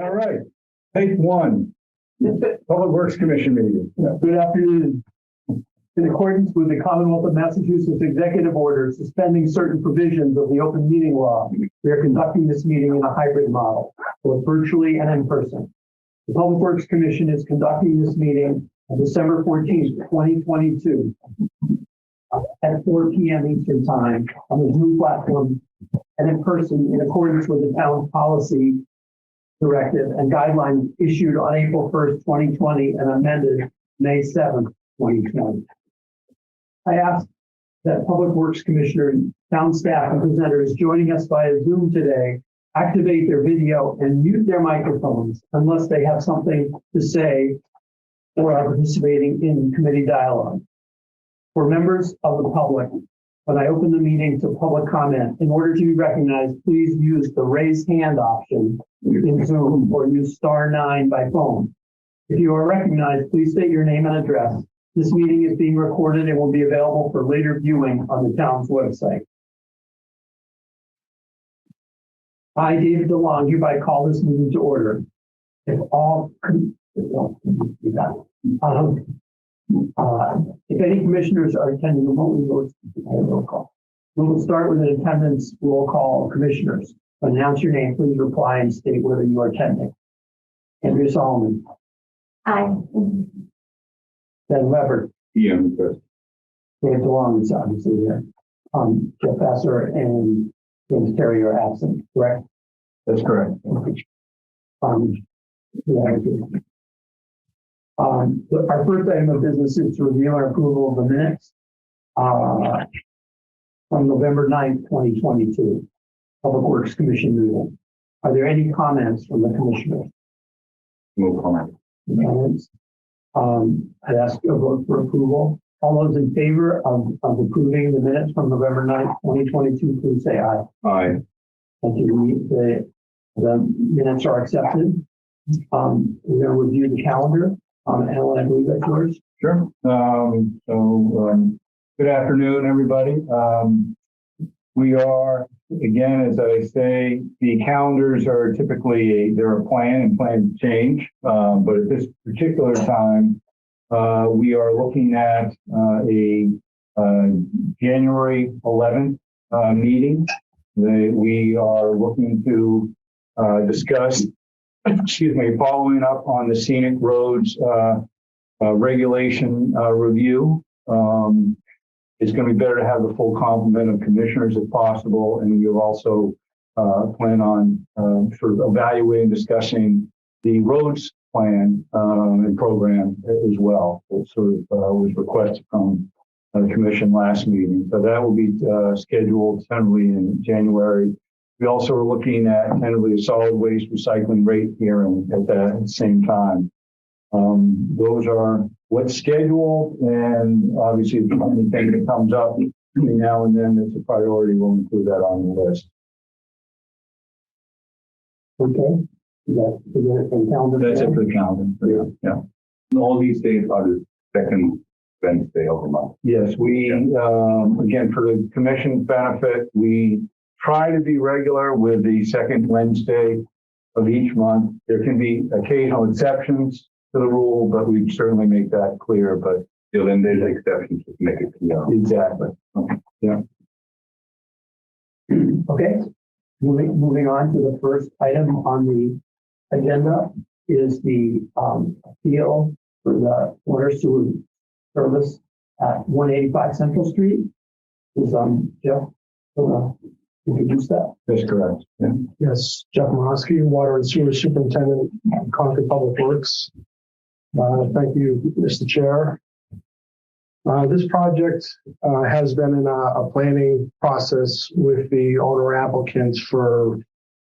All right, take one. Public Works Commission meeting. Good afternoon. In accordance with the Commonwealth of Massachusetts Executive Order suspending certain provisions of the open meeting law, we are conducting this meeting in a hybrid model, both virtually and in person. The Public Works Commission is conducting this meeting on December 14th, 2022 at 4 p.m. Eastern Time on the Zoom platform and in person in accordance with the town's policy directive and guidelines issued on April 1st, 2020 and amended May 7th, 2020. I ask that Public Works Commissioner, town staff, and presenters joining us via Zoom today activate their video and mute their microphones unless they have something to say or are participating in committee dialogue. For members of the public, when I open the meeting to public comment, in order to be recognized, please use the raise hand option in Zoom or use *9 by phone. If you are recognized, please state your name and address. This meeting is being recorded and will be available for later viewing on the town's website. I, David DeLong, hereby call this meeting to order. If any commissioners are attending remotely, roll call. We will start with an attendance roll call of commissioners. When announce your name, please reply and state whether you are attending. Andrea Solomon. Aye. Ben Weber. Yeah. Dave DeLong is obviously there. Jeff Vassar and James Terry are absent, correct? That's correct. Our first item of business is to review and approval of the minutes from November 9th, 2022, Public Works Commission meeting. Are there any comments from the commissioners? No comment. Comments? I'd ask a vote for approval. All those in favor of approving the minutes from November 9th, 2022, please say aye. Aye. Thank you. The minutes are accepted. We're going to review the calendar. Alan, I believe that's yours. Sure. Good afternoon, everybody. We are, again, as I say, the calendars are typically they're a plan and plan to change. But at this particular time, we are looking at a January 11th meeting. We are looking to discuss, following up on the scenic roads regulation review. It's going to be better to have the full complement of commissioners if possible, and we'll also plan on sort of evaluating, discussing the roads plan and program as well. It sort of was requested from the commission last meeting, so that will be scheduled tentatively in January. We also are looking at tentatively a solid waste recycling rate hearing at the same time. Those are what's scheduled, and obviously if anything that comes up between now and then that's a priority, we'll include that on the list. Okay. That's it for the calendar. Yeah. All these days are the second Wednesday of the month. Yes, we, again, for the commission's benefit, we try to be regular with the second Wednesday of each month. There can be occasional exceptions to the rule, but we certainly make that clear. But Then there's exceptions to make it clear. exactly. Yeah. Okay. Moving on to the first item on the agenda is the appeal for the water sewer service at 185 Central Street. Is Jeff introduce that? That's correct. Yeah. Yes, Jeff Morosky, Water and Sewer Superintendent, Concord Public Works. Thank you, Mr. Chair. This project has been in a planning process with the owner applicants for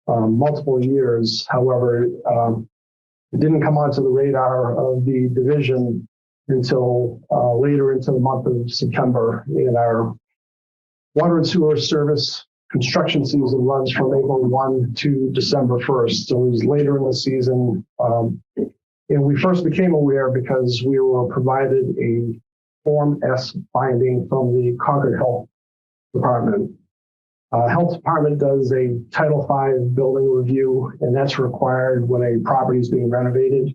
multiple years. However, it didn't come onto the radar of the division until later into the month of September. In our water and sewer service construction season runs from April 1 to December 1st. So it was later in the season. And we first became aware because we were provided a Form S finding from the Concord Health Department. Health Department does a Title V building review, and that's required when a property is being renovated.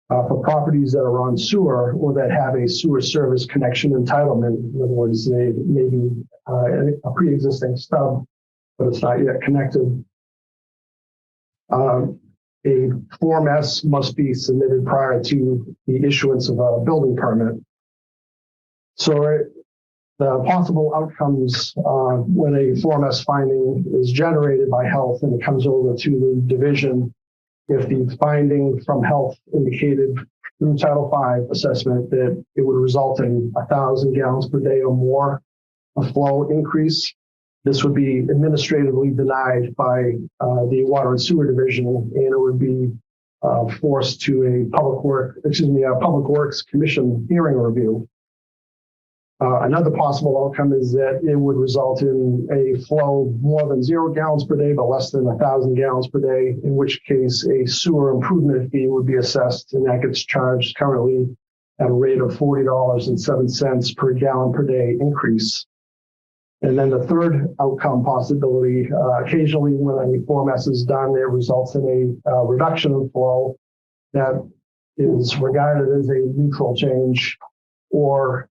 For properties that are on sewer or that have a sewer service connection entitlement, in other words, they may be a pre-existing stub, but it's not yet connected. A Form S must be submitted prior to the issuance of a building permit. So the possible outcomes when a Form S finding is generated by health and it comes over to the division, if the finding from health indicated through Title V assessment that it would result in 1,000 gallons per day or more of flow increase, this would be administratively denied by the Water and Sewer Division, and it would be forced to a Public Works Commission hearing review. Another possible outcome is that it would result in a flow more than 0 gallons per day, but less than 1,000 gallons per day, in which case a sewer improvement fee would be assessed, and that gets charged currently at a rate of $40.07 per gallon per day increase. And then the third outcome possibility, occasionally when a Form S is done, it results in a reduction of flow that is regarded as a neutral change, or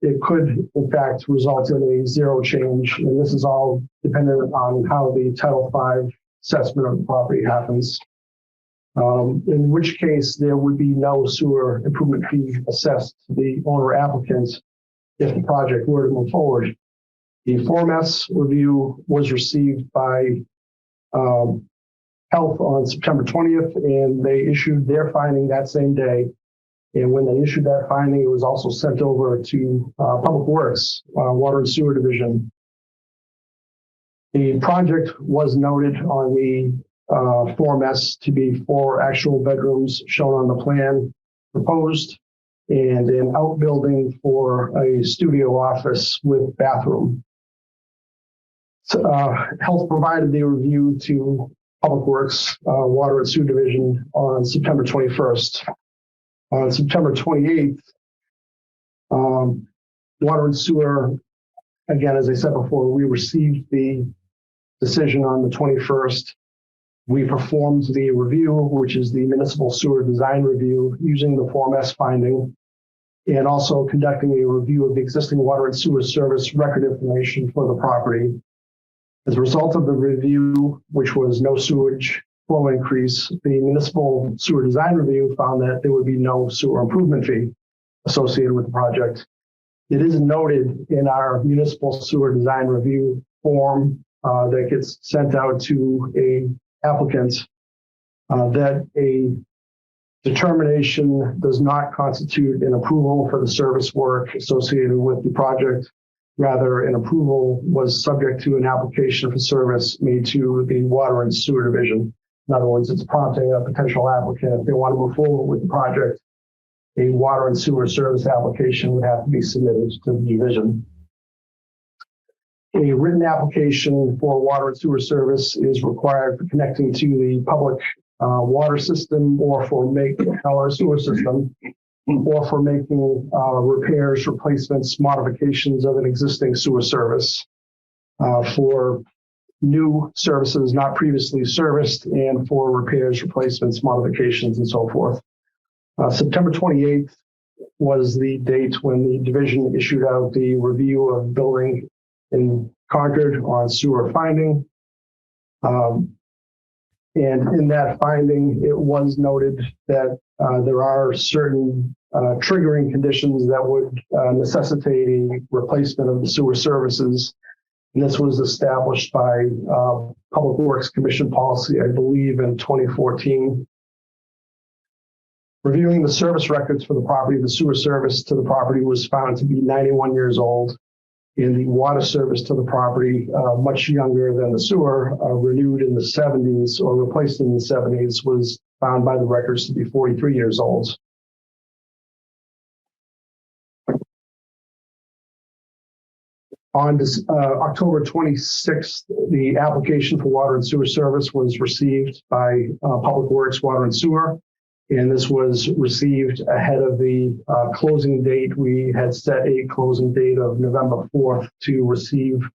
it could, in fact, result in a zero change. And this is all dependent on how the Title V assessment of the property happens, in which case there would be no sewer improvement fee assessed to the owner applicant if the project were to move forward. The Form S review was received by Health on September 20th, and they issued their finding that same day. And when they issued that finding, it was also sent over to Public Works, Water and Sewer Division. The project was noted on the Form S to be 4 actual bedrooms shown on the plan proposed, and an outbuilding for a studio office with bathroom. So, Health provided the review to Public Works, Water and Sewer Division on September 21st. On September 28th, Water and Sewer, again, as I said before, we received the decision on the 21st. We performed the review, which is the municipal sewer design review, using the Form S finding, and also conducting a review of the existing water and sewer service record information for the property. As a result of the review, which was no sewage flow increase, the municipal sewer design review found that there would be no sewer improvement fee associated with the project. It is noted in our municipal sewer design review form that gets sent out to a applicant that a determination does not constitute an approval for the service work associated with the project. Rather, an approval was subject to an application for service made to the Water and Sewer Division. In other words, it's prompting a potential applicant, if they want to move forward with the project, a water and sewer service application would have to be submitted to the division. A written application for water and sewer service is required for connecting to the public water system, or for making our sewer system, or for making repairs, replacements, modifications of an existing sewer service, for new services not previously serviced, and for repairs, replacements, modifications, and so forth. September 28th was the date when the division issued out the review of building in Concord on sewer finding. And in that finding, it was noted that there are certain triggering conditions that would necessitate a replacement of the sewer services. And this was established by Public Works Commission policy, I believe, in 2014. Reviewing the service records for the property, the sewer service to the property was found to be 91 years old, and the water service to the property, much younger than the sewer, renewed in the 70s or replaced in the 70s, was found by the records to be 43 years old. On October 26th, the application for water and sewer service was received by Public Works, Water and Sewer, and this was received ahead of the closing date. We had set a closing date of November 4th to receive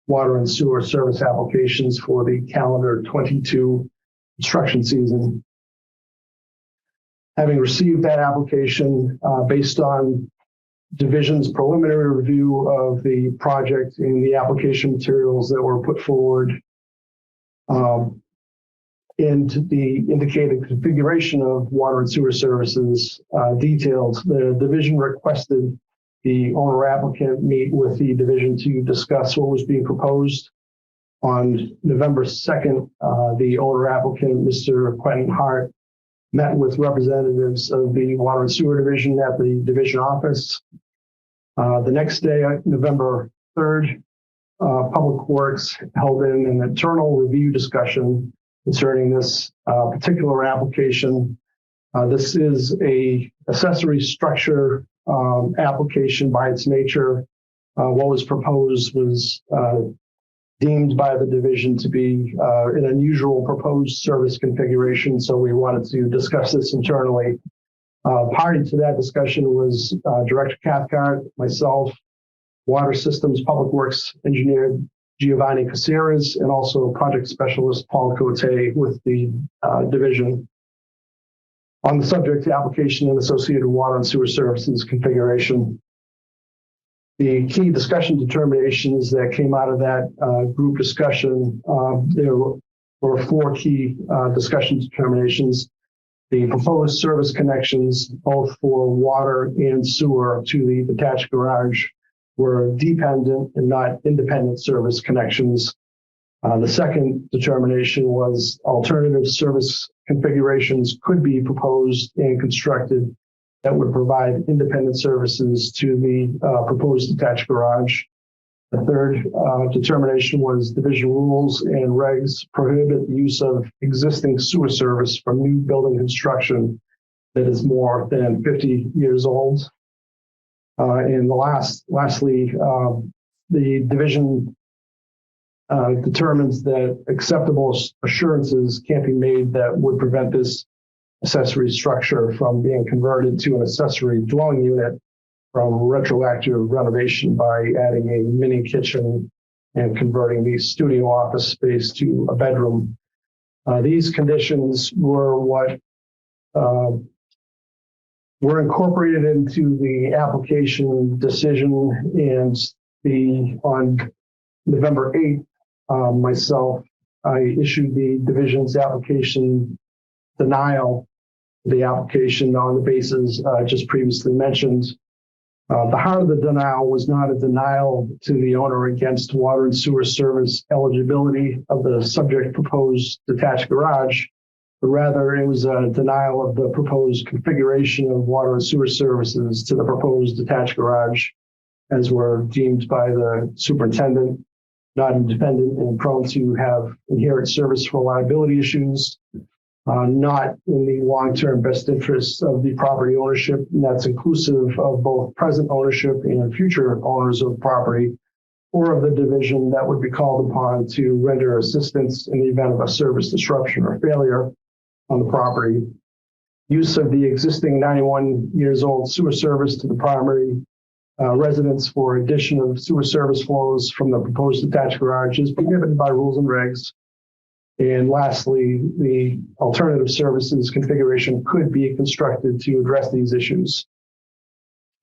water and sewer service applications for the calendar 22 construction season. Having received that application based on Division's preliminary review of the project and the application materials that were put forward, and the indicated configuration of water and sewer services detailed, the division requested the owner applicant meet with the division to discuss what was being proposed. On November 2nd, the owner applicant, Mr. Quentin Hart, met with representatives of the water and sewer division at the division office. The next day, November 3rd, Public Works held an internal review discussion concerning this particular application. This is a accessory structure application by its nature. What was proposed was deemed by the division to be an unusual proposed service configuration, so we wanted to discuss this internally. Party to that discussion was Director Cathcart, myself, Water Systems Public Works Engineer Giovanni Caceres, and also Project Specialist Paul Cote with the division on the subject application and associated water and sewer services configuration. The key discussion determinations that came out of that group discussion, there were four key discussion determinations. The proposed service connections, both for water and sewer to the detached garage, were dependent and not independent service connections. The second determination was alternative service configurations could be proposed and constructed that would provide independent services to the proposed detached garage. The third determination was division rules and regs prohibit the use of existing sewer service from new building construction that is more than 50 years old. And lastly, the division determines that acceptable assurances can't be made that would prevent this accessory structure from being converted to an accessory dwelling unit from retroactive renovation by adding a mini kitchen and converting the studio office space to a bedroom. These conditions were what were incorporated into the application decision, and on November 8th, myself, I issued the division's application denial, the application on the basis just previously mentioned. The heart of the denial was not a denial to the owner against water and sewer service eligibility of the subject proposed detached garage, but rather it was a denial of the proposed configuration of water and sewer services to the proposed detached garage, as were deemed by the superintendent not independent and prone to have inherent service reliability issues, not in the long-term best interests of the property ownership, and that's inclusive of both present ownership and future owners of property, or of the division that would be called upon to render assistance in the event of a service disruption or failure on the property. Use of the existing 91 years old sewer service to the primary residence for addition of sewer service flows from the proposed detached garage is prohibited by rules and regs. And lastly, the alternative services configuration could be constructed to address these issues.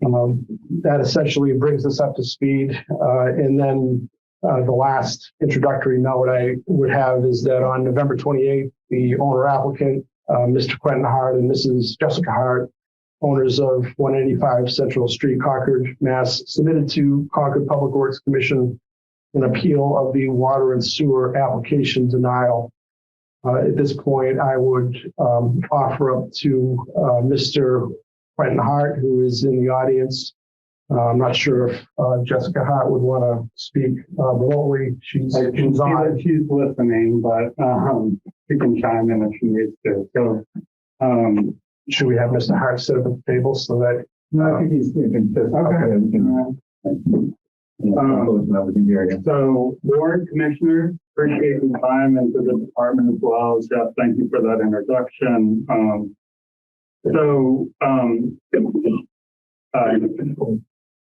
That essentially brings us up to speed. And then the last introductory note I would have is that on November 28th, the owner applicant, Mr. Quentin Hart and Mrs. Jessica Hart, owners of 185 Central Street, Concord, Mass, submitted to Concord Public Works Commission an appeal of the water and sewer application denial. At this point, I would offer up to Mr. Quentin Hart, who is in the audience. I'm not sure if Jessica Hart would want to speak remotely. She's on. She's listening, but she can chime in if she needs to. So, should we have Mr. Hart sit up at the table so that? no, I think he's thinking. So, board commissioners, appreciate your time, and to the department as well. Jeff, thank you for that introduction.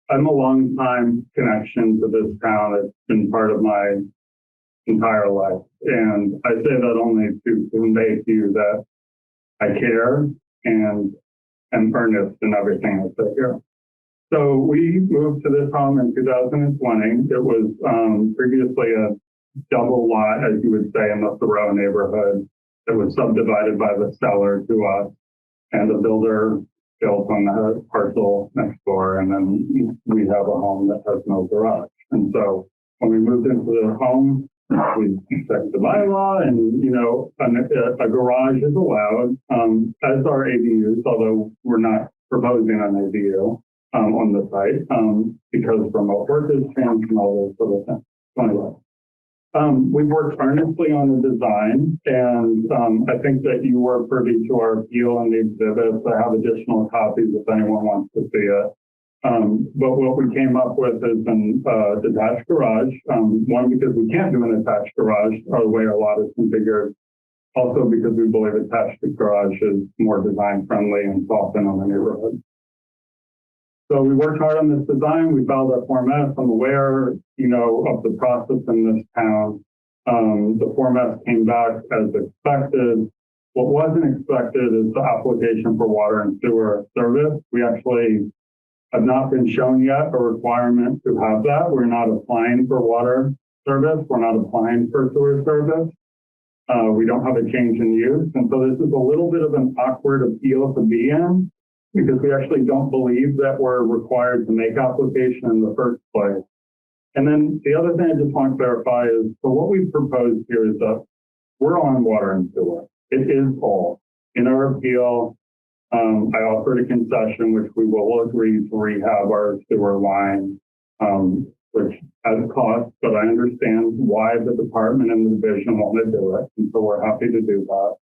I'm a long time connection to this town. It's been part of my entire life. And I say that only to convey to you that I care and am earnest in everything I say here. So we moved to this home in 2020. It was previously a double lot, as you would say, in the Thoreau neighborhood. It was subdivided by the seller to us, and the builder built on the parcel next door. And then we have a home that has no garage. And so when we moved into the home, we checked the bylaw, and a garage is allowed, as are ADUs, although we're not proposing an ADU on the site because remote work has changed and all those sort of things. So anyway, we've worked earnestly on the design, and I think that you were privy to our appeal and the exhibits. I have additional copies if anyone wants to see it. But what we came up with is an detached garage. One, because we can't do an attached garage or the way our lot is configured. Also because we believe attached garage is more design friendly and soften on the neighborhood. So we worked hard on this design. We filed our Form S. I'm aware, of the process in this town. The Form S came back as expected. What wasn't expected is the application for water and sewer service. We actually have not been shown yet a requirement to have that. We're not applying for water service. We're not applying for sewer service. We don't have a change in use. And so this is a little bit of an awkward appeal to be in, because we actually don't believe that we're required to make application in the first place. And then the other thing I just want to clarify is, so what we've proposed here is that we're on water and sewer. It is all. In our appeal, I offered a concession, which we will agree to rehab our sewer line, which has a cost, but I understand why the department and the division want to do it. And so we're happy to do that.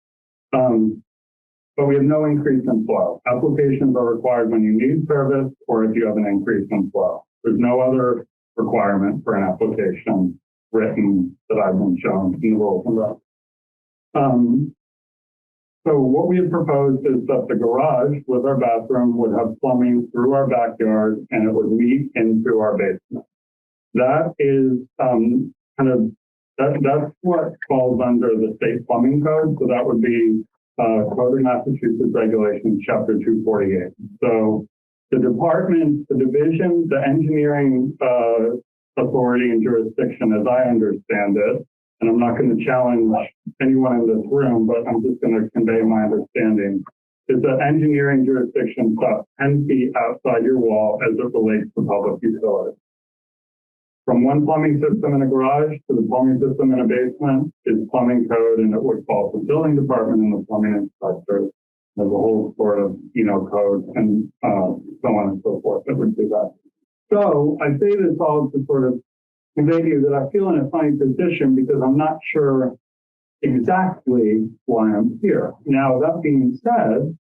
But we have no increase in flow. Applications are required when you need service or if you have an increase in flow. There's no other requirement for an application written that I've been shown in the rules and regs. So what we have proposed is that the garage with our bathroom would have plumbing through our backyard, and it would lead into our basement. That is that's what falls under the state plumbing code. So that would be Code of Massachusetts Regulations, Chapter 248. So the department, the division, the engineering authority and jurisdiction, as I understand it, and I'm not going to challenge anyone in this room, but I'm just going to convey my understanding, is that engineering jurisdiction stops 10 feet outside your wall as it relates to public utilities. From one plumbing system in a garage to the plumbing system in a basement is plumbing code, and it would fall to the building department and the plumbing inspector. There's a whole sort of, code and so on and so forth that would do that. So I say this all to sort of convey to you that I feel in a funny position because I'm not sure exactly why I'm here. Now, that being said,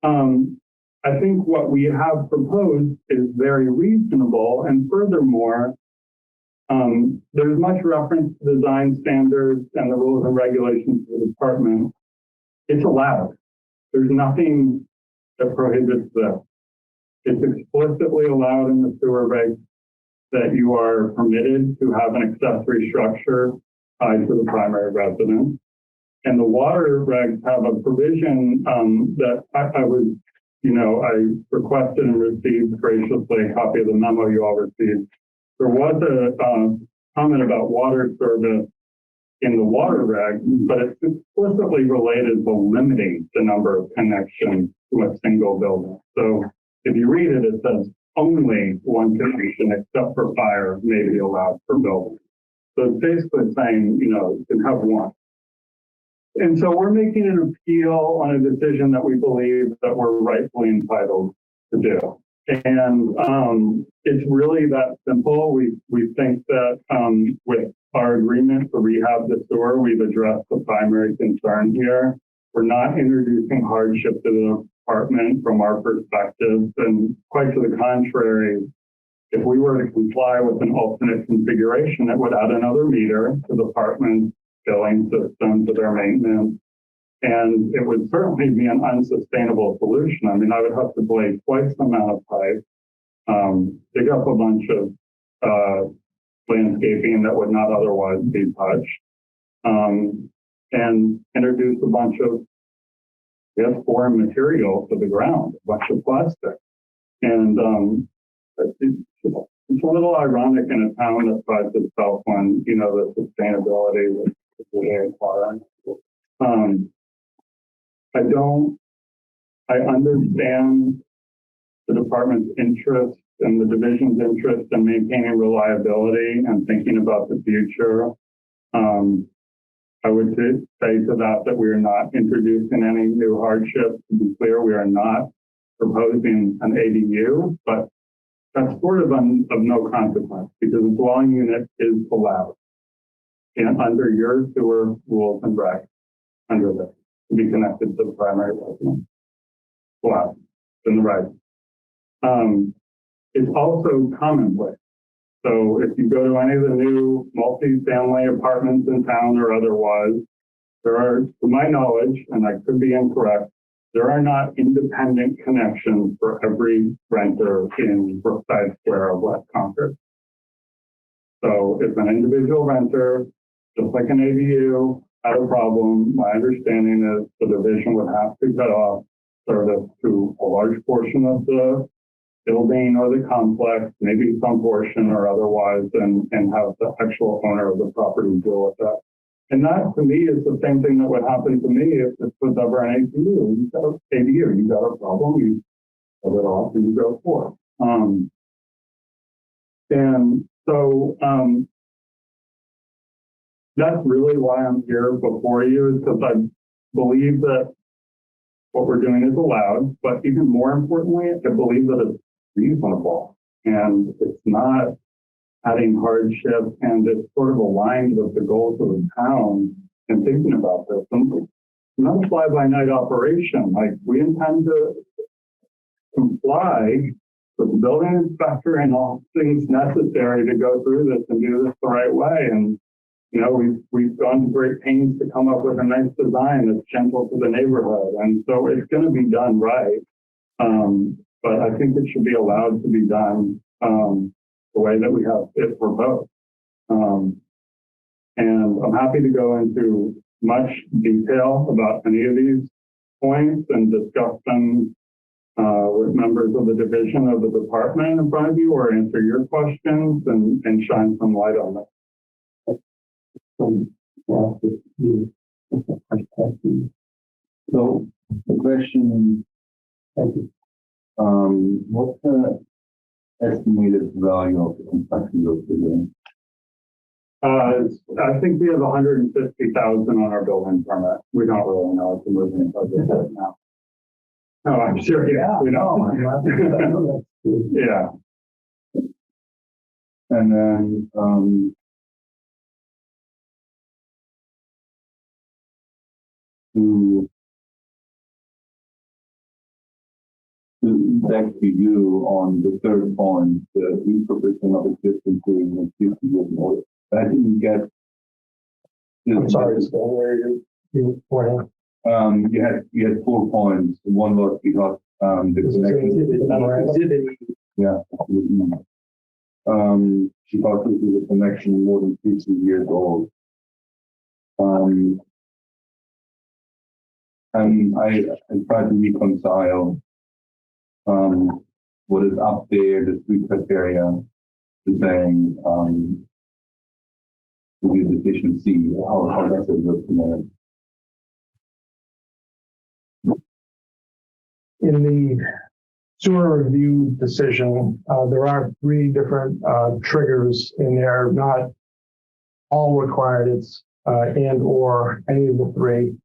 I think what we have proposed is very reasonable, and furthermore, there's much reference to design standards and the rules and regulations of the department. It's allowed. There's nothing that prohibits this. It's explicitly allowed in the sewer regs that you are permitted to have an accessory structure tied to the primary residence. And the water regs have a provision that I requested and received graciously a copy of the memo you all received. There was a comment about water service in the water reg, but it's explicitly related to limiting the number of connections to a single building. So if you read it, it says only one connection except for fire may be allowed per building. So it's basically saying, you can have one. And so we're making an appeal on a decision that we believe that we're rightfully entitled to do. And it's really that simple. We think that with our agreement to rehab the sewer, we've addressed the primary concern here. We're not introducing hardship to the department from our perspective, and quite to the contrary, if we were to comply with an alternate configuration, it would add another meter to the department's billing system, to their maintenance, and it would certainly be an unsustainable solution. I mean, I would have to blaze twice the amount of pipe. dig up a bunch of landscaping that would not otherwise be touched, and introduce a bunch of foreign material to the ground, a bunch of plastic. And it's a little ironic in a town that prides itself on, the sustainability with the environment. I understand the department's interest and the division's interest in maintaining reliability and thinking about the future. I would say to that we are not introducing any new hardships. To be clear, we are not proposing an ADU, but that's sort of no consequence because a dwelling unit is allowed and under your sewer rules and regs under this to be connected to the primary residence. Allowed in the right. It's also commonplace. So if you go to any of the new multi-family apartments in town or otherwise, there are, to my knowledge, and I could be incorrect, there are not independent connections for every renter in Brookside Square of West Concord. So if an individual renter, just like an ADU, had a problem, my understanding is the division would have to cut off service to a large portion of the building or the complex, maybe some portion or otherwise, and have the actual owner of the property deal with that. And that, to me, is the same thing that would happen to me if this was ever an ADU. You got a problem, you cut it off and you go forth. And so that's really why I'm here before you, is because I believe that what we're doing is allowed, but even more importantly, I believe that it's reasonable and it's not adding hardship, and it's sort of aligned with the goals of the town and thinking about this. And not a fly-by-night operation. Like, we intend to comply with the building inspector and all things necessary to go through this and do this the right way. And we've gone to great pains to come up with a nice design that's gentle to the neighborhood. And so it's going to be done right. But I think it should be allowed to be done the way that we have it proposed. And I'm happy to go into much detail about any of these points and discuss them with members of the division of the department in front of you, or answer your questions and shine some light on it. So the question, what's the estimated value of the construction of the building? I think we have 150,000 on our building permit. We don't really know. It's a moving budget right now. No, I'm sure. Yeah, we know. Yeah. And then to that review on the third point, the repurposing of existing pooling and future more. I didn't get. I'm sorry, where you pointing? You had 4 points. One was because the connection. Yeah. She thought this was a connection more than 50 years old. And I tried to reconcile what is up there, the 3 criteria, to saying the deficiency, how does it look to In the sewer review decision, there are 3 different triggers in there, not all required. It's and or any of the 3.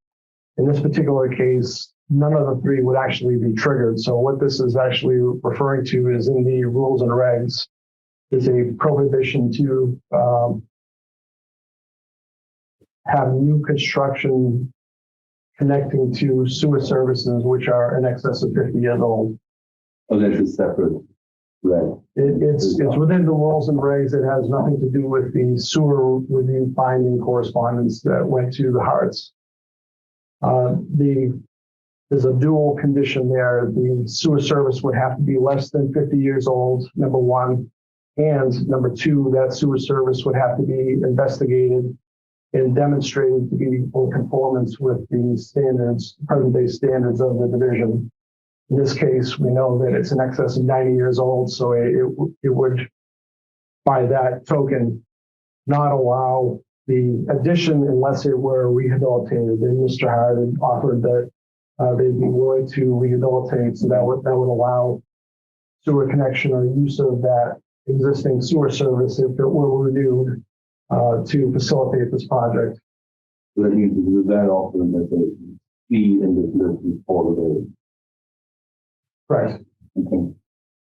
In this particular case, none of the 3 would actually be triggered. So what this is actually referring to is in the rules and regs is a prohibition to have new construction connecting to sewer services which are in excess of 50 years old. Oh, that's a separate reg. It's within the rules and regs. It has nothing to do with the sewer review finding correspondence that went to the Hearts. The there's a dual condition there. The sewer service would have to be less than 50 years old, number one. And number two, that sewer service would have to be investigated and demonstrated to be in conformance with the standards, present day standards of the division. In this case, we know that it's in excess of 90 years old, so it would, by that token, not allow the addition unless it were rehabilitated. And Mr. Howard had offered that they'd be willing to rehabilitate, so that would allow sewer connection or use of that existing sewer service if it were renewed to facilitate this project. So that means with that also that the fee in this list is part of it. Right. Okay.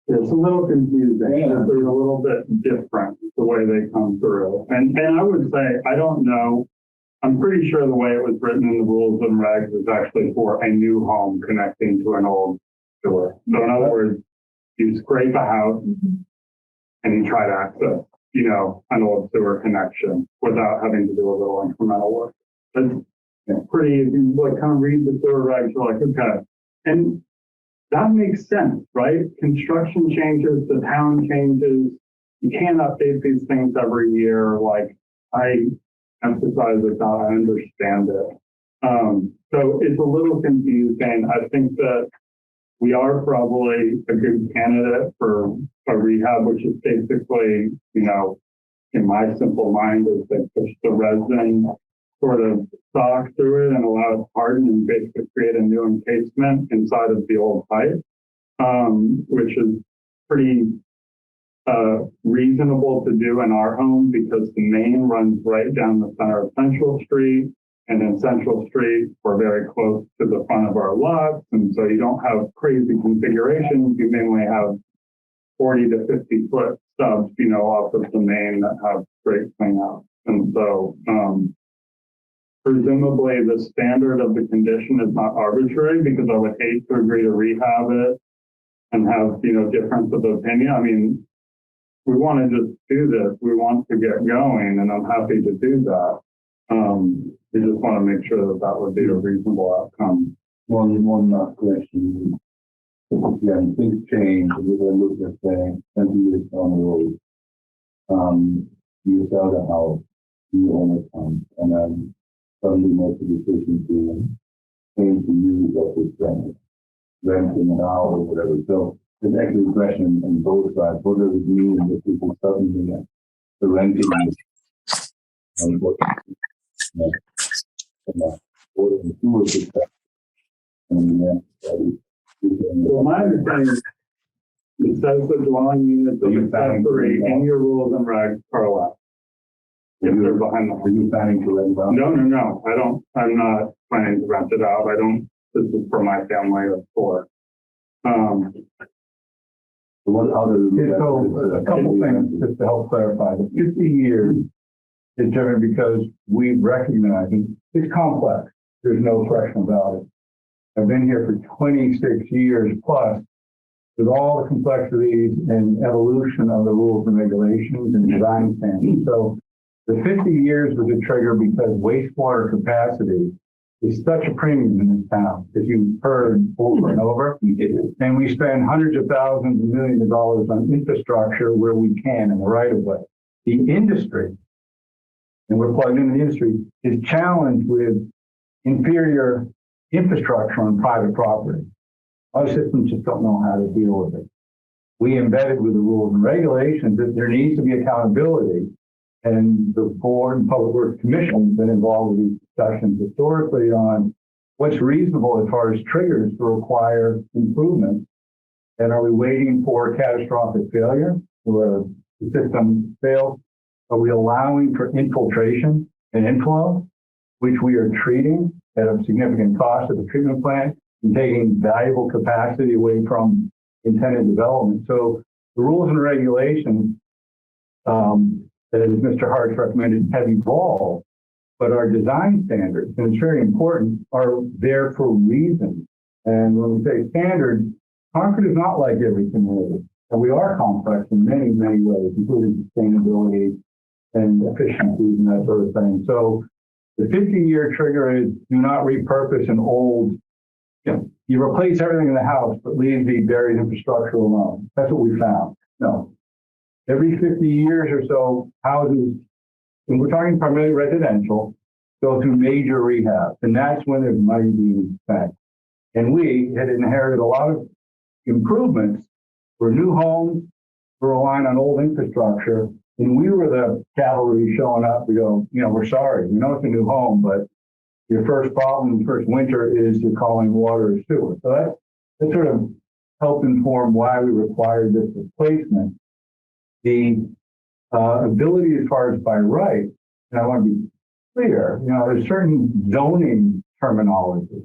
It's a little confusing. They're a little bit different the way they come through. And I would say, I don't know. I'm pretty sure the way it was written in the rules and regs is actually for a new home connecting to an old sewer. So in other words, you scrape a house and you try to access, an old sewer connection without having to do a little incremental work. It's pretty, if you kind of read the sewer regs, you're like, okay. And that makes sense, right? Construction changes, the town changes. You can't update these things every year. Like I emphasize it, I understand it. So it's a little confusing. I think that we are probably a good candidate for a rehab, which is basically, in my simple mind, is they push the resin sort of stock through it and allow it to harden and basically create a new encasement inside of the old pipe, which is pretty reasonable to do in our home because the main runs right down the center of Central Street. And in Central Street, we're very close to the front of our lots. And so you don't have crazy configurations. You mainly have 40 to 50 foot stubs, off of the main that have great cleanouts. And so, presumably the standard of the condition is not arbitrary because I would hate to agree to rehab it and have, difference of opinion. I mean, we want to just do this. We want to get going and I'm happy to do that. We just want to make sure that that would be a reasonable outcome. One last question. Again, things change. We're going to look at saying 20 years down the road. You sell the house, you own it, and then suddenly make a decision to change the use of this rent, renting it out or whatever. So there's actually a question on both sides. What does it mean that people suddenly the renting and what Well, my understanding is it says the dwelling units of accessory in your rules and regs are allowed. If they're behind the Are you planning to rent out? No. I'm not planning to rent it out. This is for my family of four. What other? So a couple things just to help clarify. The 50 years is driven because we recognize it's complex. There's no question about it. I've been here for 26 years plus with all the complexities and evolution of the rules and regulations and design standards. So the 50 years was a trigger because wastewater capacity is such a premium in this town, as you've heard over and over. And we spend hundreds of thousands and millions of dollars on infrastructure where we can in the right of way. The industry, and we're plugged into the industry, is challenged with inferior infrastructure on private property. Our systems just don't know how to deal with it. We embedded with the rules and regulations that there needs to be accountability. And the Board and Public Works Commission has been involved with these discussions historically on what's reasonable as far as triggers to require improvement. And are we waiting for catastrophic failure where the system fails? Are we allowing for infiltration and inflow, which we are treating at a significant cost of the treatment plant and taking valuable capacity away from intended development? So the rules and regulations that, as Mr. Hart's recommended, have evolved, but our design standards, and it's very important, are there for reasons. And when we say standards, Concord is not like every community. And we are complex in many, many ways, including sustainability and efficiencies and that sort of thing. So the 50-year trigger is do not repurpose an old you replace everything in the house, but leave the buried infrastructure alone. That's what we found. No. Every 50 years or so, houses, and we're talking primarily residential, go through major rehab. And that's when there's money being spent. And we had inherited a lot of improvements for new homes, for relying on old infrastructure. And we were the cavalry showing up to go, we're sorry. We know it's a new home, but your first problem, first winter is you're calling water or sewer. So that sort of helped inform why we required this replacement. The ability as far as by right, and I want to be clear, there's certain zoning terminology,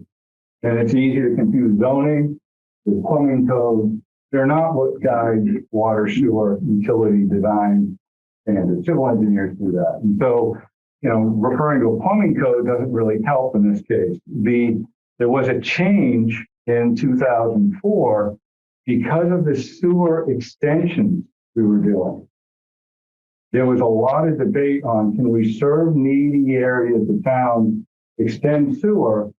and it's easy to confuse zoning with plumbing code. They're not what guides water, sewer, utility design standards. Civil engineers do that. And so, referring to a plumbing code doesn't really help in this case. There was a change in 2004 because of the sewer extensions we were doing. There was a lot of debate on, can we serve needy areas of town, extend sewer,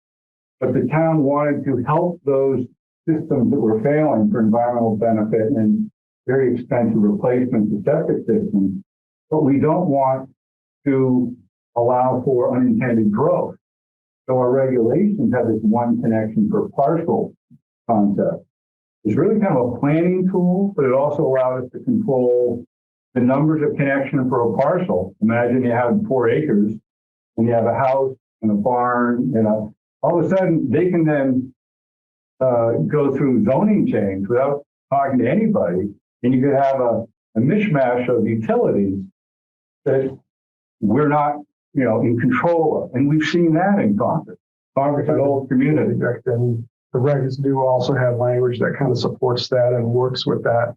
but the town wanted to help those systems that were failing for environmental benefit and very expensive replacements of septic systems, but we don't want to allow for unintended growth. So our regulations have this one connection per parcel concept. It's really kind of a planning tool, but it also allowed us to control the numbers of connection for a parcel. Imagine you have 4 acres and you have a house and a barn and all of a sudden they can then go through zoning change without talking to anybody, and you could have a mishmash of utilities that we're not, in control of. And we've seen that in Concord. Concord's an old community. And the regs do also have language that kind of supports that and works with that,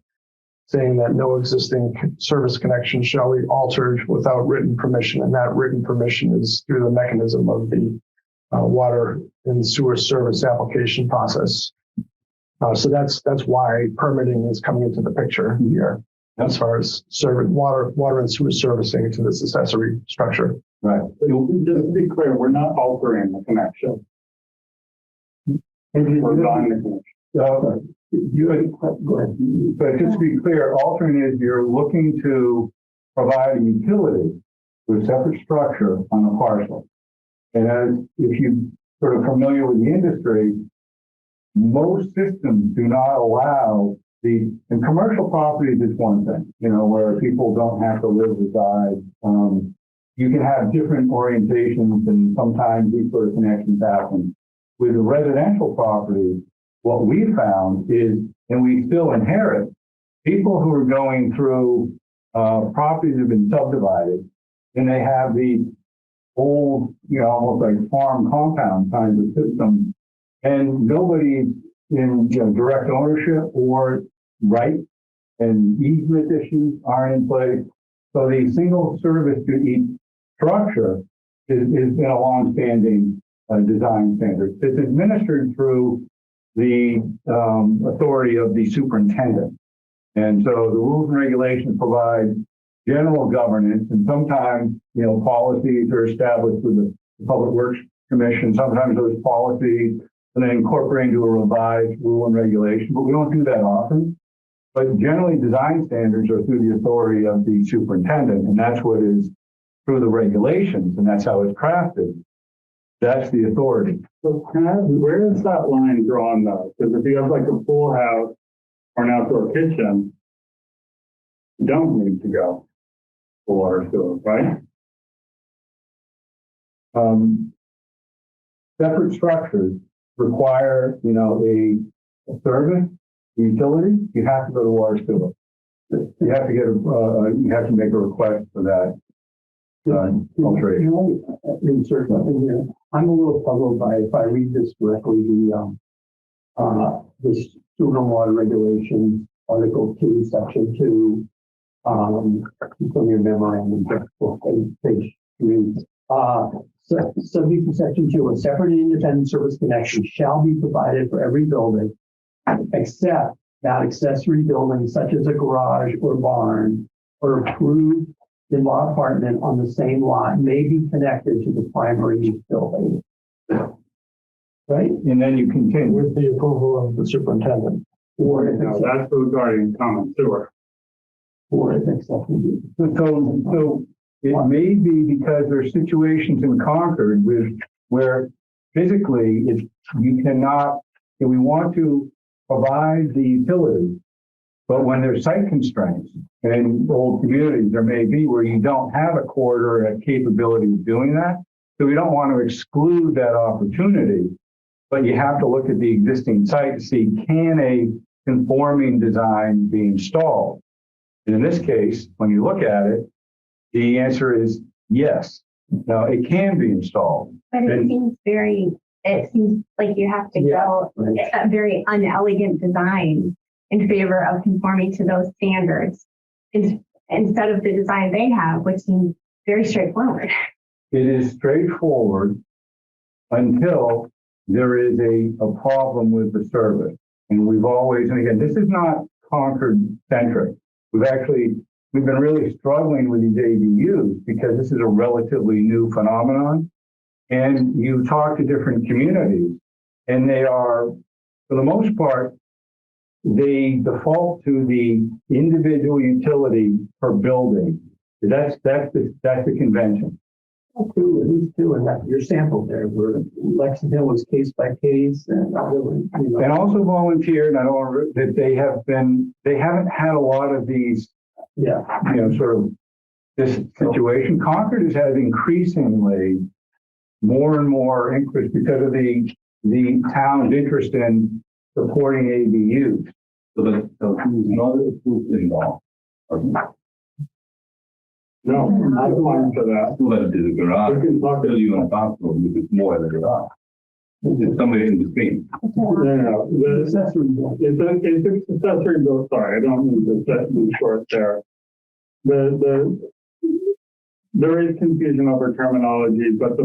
saying that no existing service connection shall be altered without written permission. And that written permission is through the mechanism of the water and sewer service application process. So that's why permitting is coming into the picture here as far as water and sewer servicing to this accessory structure. Right. Just to be clear, we're not altering the connection. We're buying the connection. Go ahead. But just to be clear, altering is you're looking to provide a utility with a separate structure on a parcel. And as if you're sort of familiar with the industry, most systems do not allow and commercial properties is one thing, where people don't have to live beside. You can have different orientations and sometimes these sort of connections happen. With a residential property, what we found is, and we still inherit, people who are going through properties that have been subdivided, and they have the old, almost like farm compound kinds of systems, and nobody in direct ownership or right and easement issues aren't in place. So the single service to each structure is been a long-standing design standard. It's administered through the authority of the superintendent. And so the rules and regulations provide general governance, and sometimes, policies are established with the Public Works Commission. Sometimes those policies and then incorporate into a revised rule and regulation, but we don't do that often. But generally, design standards are through the authority of the superintendent, and that's what is through the regulations, and that's how it's crafted. That's the authority. So where is that line drawn though? Because if you have like a pool house or an outdoor kitchen, you don't need to go for water sewer, right? Separate structures require, a service, a utility. You have to go to water sewer. You have to you have to make a request for that. Alteration. Insert something here. I'm a little puzzled by, if I read this correctly, the stormwater regulations, Article 2, Section 2, from your memorandum, page 3. Subject to Section 2, a separate and independent service connection shall be provided for every building, except that accessory buildings such as a garage or barn or approved in-law apartment on the same lot may be connected to the primary use building. right? And then you continue. With the approval of the superintendent. Or if No, it's, that's regarding common sewer. or if it's, So it may be because there's situations in Concord where physically you cannot, if we want to provide the utility, but when there's site constraints in old communities, there may be where you don't have a corridor and a capability of doing that. So we don't want to exclude that opportunity, but you have to look at the existing site to see, can a conforming design be installed? And in this case, when you look at it, the answer is yes. Now, it can be installed. But it And- seems like you have to go a very unelegant design in favor of conforming to those standards instead of the design they have, which seems very straightforward. It is straightforward until there is a problem with the service. And we've always, and again, this is not Concord centric. We've been really struggling with these ADUs because this is a relatively new phenomenon. And you talk to different communities and they are, for the most part, they default to the individual utility per building. That's the convention. at least two, and that your sample there, where Lexington was case by case, and And also volunteered, I don't, that they haven't had a lot of these, yeah, sort of this situation. Concord has had increasingly more and more interest because of the town's interest in supporting ADUs. So who's not approved in law? No, I'm fine for that. Who has the garage? We can talk to Tell you on a bathroom, which is more than a garage. It's somewhere in between. No, the accessory building. it's accessory built, sorry, I don't mean to set you short there. There is confusion over terminology, but the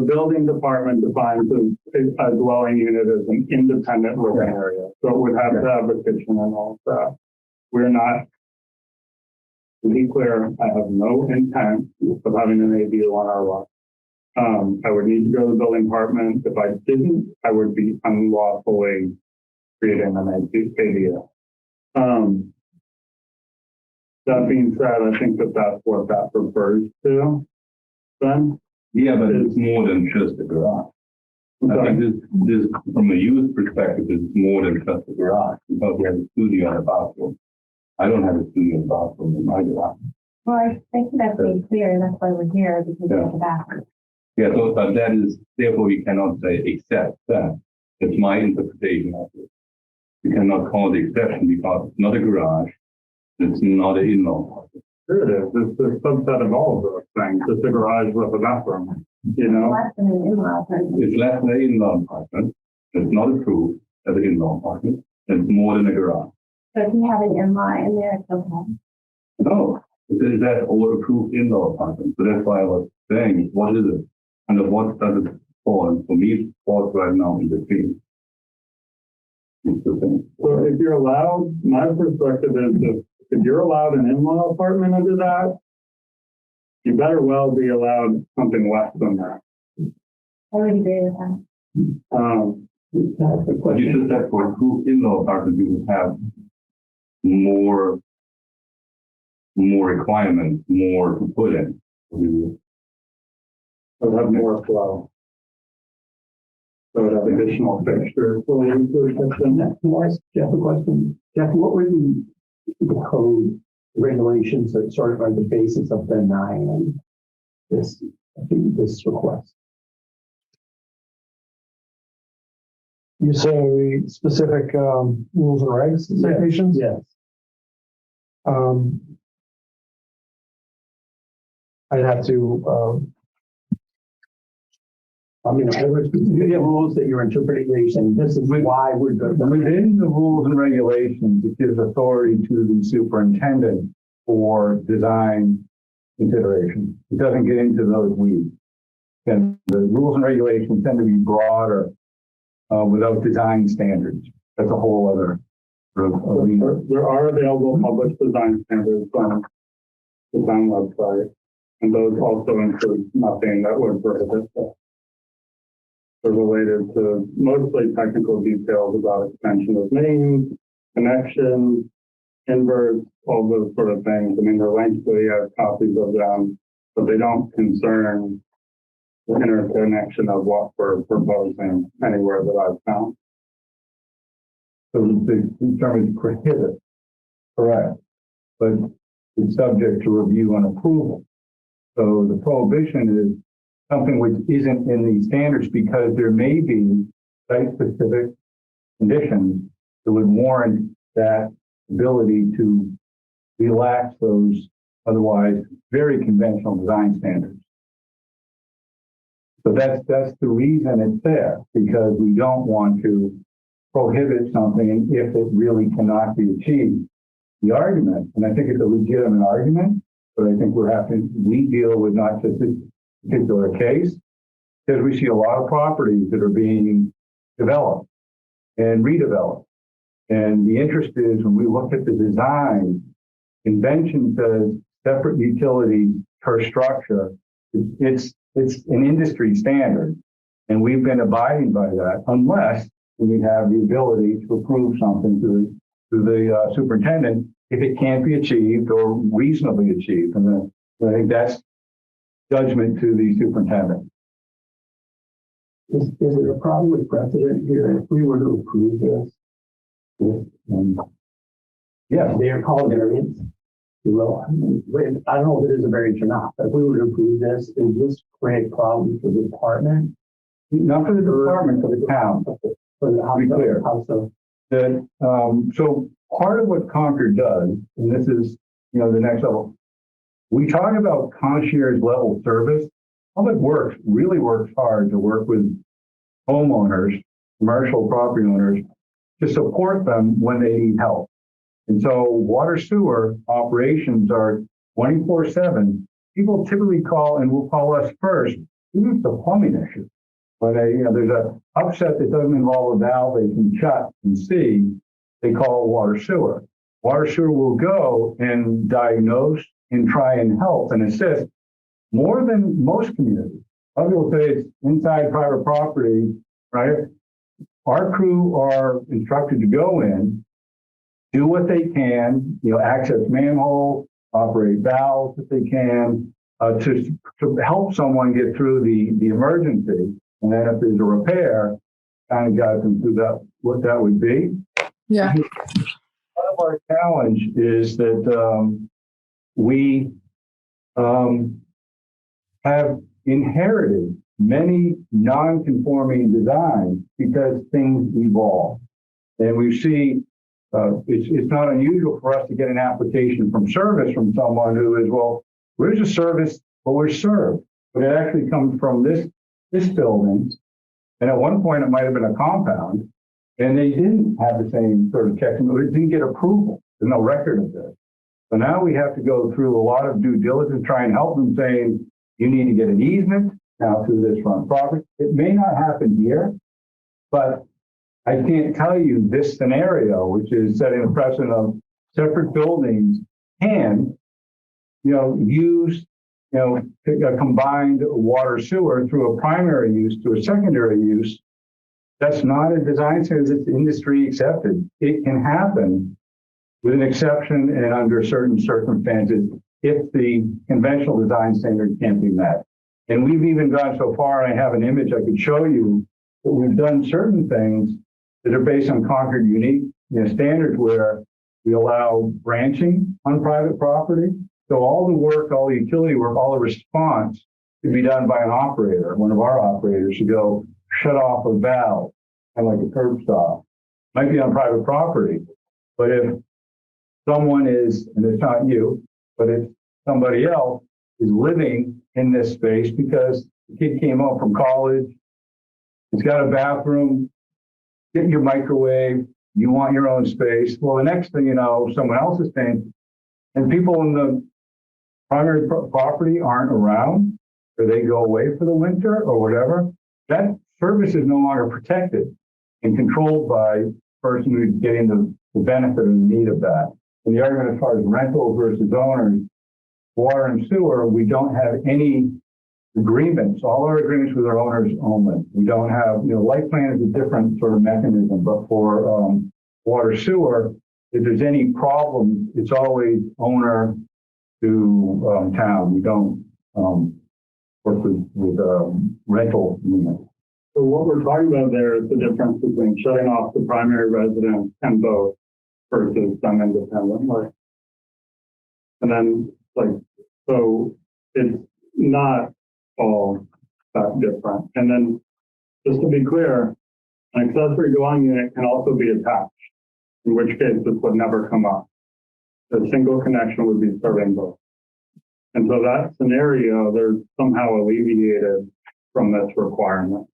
building department defines a dwelling unit as an independent living area. So it would have to have a kitchen and all of that. We're not, to be clear, I have no intent of having an ADU on our lot. I would need to go to the building department. If I didn't, I would be unlawfully creating an ADU. That being said, I think that's what that refers to. Then, Yeah, but it's more than just a garage. I think this, from a use perspective, it's more than just a garage, because we have a studio and a bathroom. I don't have a studio and bathroom in my garage. Well, I think that's made clear. That's why we're here, because of the bathroom. Yeah, so but that is, therefore we cannot say except that. It's my interpretation of it. We cannot call the exception because it's not a garage, it's not an in-law. Sure it is. It's a subset of all of those things. It's a garage with a bathroom, you know? Less than an in-law apartment. It's less than an in-law apartment, it's not approved as an in-law apartment, it's more than a garage. So if you have an in-law in there, it's okay. No, it is that all approved in-law apartment, so that's why I was saying, what is it? Under what does it fall? And for me, it falls right now in between. It's the thing. So if you're allowed, my perspective is if you're allowed an in-law apartment under that, you better well be allowed something less than that. I would agree with that. That's the But question. you just said for approved in-law apartment, you would have more requirements, more to put in. So have more flow. So it have additional fixtures. Can I ask Jeff a question? Jeff, what were the code regulations that sort of are the basis of denying this request? You say specific rules and regs, citations? Yes. I'd have to, You have rules that you're interpreting, that you're saying this is why we're good. Within the rules and regulations, it gives authority to the superintendent for design consideration. It doesn't get into those weeds. And the rules and regulations tend to be broader without design standards. That's a whole other sort of arena. There are available public design standards on the town website, and those also include nothing that would prohibit that. are related to mostly technical details about extension of mains, connections, inverts, all those sort of things. I mean, they're lengthy, I have copies of them, but they don't concern the interconnection of what we're proposing anywhere that I've found. So the term is prohibit, correct, but it's subject to review and approval. So the prohibition is something which isn't in the standards because there may be site-specific conditions that would warrant that ability to relax those otherwise very conventional design standards. So that's the reason it's there, because we don't want to prohibit something if it really cannot be achieved. The argument, and I think it's a legitimate argument, but I think we deal with not just this particular case, because we see a lot of properties that are being developed and redeveloped. And the interest is when we look at the design, convention says separate utilities per structure. It's an industry standard, and we've been abiding by that unless we have the ability to approve something to the superintendent if it can't be achieved or reasonably achieved. And I think that's judgment to the superintendent. Is it a problem with precedent here if we were to approve this? Yes, They are called variants. Well, I don't know if it is a variance or not, but if we were to approve this, does this create problems for the department? not for the department, for the town. For the, To be clear. how so? That so part of what Concord does, and this is the next level. We talk about concierge level service. Public Works really works hard to work with homeowners, commercial property owners, to support them when they need help. And so water sewer operations are 24/7. People typically call and will call us first, even if it's a plumbing issue. When there's a upset that doesn't involve a valve they can shut and see, they call water sewer. Water sewer will go and diagnose and try and help and assist more than most communities. Other people say it's inside private property, right? Our crew are instructed to go in, do what they can, access manhole, operate valves if they can, to help someone get through the emergency. And then if there's a repair, kind of guide them through that, what that would be. Yeah. Part of our challenge is that we have inherited many non-conforming designs because things evolve. And we see it's not unusual for us to get an application from service from someone who is, well, where's the service? Well, we're served. But it actually comes from this building. And at one point, it might have been a compound. And they didn't have the same sort of checks. It didn't get approval. There's no record of this. So now we have to go through a lot of due diligence, try and help them saying, you need to get an easement now through this front property. It may not happen here, but I can't tell you this scenario, which is setting a precedent of separate buildings can, use, a combined water sewer through a primary use to a secondary use. That's not a design standard that's industry accepted. It can happen with an exception and under certain circumstances if the conventional design standard can't be met. And we've even gone so far, and I have an image I could show you, that we've done certain things that are based on Concord unique standards where we allow branching on private property. So all the work, all the utility work, all the response could be done by an operator. One of our operators should go shut off a valve, kind of like a curb stop. Might be on private property, but if someone is, and it's not you, but if somebody else is living in this space because the kid came home from college, it's got a bathroom, get your microwave, you want your own space. Well, the next thing you know, someone else is staying, and people in the primary property aren't around, or they go away for the winter or whatever. That service is no longer protected and controlled by the person who's getting the benefit or the need of that. And the argument as far as rentals versus owners, water and sewer, we don't have any agreements, all our agreements with our owners only. We don't have, light plan is a different sort of mechanism, but for water sewer, if there's any problem, it's always owner to town. We don't work with rental units. So what we're talking about there is the difference between shutting off the primary residence and both versus some independently. And then so it's not all that different. And then just to be clear, an accessory dwelling unit can also be attached, in which case this would never come up. The single connection would be serving both. And so that scenario, they're somehow alleviated from this requirement,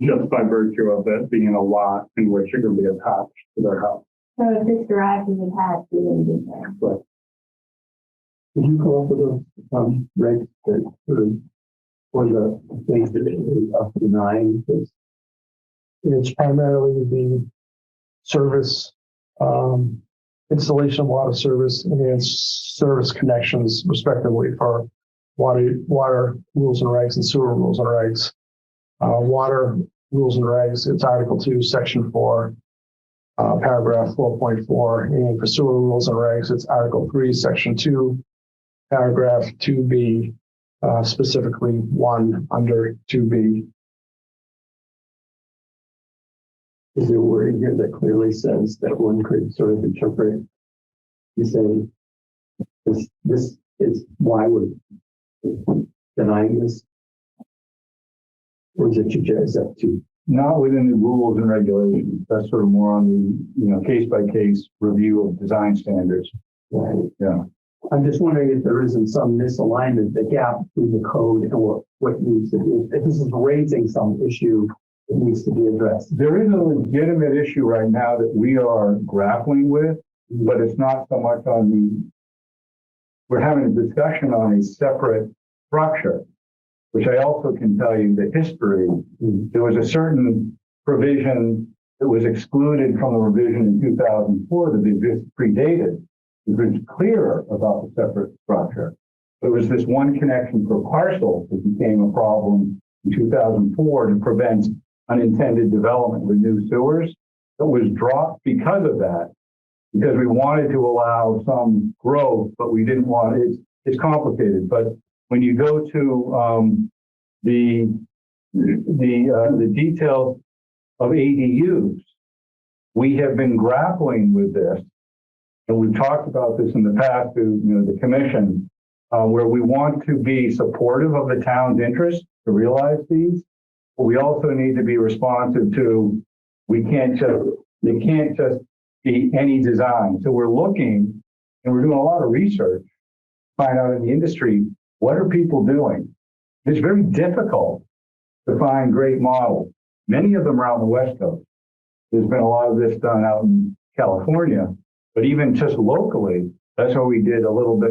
just by virtue of it being a lot in which it can be attached to their house. So if this garage is attached, we wouldn't be there. But Did you come up with a reg that sort of, or the things that is up to 9? It's primarily the service, installation of water service and service connections respectively for water rules and regs and sewer rules and regs. Water rules and regs, it's Article 2, Section 4, paragraph 4.4. And for sewer rules and regs, it's Article 3, Section 2, paragraph 2B, specifically 1 under 2B. Is there wording here that clearly says that one could sort of interpret, you say, this is why we're denying this? Or is it just up to? Not within the rules and regulations. That's sort of more on the, case by case review of design standards. Right. Yeah. I'm just wondering if there isn't some misalignment, the gap between the code and what needs to be, if this is raising some issue that needs to be addressed. There is a legitimate issue right now that we are grappling with, but it's not so much we're having a discussion on a separate structure, which I also can tell you the history. There was a certain provision that was excluded from the revision in 2004 that predated. It was clearer about the separate structure. There was this one connection per parcel that became a problem in 2004 to prevent unintended development with new sewers. It was dropped because of that, because we wanted to allow some growth, but we didn't want it. It's complicated, but when you go to the details of ADUs, we have been grappling with this. And we've talked about this in the past to the commission, where we want to be supportive of the town's interest to realize these, but we also need to be responsive to, it can't just be any design. So we're looking and we're doing a lot of research, find out in the industry, what are people doing? It's very difficult to find great models. Many of them are out on the West Coast. There's been a lot of this done out in California. But even just locally, that's what we did a little bit.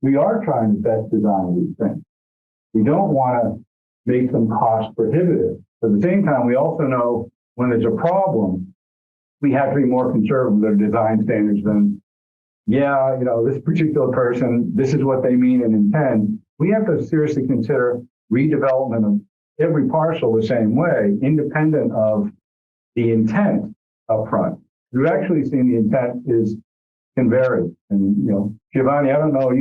We are trying to best design these things. We don't want to make them cost prohibitive. But at the same time, we also know when there's a problem, we have to be more conservative with our design standards than, this particular person, this is what they mean and intend. We have to seriously consider redevelopment of every parcel the same way, independent of the intent up front. We've actually seen the intent can vary. And, Giovanni, I don't know,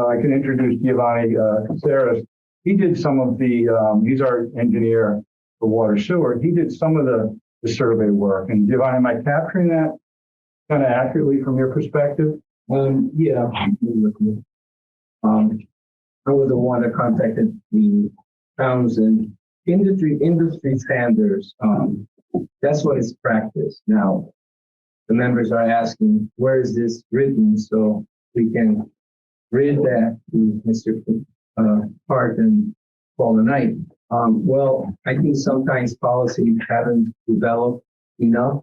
I can introduce Giovanni Caceres. He did some of he's our engineer for water sewer. He did some of the survey work. And Giovanni, am I capturing that kind of accurately from your perspective? Yeah. I was the one that contacted the towns and industry standards. That's what is practiced now. The members are asking, where is this written? So we can read that to Mr. Hart and Paul tonight. Well, I think sometimes policies haven't developed enough,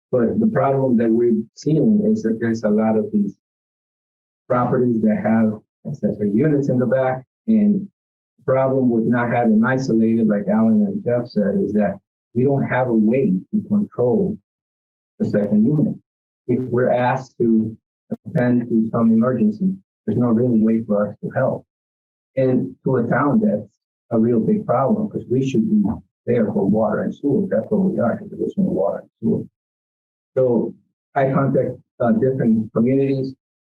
but the problem that we're seeing is that there's a lot of these properties that have accessory units in the back, and the problem with not having isolated, like Alan and Jeff said, is that we don't have a way to control the second unit. If we're asked to attend to some emergency, there's no really way for us to help. And to a town, that's a real big problem because we should be there for water and sewer. That's what we are, because there's no water and sewer. So I contact different communities,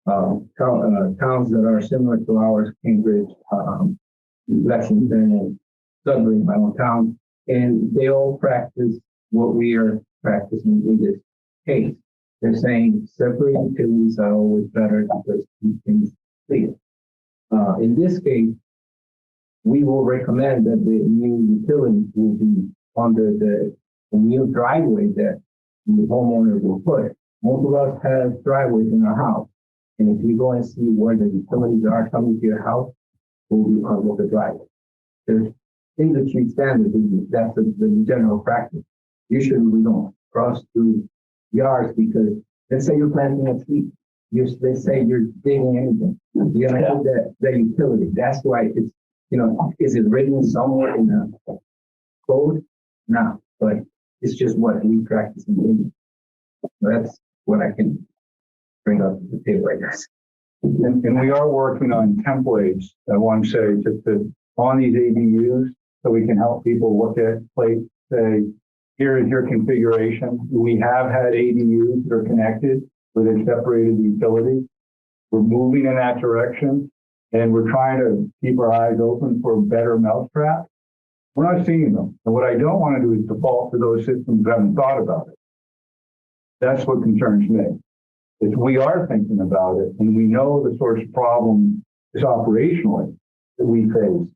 towns that are similar to ours, Cambridge, Lexington, and Sudbury, my own town, and they all practice what we are practicing in this case. They're saying separate utilities are always better because keep things clear. In this case, we will recommend that the new utilities will be under the new driveway that the homeowner will put. Most of us have driveways in our house. And if you go and see where the utilities are coming to your house, will be under the driveway. There's industry standard, that's the general practice. Usually we don't cross through yards because let's say you're planting a tree. Let's say you're digging anything. You're gonna hit that utility. That's why it's, is it written somewhere in the code? No, but it's just what we practice in India. That's what I can bring up to the table, I guess. And we are working on templates, I want to say, just on these ADUs, so we can help people look at plates, say, here is your configuration. We have had ADUs that are connected where they've separated the utilities. We're moving in that direction, and we're trying to keep our eyes open for better mousetraps. We're not seeing them. And what I don't want to do is default to those systems that haven't thought about it. That's what concerns me. If we are thinking about it and we know the source of problem is operationally that we face,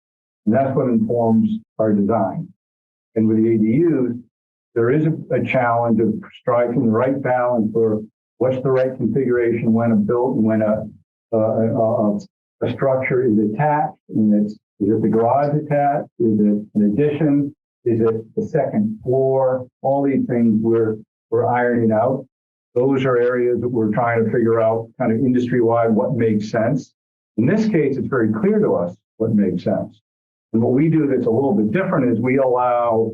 and that's what informs our design. And with the ADUs, there is a challenge of striking the right balance for what's the right configuration when a structure is attached, and is it the garage attached? Is it an addition? Is it the second floor? All these things we're ironing out. Those are areas that we're trying to figure out kind of industry-wide what makes sense. In this case, it's very clear to us what makes sense. And what we do that's a little bit different is we allow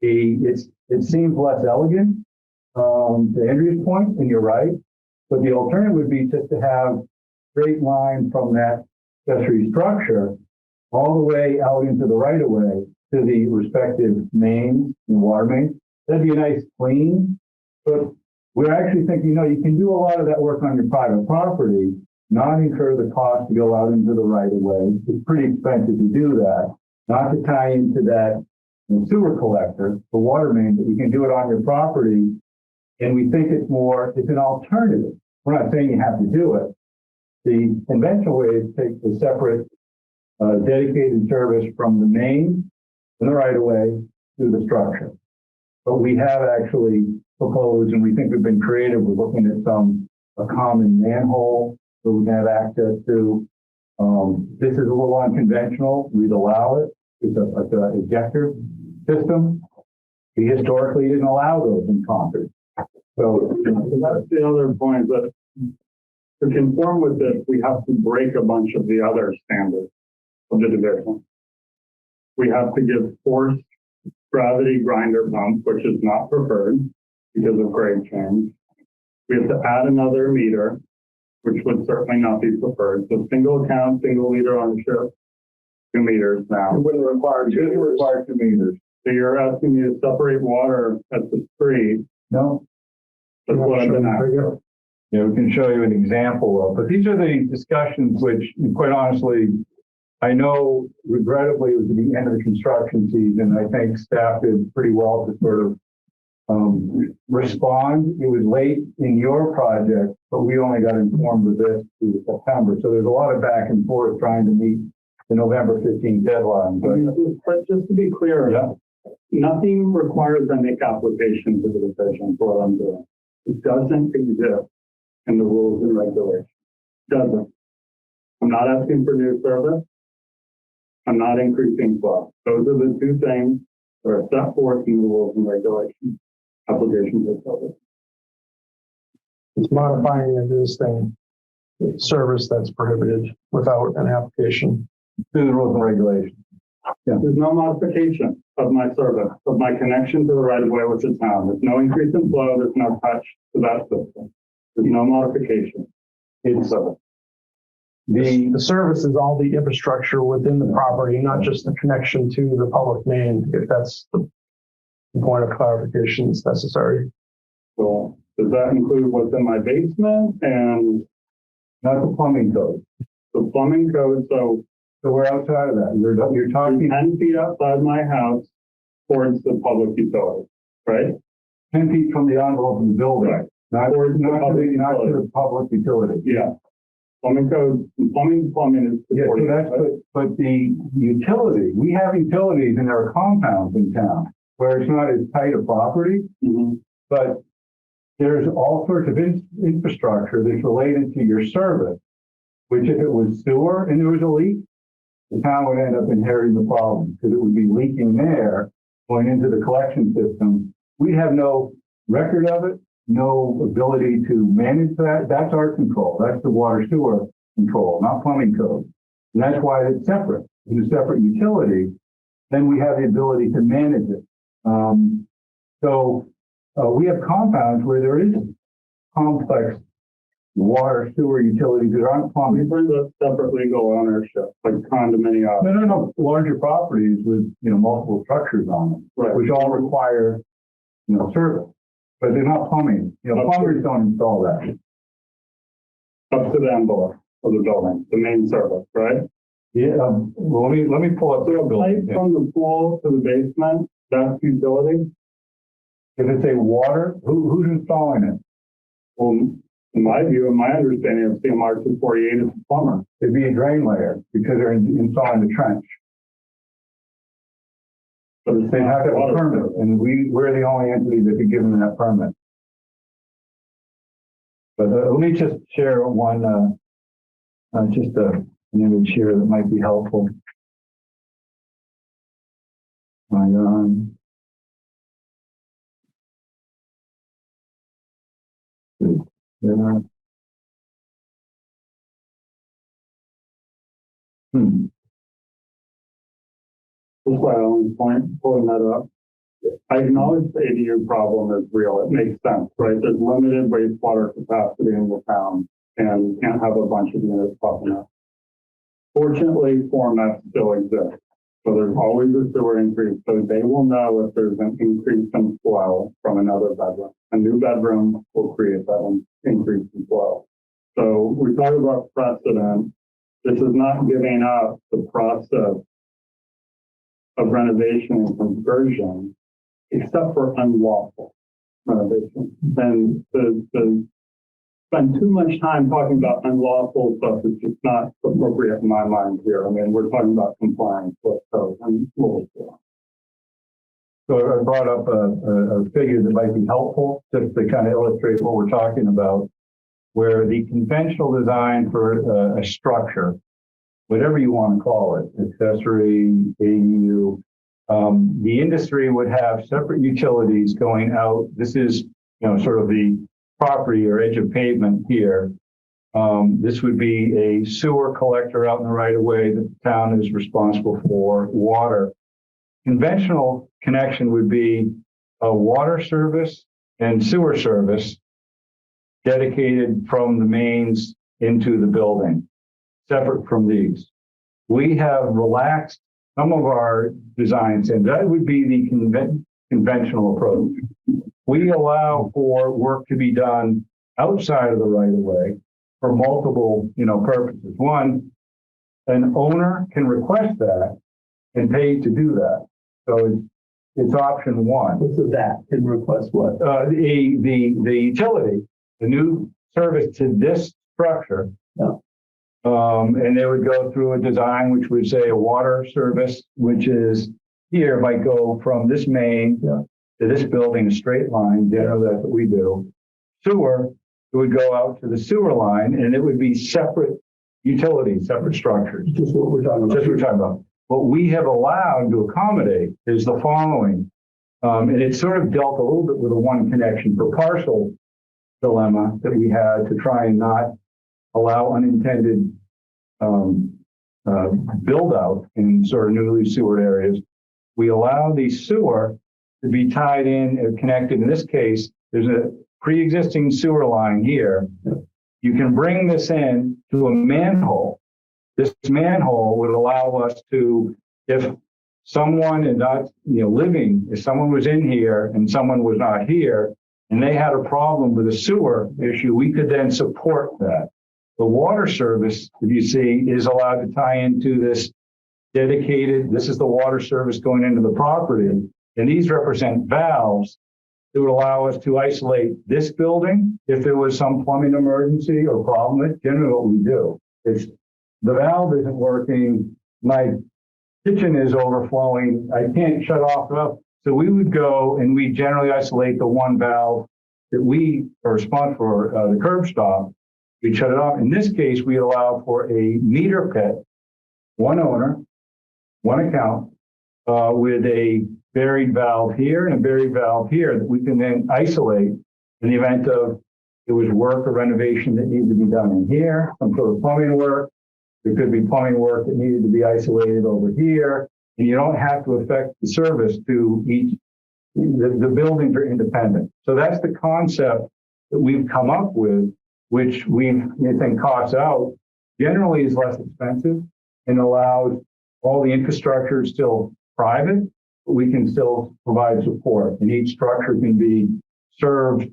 it seems less elegant, to Andrea's point, and you're right, but the alternative would be just to have straight line from that accessory structure all the way out into the right-of-way to the respective mains and water mains. That'd be a nice clean, but we're actually thinking, you can do a lot of that work on your private property, not incur the cost to go out into the right-of-way. It's pretty expensive to do that, not to tie into that sewer collector, the water main, but you can do it on your property. And we think it's an alternative. We're not saying you have to do it. The conventional way is to take a separate dedicated service from the main and the right-of-way to the structure. But we have actually proposed, and we think we've been creative, we're looking at a common manhole that we can have access to. This is a little unconventional. We'd allow it. It's an ejector system. We historically didn't allow those in Concord. So that's the other point, that to conform with this, we have to break a bunch of the other standards of the division. We have to give forced gravity grinder pump, which is not preferred because of grade change. We have to add another meter, which would certainly not be preferred. So single account, single meter ownership, 2 meters now. it wouldn't require 2 meters. So you're asking me to separate water at the street. No. That's what I've been asking. Yeah, we can show you an example of, but these are the discussions which, quite honestly, I know regrettably it was at the end of the construction season. I think staff did pretty well to sort of respond. It was late in your project, but we only got informed of this through September. So there's a lot of back and forth trying to meet the November 15th deadline. But just to be clear, yeah. Nothing requires I make application to the division for what I'm doing. It doesn't exist in the rules and regulations. It doesn't. I'm not asking for new service. I'm not increasing flow. Those are the two things that are set forth in the rules and regulations. Application to service. It's modifying an existing service that's prohibited without an application. Through the rules and regulations. Yeah. There's no modification of my service, of my connection to the right of way with the town. There's no increase in flow. There's no touch to that system. There's no modification in service. The service is all the infrastructure within the property, not just the connection to the public main, if that's the point of clarification is necessary. So does that include what's in my basement and Not the plumbing code. the plumbing code? So So we're outside of that. You're I'm talking 10 feet outside my house towards the public utility, right? 10 feet from the envelope of the building, Right. not Or the not public to utility. the public utility. Yeah. Plumbing code, plumbing is. Yeah, so 40, that's, right? but the utility, we have utilities and there are compounds in town where it's not as tight a property, Mhm. but there's all sorts of infrastructure that's related to your service, which if it was sewer and there was a leak, the town would end up inheriting the problem because it would be leaking there, going into the collection system. We'd have no record of it, no ability to manage that. That's our control. That's the water sewer control, not plumbing code. And that's why it's separate. It's a separate utility. Then we have the ability to manage it. We have compounds where there is complex water sewer utilities that aren't We plumbing. bring up separate legal ownership, like condominium. No. Larger properties with, multiple structures on them, Right. which all require, service. But they're not plumbing. Plumbers don't install that. Up to the envelope of the building, the main service, right? Yeah, well, let me pull up the So a pipe building. from the pool to the basement, that's utility? If it's a water, who's installing it? Well, in my view, and my understanding of CMR 248 is a plumber. It'd be a drain layer because they're installing the trench. But it's They have not to have a water. permit, and we're the only entity that could give them that permit. But let me just share one, just an image here that might be helpful. Yeah. That's why I only pulling that up. I acknowledge the ADU problem is real. It makes sense, right? There's limited wastewater capacity in the town and you can't have a bunch of units popping up. Fortunately, formats still exist. So there's always a sewer increase. So they will know if there's an increase in flow from another bedroom. A new bedroom will create that increase in flow. So we talk about precedent. This is not giving up the process of renovation and conversion, except for unlawful renovation. And to spend too much time talking about unlawful stuff is just not appropriate in my mind here. I mean, we're talking about compliance with code and rules. So I brought up a figure that might be helpful just to kind of illustrate what we're talking about, where the conventional design for a structure, whatever you want to call it, accessory, ADU, the industry would have separate utilities going out. This is, sort of the property or edge of pavement here. This would be a sewer collector out in the right of way that the town is responsible for, water. Conventional connection would be a water service and sewer service dedicated from the mains into the building, separate from these. We have relaxed some of our designs, and that would be the conventional approach. We allow for work to be done outside of the right of way for multiple, purposes. One, an owner can request that and pay to do that. So it's option one. What's of that? Can request what? The utility, the new service to this structure. Yeah. And they would go through a design which would say a water service, which is here might go from this main to this building, a straight line. Generally, that's what we do. Sewer, it would go out to the sewer line, and it would be separate utilities, separate structures. Just what we're talking about. Just what we're talking about. What we have allowed to accommodate is the following. And it sort of dealt a little bit with a one connection per parcel dilemma that we had to try and not allow unintended build out in sort of newly sewered areas. We allow the sewer to be tied in and connected. In this case, there's a pre-existing sewer line here. You can bring this in to a manhole This manhole would allow us to, if someone is not, living, if someone was in here and someone was not here, and they had a problem with a sewer issue, we could then support that. The water service, if you see, is allowed to tie into this dedicated, this is the water service going into the property, and these represent valves that would allow us to isolate this building if there was some plumbing emergency or problem. That's generally what we do. It's the valve isn't working, my kitchen is overflowing, I can't shut off the valve. So we would go and we generally isolate the one valve that we are responsible for, the curb stop. We'd shut it off. In this case, we allow for a meter pit, one owner, one account, with a buried valve here and a buried valve here that we can then isolate in the event of there was work or renovation that needed to be done in here, some sort of plumbing work. There could be plumbing work that needed to be isolated over here, and you don't have to affect the service to each. The buildings are independent. So that's the concept that we've come up with, which we think costs out, generally is less expensive and allows all the infrastructure is still private, but we can still provide support, and each structure can be served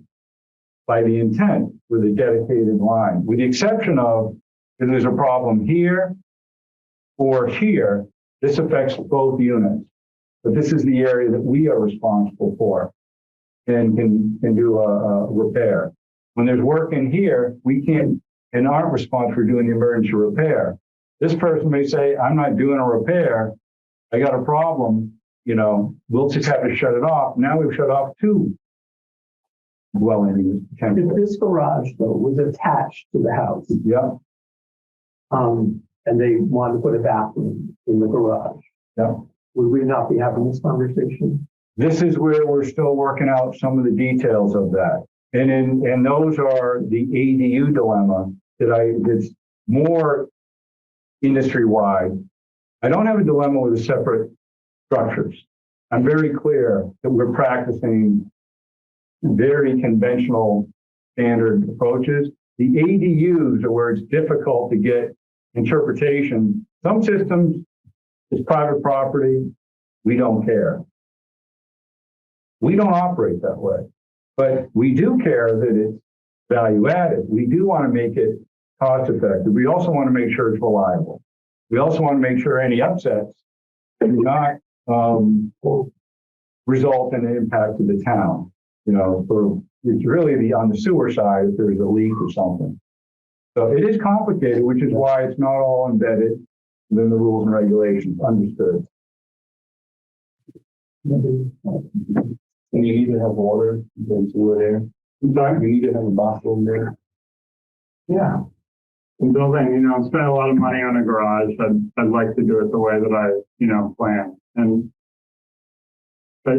by the intent with a dedicated line, with the exception of if there's a problem here or here, this affects both units. But this is the area that we are responsible for and can do a repair. When there's work in here, we can't and aren't responsible for doing the emergency repair. This person may say, I'm not doing a repair. I got a problem. We'll just have to shut it off. Now we've shut off two dwellings. If this garage, though, was attached to the house, Yeah, and they wanted to put a bathroom in the garage, yeah. would we not be having this conversation? This is where we're still working out some of the details of that. And those are the ADU dilemma that's more industry-wide. I don't have a dilemma with the separate structures. I'm very clear that we're practicing very conventional standard approaches. The ADUs are where it's difficult to get interpretation. Some systems, it's private property, we don't care. We don't operate that way, but we do care that it's value added. We do want to make it cost effective. We also want to make sure it's reliable. We also want to make sure any upsets do not result in an impact to the town. It's really on the sewer side if there's a leak or something. So it is complicated, which is why it's not all embedded within the rules and regulations. Understood. And you need to have water and sewer there. You need to have a bathroom there. Yeah. And building, spend a lot of money on a garage. I'd like to do it the way that I, plan. But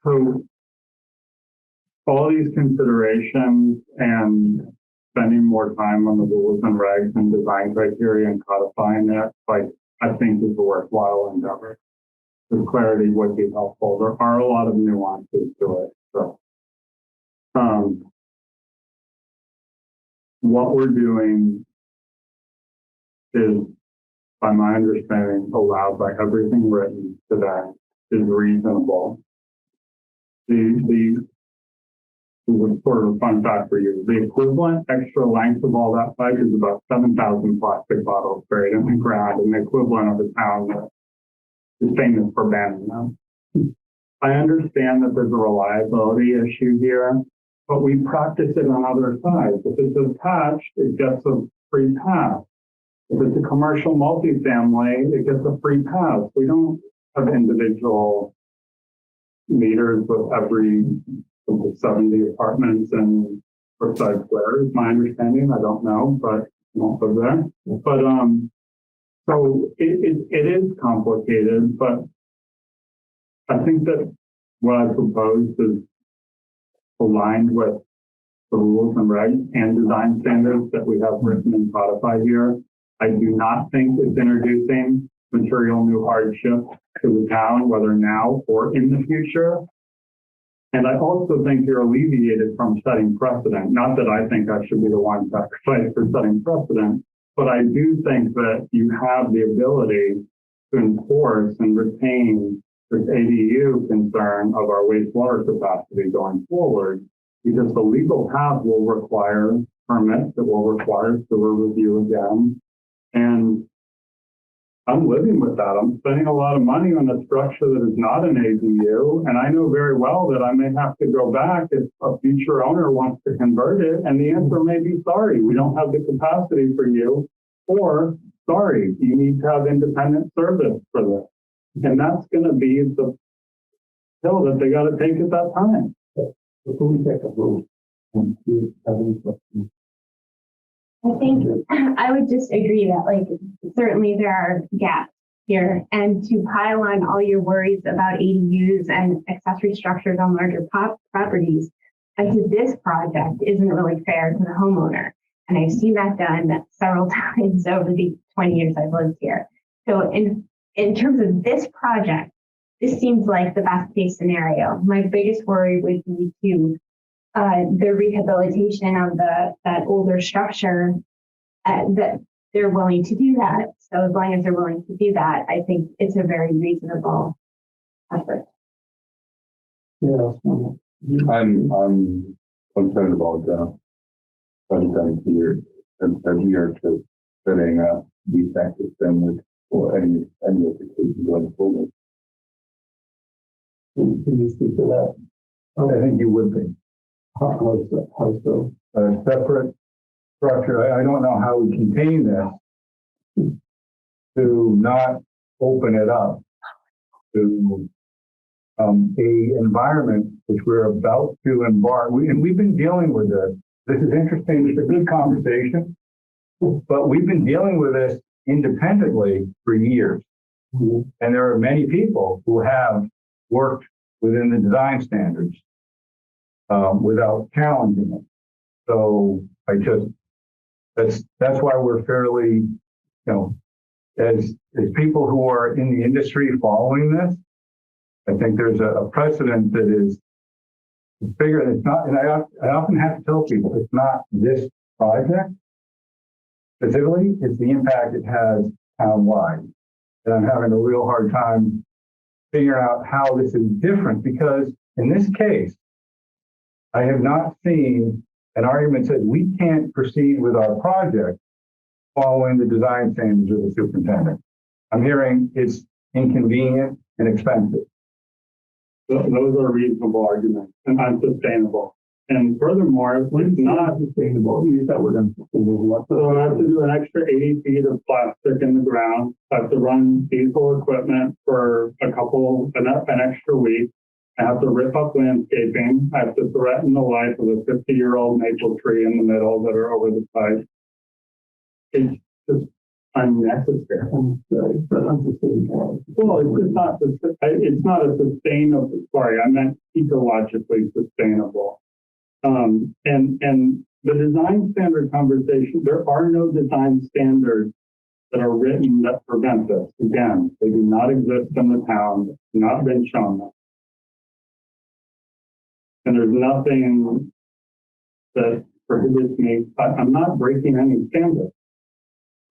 so all these considerations and spending more time on the rules and regs and design criteria and codifying it, I think is a worthwhile endeavor. The clarity would be helpful. There are a lot of nuances to it. So, what we're doing is, by my understanding, allowed by everything written today, is reasonable. The sort of a fun fact for you, the equivalent extra length of all that pipe is about 7,000 plastic bottles buried in the ground, and the equivalent of a town that is famous for banning them. I understand that there's a reliability issue here, but we practice it on other sides. If it's attached, it gets a free pass. If it's a commercial multifamily, it gets a free pass. We don't have individual meters with every 70 apartments and Brookside Square is my understanding. I don't know, but I won't live there. But so it is complicated, but I think that what I proposed is aligned with the rules and regs and design standards that we have written and codified here. I do not think it's introducing material new hardship to the town, whether now or in the future. And I also think you're alleviated from setting precedent. Not that I think I should be the one sacrificed for setting precedent, But I do think that you have the ability to enforce and retain this ADU concern of our wastewater capacity going forward, because the legal path will require permits, it will require sewer review again. And I'm living with that. I'm spending a lot of money on a structure that is not an ADU. And I know very well that I may have to go back if a future owner wants to convert it. And the answer may be, sorry, we don't have the capacity for you. Or, sorry, you need to have independent service for this. And that's going to be the hill that they got to take at that time. Before we take a vote, do you have any questions? I think I would just agree that like certainly there are gaps here, and to pile on all your worries about ADUs and accessory structures on larger properties into this project isn't really fair to the homeowner. And I've seen that done several times over the 20 years I've lived here. So in terms of this project, this seems like the best case scenario. My biggest worry would be to the rehabilitation of that older structure, that they're willing to do that. So as long as they're willing to do that, I think it's a very reasonable effort. Yeah. I'm concerned about by the time here and we are just setting up these active standards for any application going forward. Can you speak to that? I think you would be. How so? A separate structure. I don't know how we contain this to not open it up to a environment which we're about to embark. We've been dealing with this. This is interesting. It's a good conversation, but we've been dealing with this independently for years. Mm-hmm. And there are many people who have worked within the design standards without challenging it. So that's why we're fairly, as people who are in the industry following this, I think there's a precedent that is bigger. It's not, and I often have to tell people, it's not this project specifically, it's the impact it has town-wide. And I'm having a real hard time figuring out how this is different, because in this case, I have not seen an argument that we can't proceed with our project following the design standards of the superintendent. I'm hearing it's inconvenient and expensive. Those are reasonable arguments and unsustainable. And furthermore, it's not sustainable. You use that word unsustainable. So I have to do an extra 80 feet of plastic in the ground. I have to run diesel equipment for an extra week. I have to rip up landscaping. I have to threaten the life of a 50-year-old maple tree in the middle that are over the side. It's just unnecessary. Unsustainable. Well, it's not a sustainable, sorry, I meant ecologically sustainable. And the design standard conversation, there are no design standards that are written that prevent this. Again, they do not exist in the town, not been shown them. And there's nothing that prohibits me. I'm not breaking any standard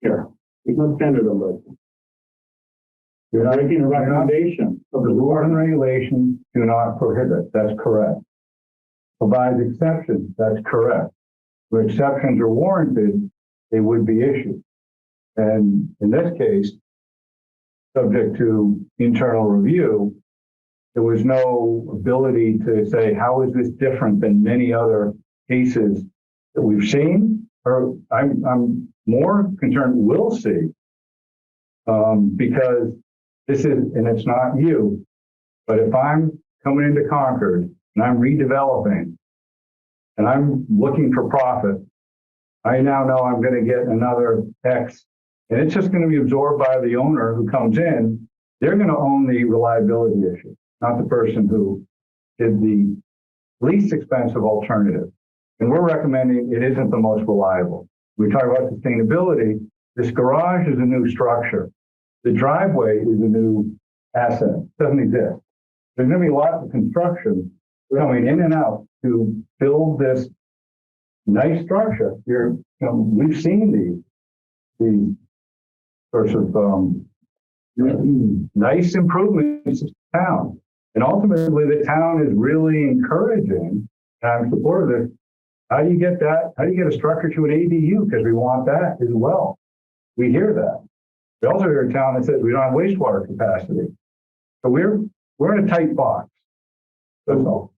here. There's no standard of breaking. You're not making a recommendation. The rules and regulations do not prohibit. That's correct. Provides exceptions. That's correct. Where exceptions are warranted, they would be issued. And in this case, subject to internal review, there was no ability to say, how is this different than many other cases that we've seen? Or I'm more concerned we'll see, because this is, and it's not you, but if I'm coming into Concord and I'm redeveloping and I'm looking for profit, I now know I'm going to get another X, and it's just going to be absorbed by the owner who comes in. They're going to own the reliability issue, not the person who did the least expensive alternative. And we're recommending it isn't the most reliable. We talk about sustainability. This garage is a new structure. The driveway is a new asset. It doesn't exist. There's going to be lots of construction coming in and out to build this nice structure. We've seen these. the sorts of nice improvements to town. And ultimately, the town is really encouraging, and I'm supportive of it. How do you get that? How do you get a structure to an ADU? Because we want that as well. We hear that. We also hear a town that says we don't have wastewater capacity. So we're in a tight box. That's all.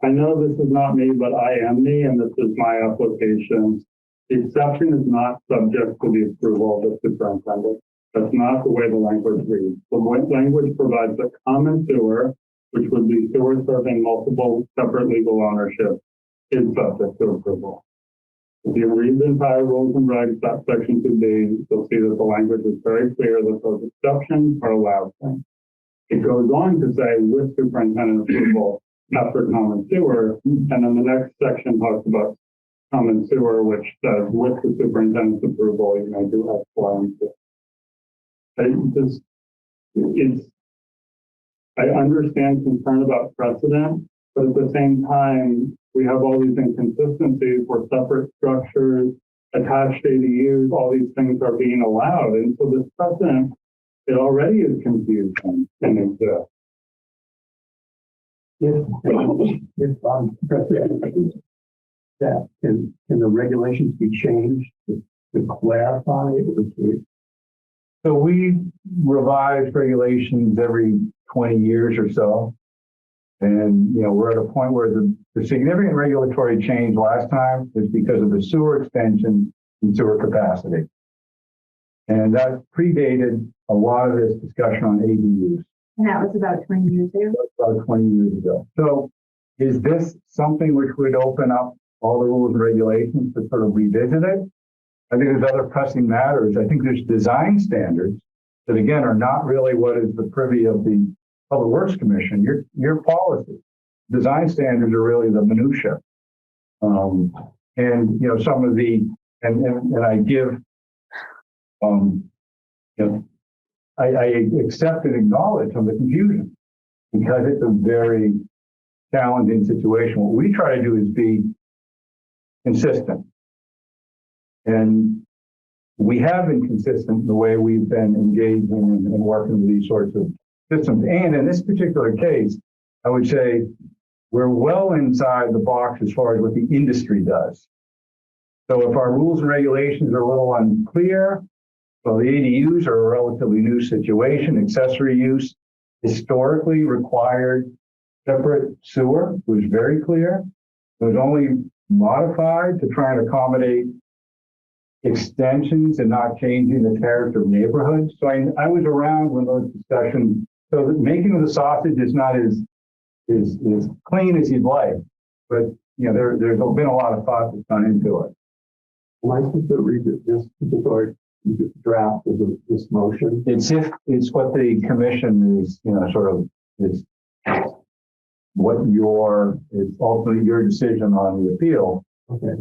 I know this is not me, but I am me, and this is my application. The exception is not subject to the approval of the superintendent. That's not the way the language reads. The language provides that common sewer, which would be sewer serving multiple separate legal ownership, is subject to approval. If you read the entire rules and regs, that section 2B, you'll see that the language is very clear that those exceptions are allowed. It goes on to say with superintendent approval after common sewer, and then the next section talks about common sewer, which says with the superintendent's approval, you may do X, Y, and Z. I understand concern about precedent, but at the same time, we have all these inconsistencies where separate structures, attached ADUs, all these things are being allowed. And so this precedent, it already is confusing and exists. If that can the regulations be changed to clarify it? So we revise regulations every 20 years or so. And, we're at a point where the significant regulatory change last time is because of the sewer extension and sewer capacity. And that predated a lot of this discussion on ADUs. And that was about 20 years ago. About 20 years ago. So is this something which would open up all the rules and regulations to sort of revisit it? I think there's other pressing matters. I think there's design standards that, again, are not really what is the privy of the Public Works Commission. Your policy. Design standards are really the minutia. And, some of the, and I give, I accept and acknowledge some of the confusion because it's a very challenging situation. What we try to do is be consistent. And we have been consistent in the way we've been engaging and working with these sorts of systems. And in this particular case, I would say we're well inside the box as far as what the industry does. So if our rules and regulations are a little unclear, well, the ADUs are a relatively new situation. Accessory use historically required separate sewer. It was very clear. It was only modified to try and accommodate extensions and not changing the character of neighborhoods. So I was around when those discussions, so that making of the sausage is not as clean as you'd like, but there's been a lot of thought that's gone into it. Am I supposed to read this particular draft of this motion? It's what the commission is, it's ultimately your decision on the appeal. Okay.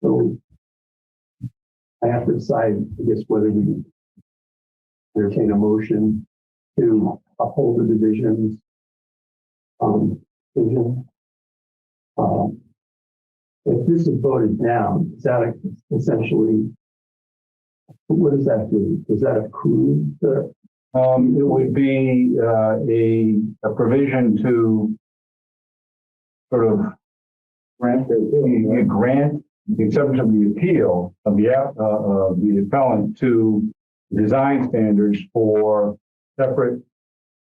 So I have to decide, I guess, whether we entertain a motion to uphold the division's decision. If this is voted down, is that essentially, what does that do? Does that approve the? it would be a provision to sort of grant the acceptance of the appeal of the appellant to design standards for separate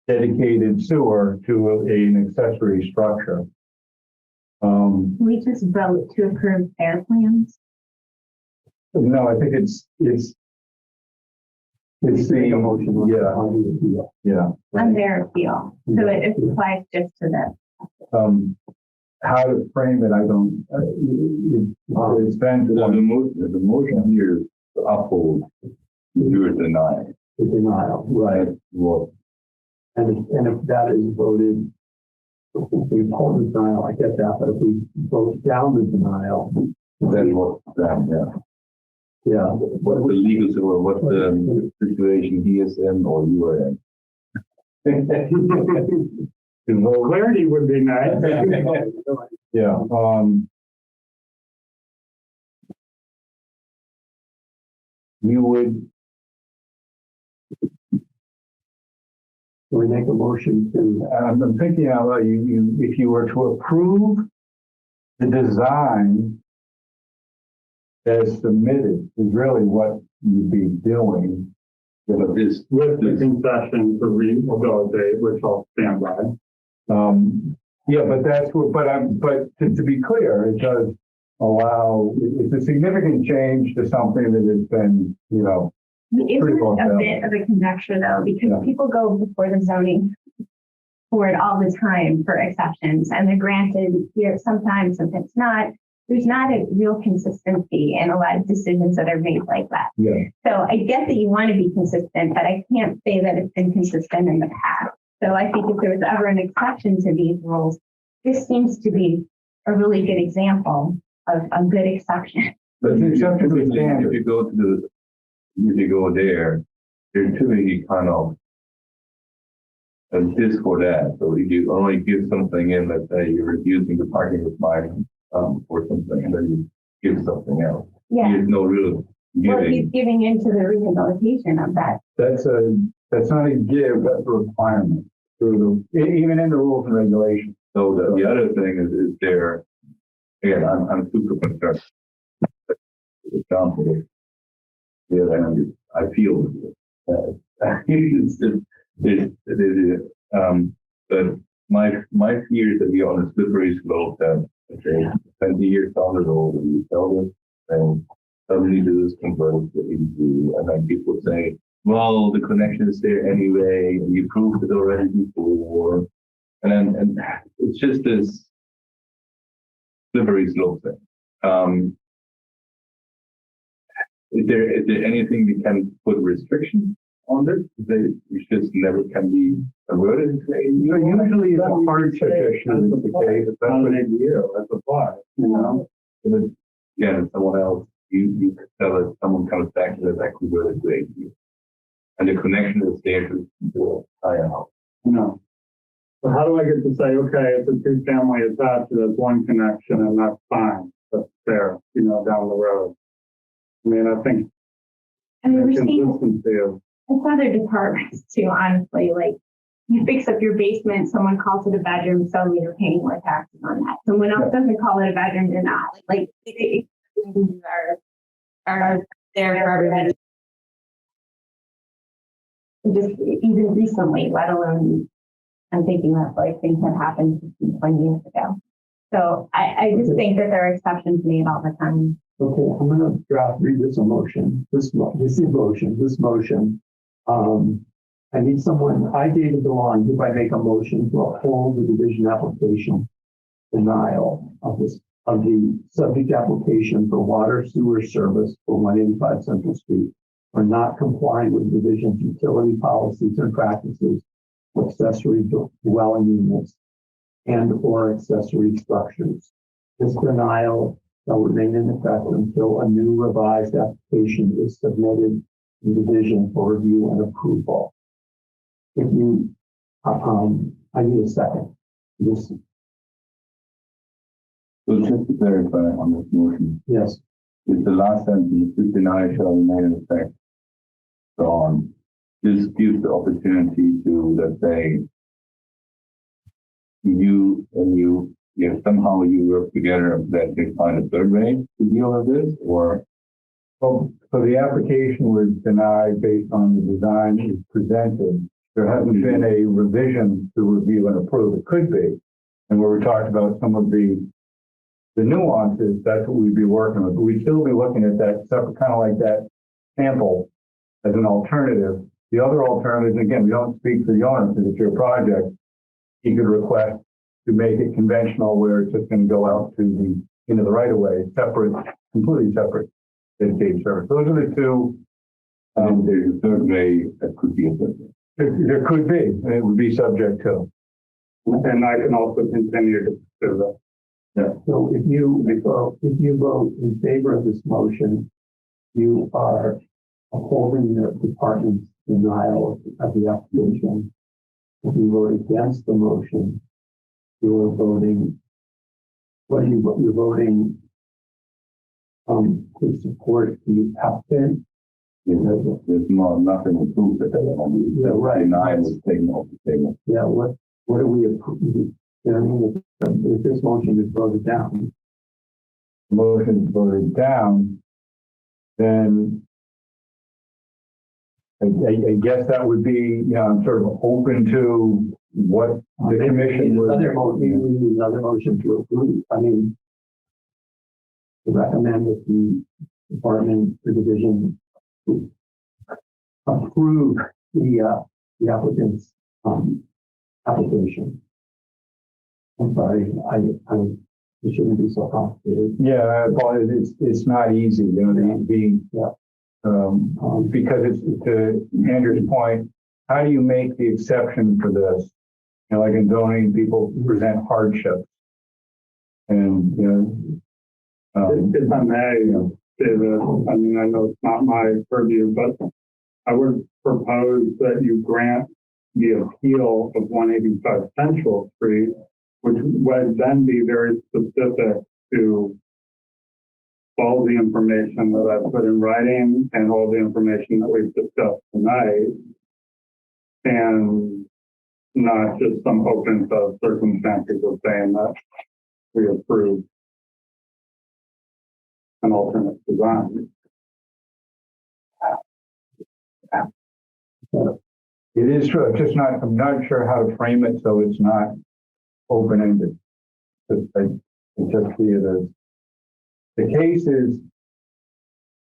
dedicated sewer to an accessory structure. Can we just vote to approve their plans? No, I think it's the motion. Yeah. On their appeal. So it applies just to this. How to frame it, I don't. It's been The motion here is to uphold, you deny. The denial, right? Well, And if that is voted, if we uphold the denial, I get that. But if we vote down the denial, then what? yeah, What's the legal or what's the situation he is in or you are in? Clarity would be nice. Yeah. you would, we make a motion to, I'm thinking out loud, if you were to approve the design as submitted is really what you'd be doing. But this, with the concession for rehabilitate, which I'll stand by. Yeah, but that's what, but to be clear, it does allow, it's a significant change to something that has been, you know, Isn't it a bit of a conjecture though, because people go before the zoning board all the time for exceptions, and they're granted here sometimes not. There's not a real consistency in a lot of decisions that are made like that. yeah. So I get that you want to be consistent, but I can't say that it's been consistent in the past. So I think if there was ever an exception to these rules, this seems to be a really good example of a good exception. But the exception to the If standard. you go to if you go there are too many kind of this or that. So if you only give something in, let's say you're reducing the parking requirement or something, and then you give something else. Yeah. There's no real Well, he's giving. giving into the rehabilitation of that. That's not a give, that's a requirement through the, even in the rules and regulations. So the other thing is there, again, I'm super concerned. For example, the other hand, I feel but my fear is that we are on a slippery slope that, okay, 20 years down the road, and you sell this, and suddenly this is converted to EV, and then people say, well, the connection is there anyway, and you proved it already before, and it's just this slippery slope thing. Is there anything we can put restrictions on this? It just never can be averted into ADU? Usually it's a hardship issue, That's it's okay, but that's what an ADU, that's a plot, you know? Again, if someone else, you could tell us someone comes back to that converted to ADU. And the connection is there to the entire house. No. So how do I get to say, okay, it's a two-family attached, there's one connection, and that's fine, that's fair, you know, down the road. I mean, I think I mean, we're the seeing consistency of, it's other departments too, honestly, like you fix up your basement, someone calls it a bedroom, so you're paying more taxes on that. Someone else doesn't call it a bedroom, you're not. Like, are there for everybody. Just even recently, let alone, I'm thinking of like things that happened 15, 20 years ago. So I just think that there are exceptions made all the time. okay, I'm gonna read this motion, this motion. I need someone, I, David DeLon, hereby make a motion to uphold the division application denial of the subject application for water sewer service for 185 Central Street for not complying with division's utility policies and practices, accessory dwelling units and or accessory structures. This denial shall remain in effect until a new revised application is submitted to the division for review and approval. If you, I need a second. This, So just to clarify on this motion, yes, is the last sentence, this denial shall remain in effect. So on, this gives the opportunity to, let's say, somehow you work together that you find a third way to deal with this, or? Well, so the application was denied based on the design is presented. There hasn't been a revision to review and approve. It could be. And where we talked about some of the nuances, that's what we'd be working with. But we'd still be looking at that separate, kind of like that sample as an alternative. The other alternative, again, we don't speak for the owner because it's your project. You could request to make it conventional where it's just going to go out to the right of way, separate, completely separate dedicated service. Those are the two. There's a third way that could be a third way. There could be, and it would be subject to. and I can also continue to do that. so if you vote in favor of this motion, you are upholding the department's denial of the application. If you vote against the motion, you're voting, you're voting to support the applicant There's nothing to prove that they want to. Yeah, right. Deny was taken off the table. Yeah, what do we approve? You know what I mean? If this motion is voted down, Motion is voted down, then I guess that would be, you know, I'm sort of open to what the commission would. we need another motion to approve. I mean, to recommend that the department or division approve the applicant's application. I'm sorry, it shouldn't be so complicated. Yeah, it's not easy, you know, because it's to Andrew's point, how do you make the exception for this? You know, like in zoning, people present hardships. And, you know, If I may, David, I mean, I know it's not my purview, but I would propose that you grant the appeal of 185 Central Street, which would then be very specific to all the information that I put in writing and all the information that we've discussed tonight, and not just some open set circumstances of saying that we approve an alternate design. it is true. It's just not, I'm not sure how to frame it so it's not open-ended. I just see it as, the case is,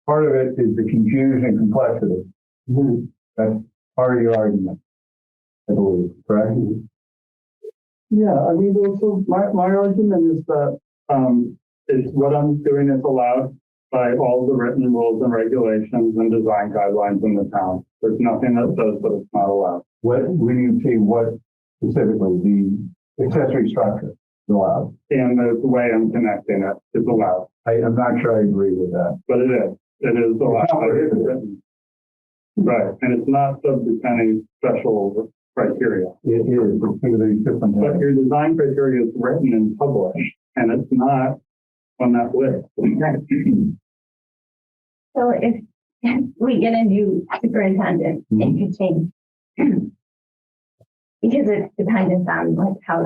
part of it is the confusion and complexity. That's part of your argument, I believe, correct? Yeah, I mean, also my argument is that is what I'm doing is allowed by all the written rules and regulations and design guidelines in the town. There's nothing that says that it's not allowed. What, we need to see what specifically the accessory structure is allowed. And the way I'm connecting it is allowed, I'm not sure I agree with that. but it is. It is allowed. It's written. Right, and it's not subject to any special criteria. It is, it's going to be different. But your design criteria is written and published, and it's not on that list. So if we get a new superintendent, it could change. Because it's dependent on like how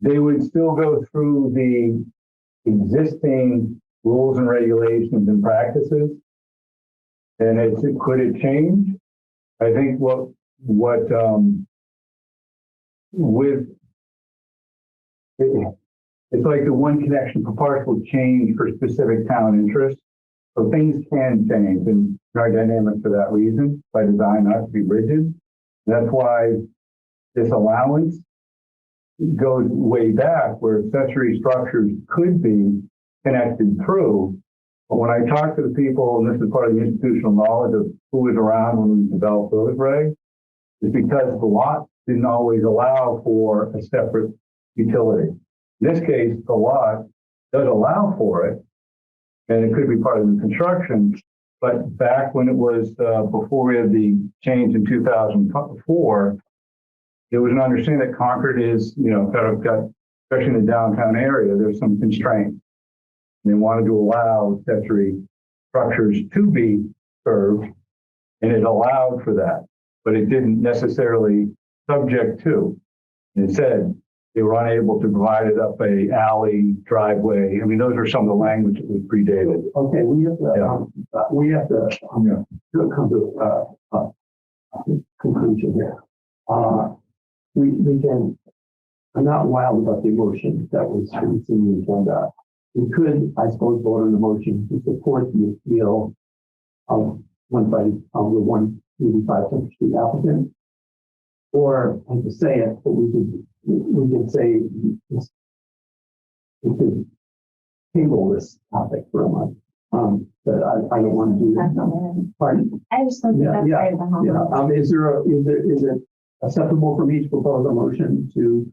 They would still go through the existing rules and regulations and practices. And could it change? I think it's like the one connection for partial change for specific town interests. So things can change and are dynamic for that reason, by design, not to be rigid. That's why this allowance goes way back where accessory structures could be connected through. But when I talk to the people, and this is part of the institutional knowledge of who was around when we developed those regs, is because the lot didn't always allow for a separate utility. In this case, the lot does allow for it, and it could be part of the construction. But back when it was before we had the change in 2004, there was an understanding that Concord is, you know, kind of got, especially in the downtown area, there's some constraints. They wanted to allow accessory structures to be served, and it allowed for that, but it didn't necessarily subject to. It said they were unable to provide it up a alley, driveway. I mean, those are some of the language that was predated. Okay, we have to come to a conclusion here. We can, I'm not wild about the emotion that was in the agenda. We could, I suppose, vote on the motion to support the appeal of the 185 Central Street applicant. Or, I hate to say it, but we could say we could table this topic for a month. But I don't want to do that. Pardon? I just don't think that's right. Is it acceptable for me to propose a motion to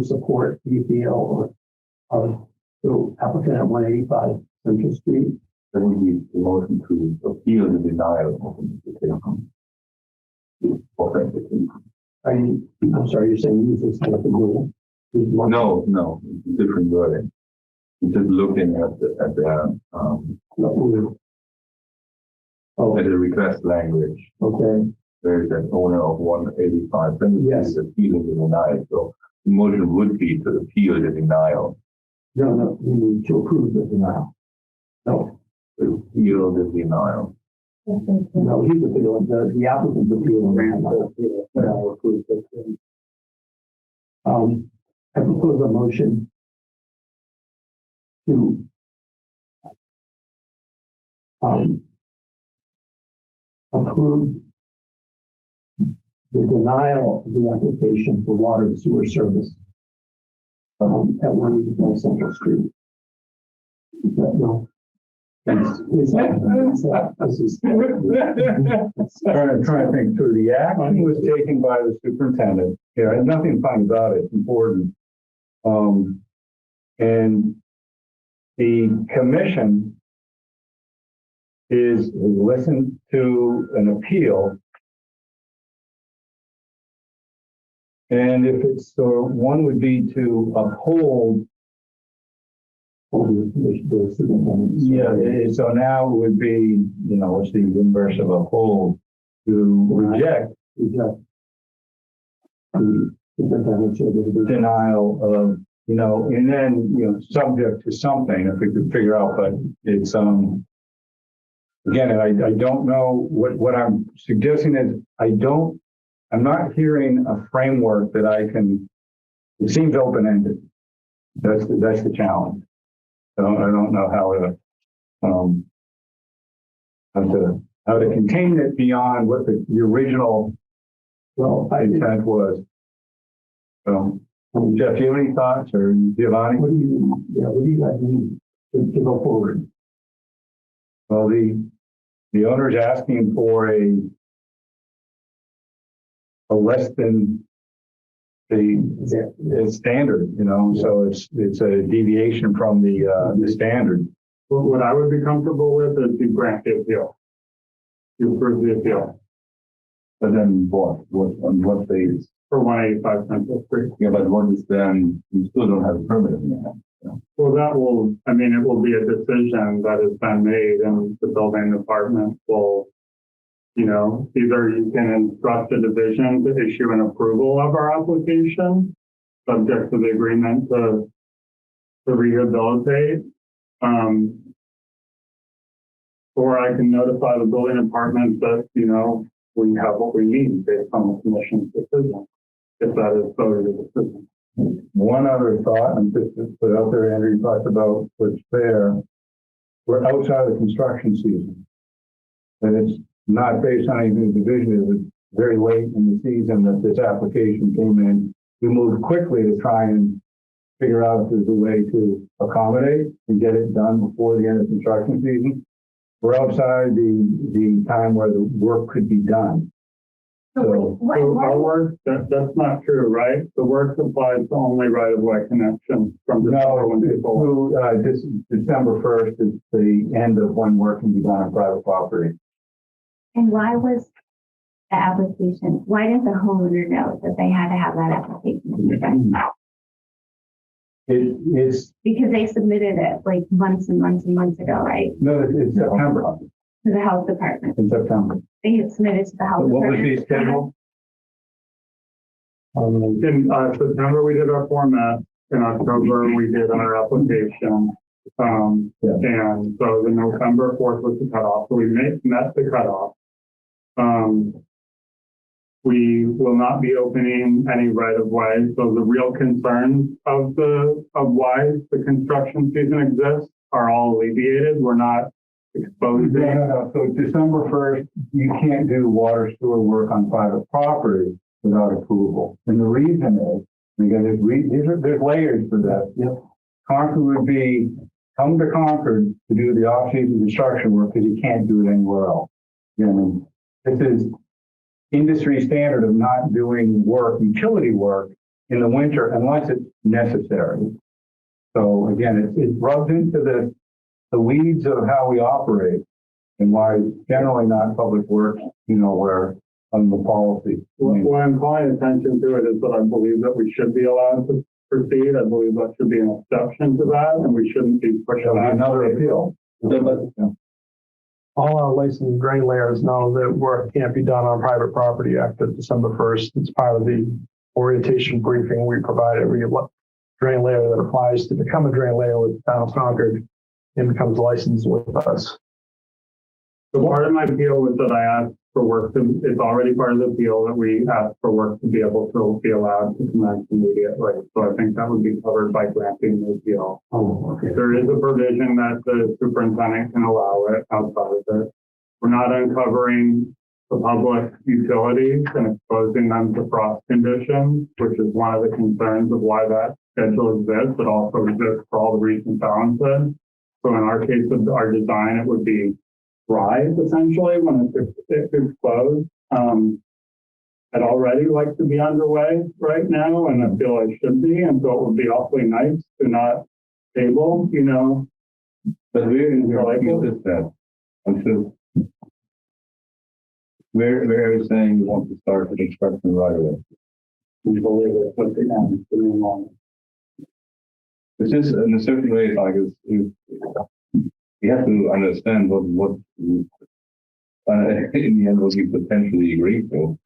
support the appeal of the applicant at 185 Central Street? That would be the motion to appeal the denial of the application. I'm sorry, you're saying use this as a rule? No, different wording. Just looking at the Oh, As a request language, okay. there is an owner of 185 Yes. premises appealing the denial. So the motion would be to appeal the denial, No, we need to approve the denial. No, to appeal the denial. no, he's appealing, the applicant's appealing. No, approve it. I propose a motion to approve the denial of the application for water and sewer service at 181 Central Street. Is that no? Trying to think through. The action was taken by the superintendent. Yeah, there's nothing funny about it. It's important. And the commission is listened to an appeal. And if it's, so one would be to uphold. Yeah, so now it would be, what's the inverse of uphold? To reject denial of, and then, subject to something, if we could figure out, but it's, again, I don't know what I'm suggesting is I'm not hearing a framework that it seems open-ended. That's the challenge. I don't know how to contain it beyond what the original intent was. Jeff, do you have any thoughts, or Giovanni? What do you guys need to go forward? Well, the owner is asking for a less than the standard, so it's a deviation from the standard. What I would be comfortable with is to grant the appeal. You approve the appeal But then what on what basis? for 185 Central Street. Yeah, but what is then, you still don't have a permit in your hand. Well, it will be a decision that has been made, and the building department will, either you can instruct the division to issue an approval of our application, subject to the agreement to rehabilitate. Or I can notify the building department that, we have what we need based on the commission's decision, if that is voted a decision. One other thought, and just to put out there, Andrew, you talked about what's fair. We're outside of the construction season. And it's not based on anything the division is. It's very late in the season that this application came in. We moved quickly to try and figure out if there's a way to accommodate and get it done before the end of construction season. We're outside the time where the work could be done. So Our work, that's not true, right? The work applies to only right-of-way connections from the no, this December 1st is the end of when work can be done on private property. And why was the application, why did the homeowner know that they had to have that application? It's Because they submitted it like months and months and months ago, right? no, it's September. To the health department. In September. They had submitted to the health What was department. the schedule? In September, we did our format. In October, we did our application. And so the November 4th was the cutoff. So we met the cutoff. We will not be opening any right-of-way. So the real concerns of why the construction season exists are all alleviated. We're not exposing. No. So December 1st, you can't do water sewer work on private property without approval. And the reason is, because there's layers to this. Yep. Concord would come to Concord to do the off-season construction work because you can't do it anywhere else. This is industry standard of not doing utility work in the winter unless it's necessary. So again, it rubs into the weeds of how we operate and why it's generally not public works, where on the policy. What I'm calling attention to it is that I believe that we should be allowed to proceed. I believe that should be an exception to that, and we shouldn't be pushing There'll be that. another appeal. all our licensed drain layers know that work can't be done on private property after December 1st. It's part of the orientation briefing we provide every drain layer that applies to become a drain layer with the town of Concord and becomes licensed with us. So part of my appeal was that I asked for work to, it's already part of the appeal that we asked for work to be able to be allowed to commence immediately. So I think that would be covered by granting the appeal. Oh, okay. There is a provision that the superintendent can allow it outside of it. We're not uncovering the public utilities and exposing them to frost conditions, which is one of the concerns of why that schedule exists. It also exists for all the reasons Alan said. So in our case of our design, it would be dry essentially when it's exposed. I'd already like to be underway right now, and I feel I should be, and so it would be awfully nice to not table, you know. But where is that? I'm sure. Where are you saying you want to start the construction right away? We believe it, but the end, the main one. It's just in a certain way, like you have to understand what in the end what you potentially agree to,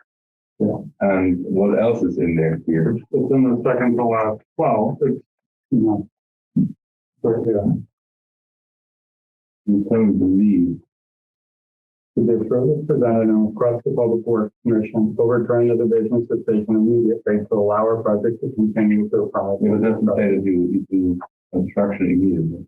and what else is in there here. It's in the second to last. Well, it's, you know, You don't believe. to be further presented and request the Public Works Commission overturn the division's decision immediately to allow our project to continue to apply. It doesn't say that you do construction immediately.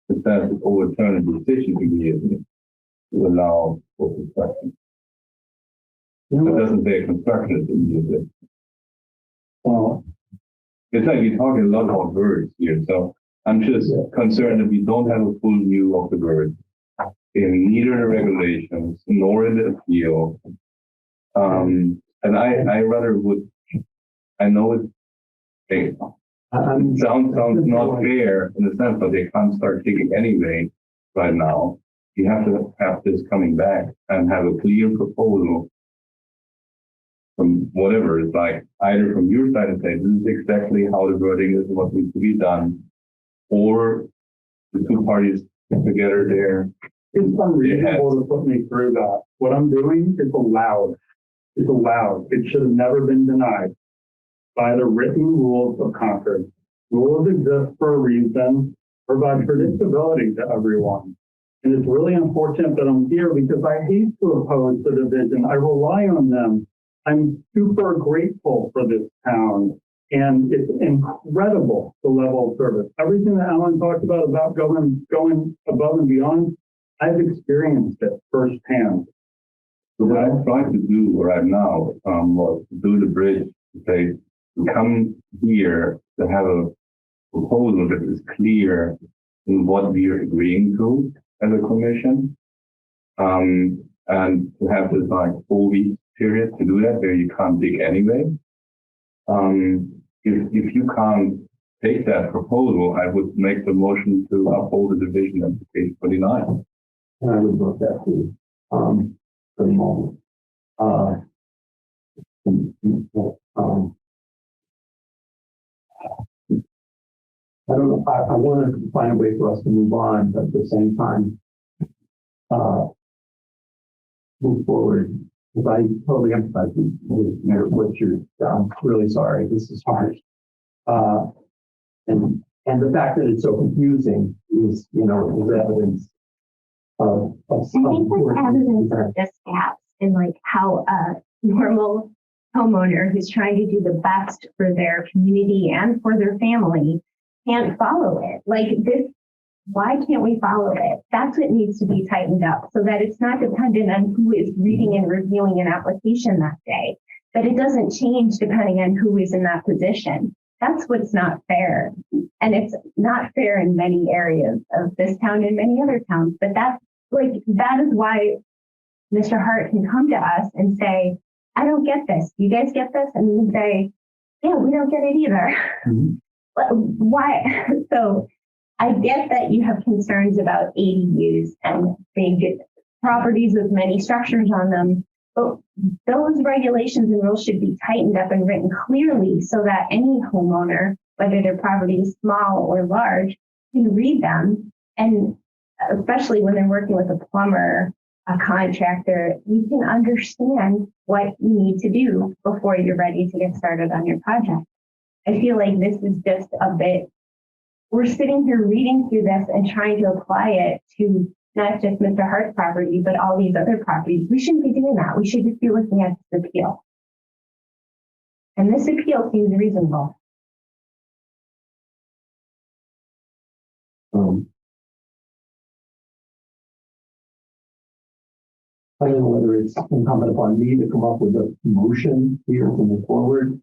It says overturn a decision immediately to allow for construction. It doesn't say construction is immediately. Well, It's like you're talking a lot about words here, so I'm just concerned that we don't have a full view of the words in neither the regulations nor in the appeal. And I rather would, I know it sounds not fair in the sense that they can't start digging anyway right now. You have to have this coming back and have a clear proposal from whatever it's like, either from your side and say, this is exactly how the wording is, what needs to be done, or the two parties get together there. it's unreasonable to put me through that. What I'm doing is allowed. It's allowed. It should have never been denied by the written rules of Concord. Rules exist for a reason, provide predictability to everyone. And it's really unfortunate that I'm here because I hate to oppose the division. I rely on them. I'm super grateful for this town. And it's incredible, the level of service. Everything that Alan talked about going above and beyond, I've experienced it firsthand. So what I tried to do right now was to do the bridge to say, to come here to have a proposal that is clear in what we are agreeing to as a commission, and to have this like 4 week period to do that where you can't dig anyway. If you can't take that proposal, I would make the motion to uphold the division at page 49. And I would vote that too, for the moment. I don't know, I want to find a way for us to move on, but at the same time, move forward. Because I totally empathize with what you're, I'm really sorry, this is hard. And the fact that it's so confusing is, is evidence of I think there's evidence of this gaps in like how a normal homeowner who's trying to do the best for their community and for their family can't follow it. Like this, why can't we follow it? That's what needs to be tightened up so that it's not dependent on who is reading and reviewing an application that day, that it doesn't change depending on who is in that position. That's what's not fair. And it's not fair in many areas of this town and many other towns, but that is why Mr. Hart can come to us and say, I don't get this. You guys get this? And we can say, yeah, we don't get it either. Mm-hmm. Why? So I get that you have concerns about ADUs and big properties with many structures on them, but those regulations and rules should be tightened up and written clearly so that any homeowner whether their property is small or large, can read them. And especially when they're working with a plumber, a contractor, you can understand what you need to do before you're ready to get started on your project. I feel like this is just a bit, we're sitting here reading through this and trying to apply it to not just Mr. Hart's property, but all these other properties. We shouldn't be doing that. We should just be looking at this appeal. And this appeal seems reasonable. I don't know whether it's incumbent upon me to come up with a motion here to move forward.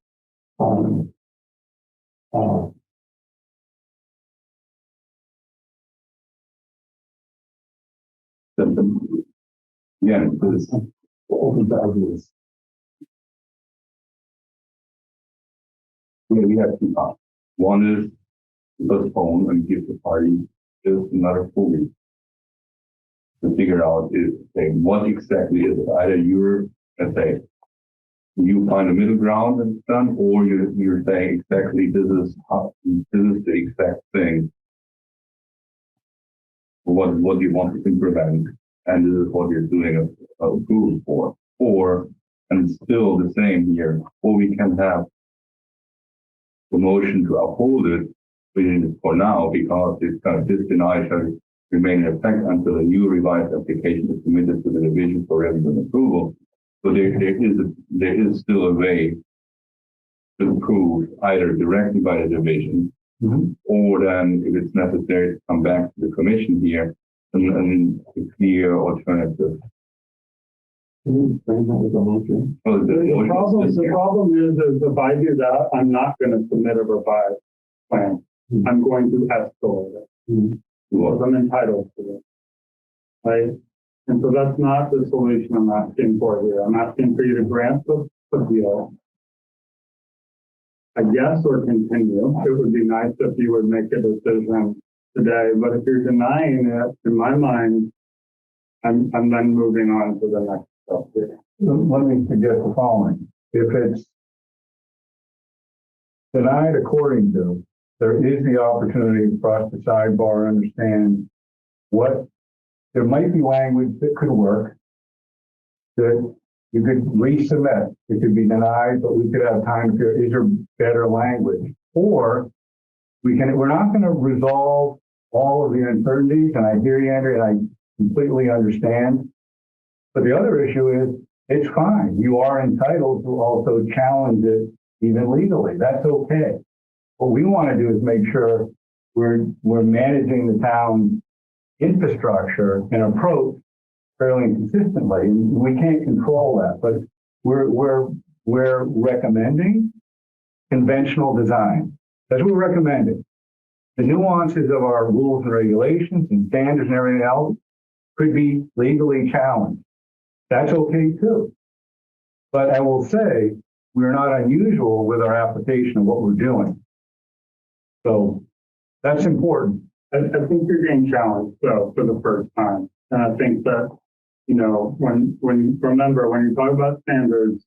Yeah, because Open to ideas. we have two options. One is to postpone and give the party just another 4 weeks to figure out if, say, what exactly is it. Either you're, let's say, you find a middle ground and it's done, or you're saying exactly this is the exact thing. What do you want to implement, and this is what you're doing a approval for. Or, and it's still the same here, or we can have the motion to uphold it for now, because it's kind of this denial shall remain in effect until a new revised application is submitted to the division for review and approval. So there is still a way to approve either directly by the division, or then if it's necessary to come back to the commission here and a clear alternative. Can you frame that as a motion? Well, The problem is if I do that, I'm not going to submit a revised plan. I'm going to escalate it. Because I'm entitled to it. Right? And so that's not the solution I'm asking for here. I'm asking for you to grant the appeal, I guess, or continue. It would be nice if you would make a decision today, but if you're denying it, in my mind, I'm then moving on to the next step here. Let me suggest the following. If it's denied according to, there is the opportunity for us to sidebar, understand what, there might be language that could work, that you could resubmit. It could be denied, but we could have time to figure, is there better language? Or we're not going to resolve all of the uncertainties, and I hear you, Andrew, and I completely understand. But the other issue is, it's fine. You are entitled to also challenge it even legally. That's okay. What we want to do is make sure we're managing the town's infrastructure and approach fairly consistently. And we can't control that, but we're recommending conventional design. That's what we're recommending. The nuances of our rules and regulations and standards and everything else could be legally challenged. That's okay too. But I will say, we're not unusual with our application of what we're doing. So that's important. I think you're getting challenged though for the first time. And I think that, you know, when you talk about standards,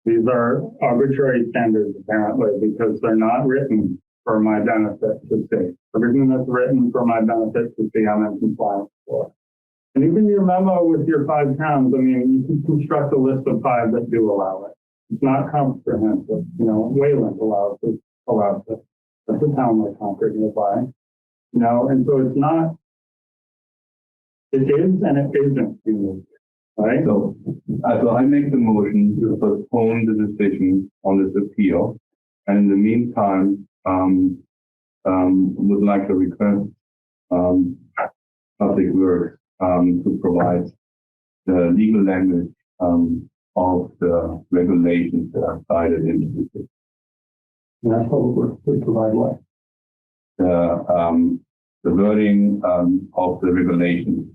these are arbitrary standards apparently, because they're not written for my benefit to see. Everything that's written for my benefit to see, I'm in compliance for. And even your memo with your 5 towns, I mean, you can construct a list of 5 that do allow it. It's not comprehensive. You know, Wayland allows it. That's a town like Concord nearby. You know, and so it's not, it is and it isn't unique, right? So I make the motion to postpone the decision on this appeal, and in the meantime, would like to request Public Works to provide the legal language of the regulations that are cited in the decision. And that's Public Works would provide what? The wording of the regulations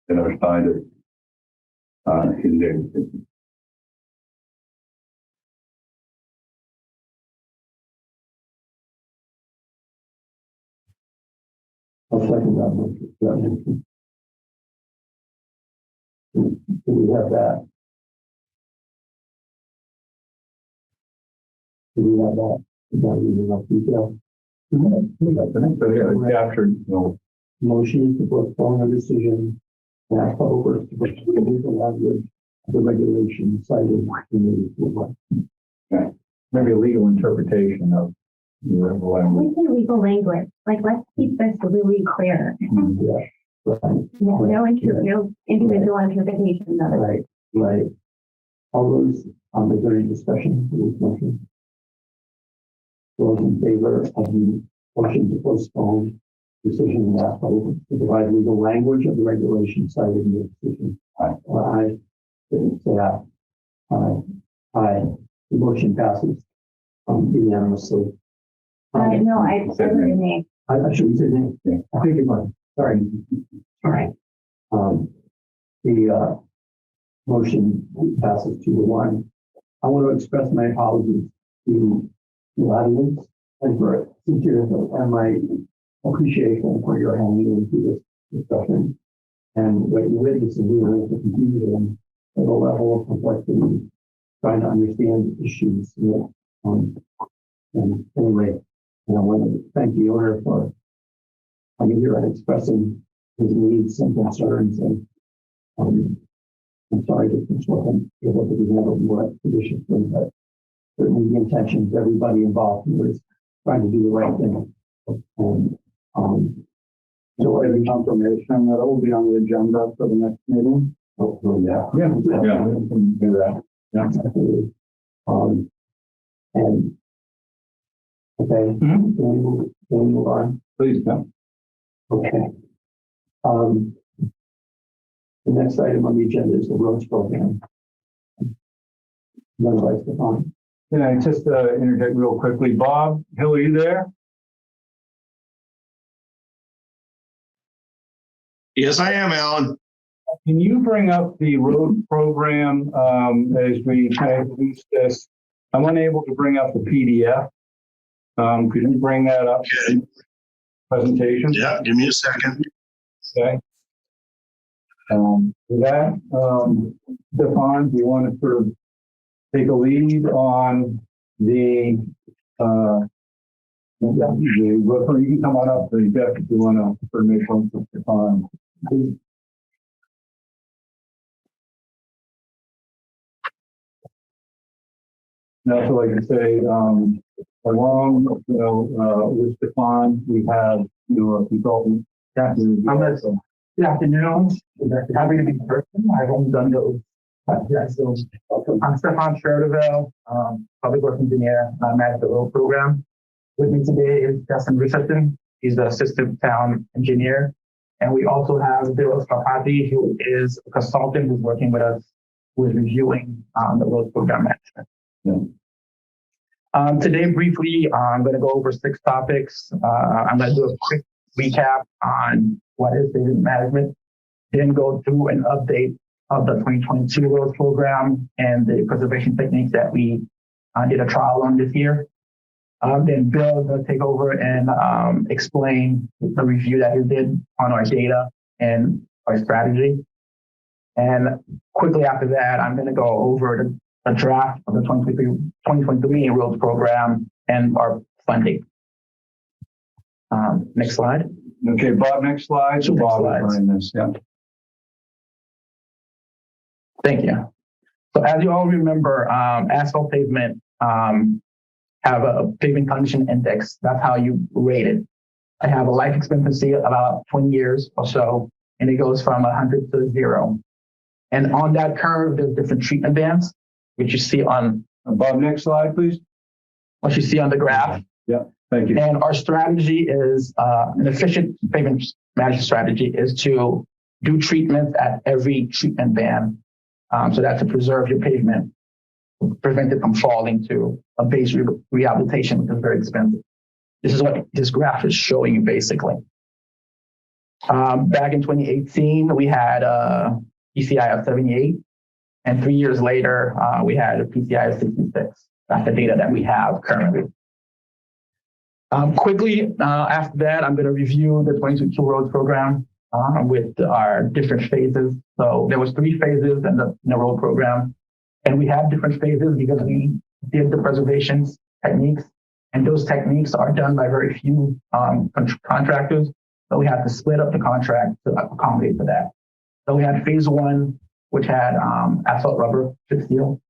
that are cited in their decision. I'll second that motion. Do we have that? Do we have that? Without giving enough detail. So yeah, it's captured, Motion is to postpone a decision. And ask public works to pursue the legal language of the regulation cited in the report. maybe a legal interpretation of the language. We say legal language, like, let's keep this really clear. Yeah, right, No individual interpretation of it. right, right. All those, is there any discussion for this motion? Those in favor of the motion to postpone decision and ask public works to provide legal language of the regulation cited in the decision. Aye. Say aye. Aye. Aye. The motion passes unanimously. No, I said rename. I should say name. Yeah. I think it was. Sorry. All right. The motion passes 2-1. I want to express my apologies to the audience and for sincere and my appreciation for your handling into this discussion and what you witnessed and doing with the confusion and the level of complexity, trying to understand issues. And anyway, I want to thank the owner for coming here and expressing his needs and concerns. And I'm sorry that this wasn't able to be handled more expeditiously, but certainly the intention of everybody involved was trying to do the right thing. And So any confirmation that it will be on the agenda for the next meeting? hopefully, yeah. Yeah, we can do that. Yeah. Absolutely. And okay, Mhm. can we move on? Please, come. Okay. The next item on the agenda is the roads program. None of Stefan. Can I just interject real quickly? Bob Hill, are you there? Yes, I am, Alan. Can you bring up the road program as we kind of introduce this? I'm unable to bring up the PDF. Could you bring that up in the presentation? Yeah, give me a second. Okay. With that, Stefan, do you want to sort of take a lead on the you can come on up, Jeff, if you want to sort of make one for Stefan. Now, so like I say, along, with Stefan, we have, a consultant. Yes, good afternoon. Happy to be in person. I've only done those. So I'm Stefan Sherderville, public works engineer. I'm at the road program. With me today is Justin Richardson. He's the assistant town engineer. And we also have Bill Scapati, who is a consultant who's working with us, who is reviewing the road program management. Yeah. Today, briefly, I'm going to go over 6 topics. I'm going to do a quick recap on what is pavement management, then go through an update of the 2022 road program and the preservation techniques that we did a trial on this year. Then Bill is going to take over and explain the review that he did on our data and our strategy. And quickly after that, I'm going to go over the draft of the 2023 roads program and our funding. Next slide. Okay, Bob, next slide. So Next Bob slide. is running this, yeah. Thank you. So as you all remember, asphalt pavement have a pavement condition index. That's how you rate it. I have a life expectancy of about 20 years or so, and it goes from 100 to 0. And on that curve, there's different treatment bands, which you see on Bob, next slide, please. what you see on the graph. Yeah, thank you. And our strategy is an efficient pavement management strategy is to do treatments at every treatment band. So that's to preserve your pavement, prevent it from falling to a base rehabilitation, which is very expensive. This is what this graph is showing you basically. Back in 2018, we had a PCI of 78. And 3 years later, we had a PCI of 66. That's the data that we have currently. Quickly, after that, I'm going to review the 2022 roads program with our different phases. So there was 3 phases in the road program. And we had different phases because we did the preservation techniques And those techniques are done by very few contractors. So we had to split up the contract to accommodate for that. So we had phase one, which had asphalt rubber, chip seal.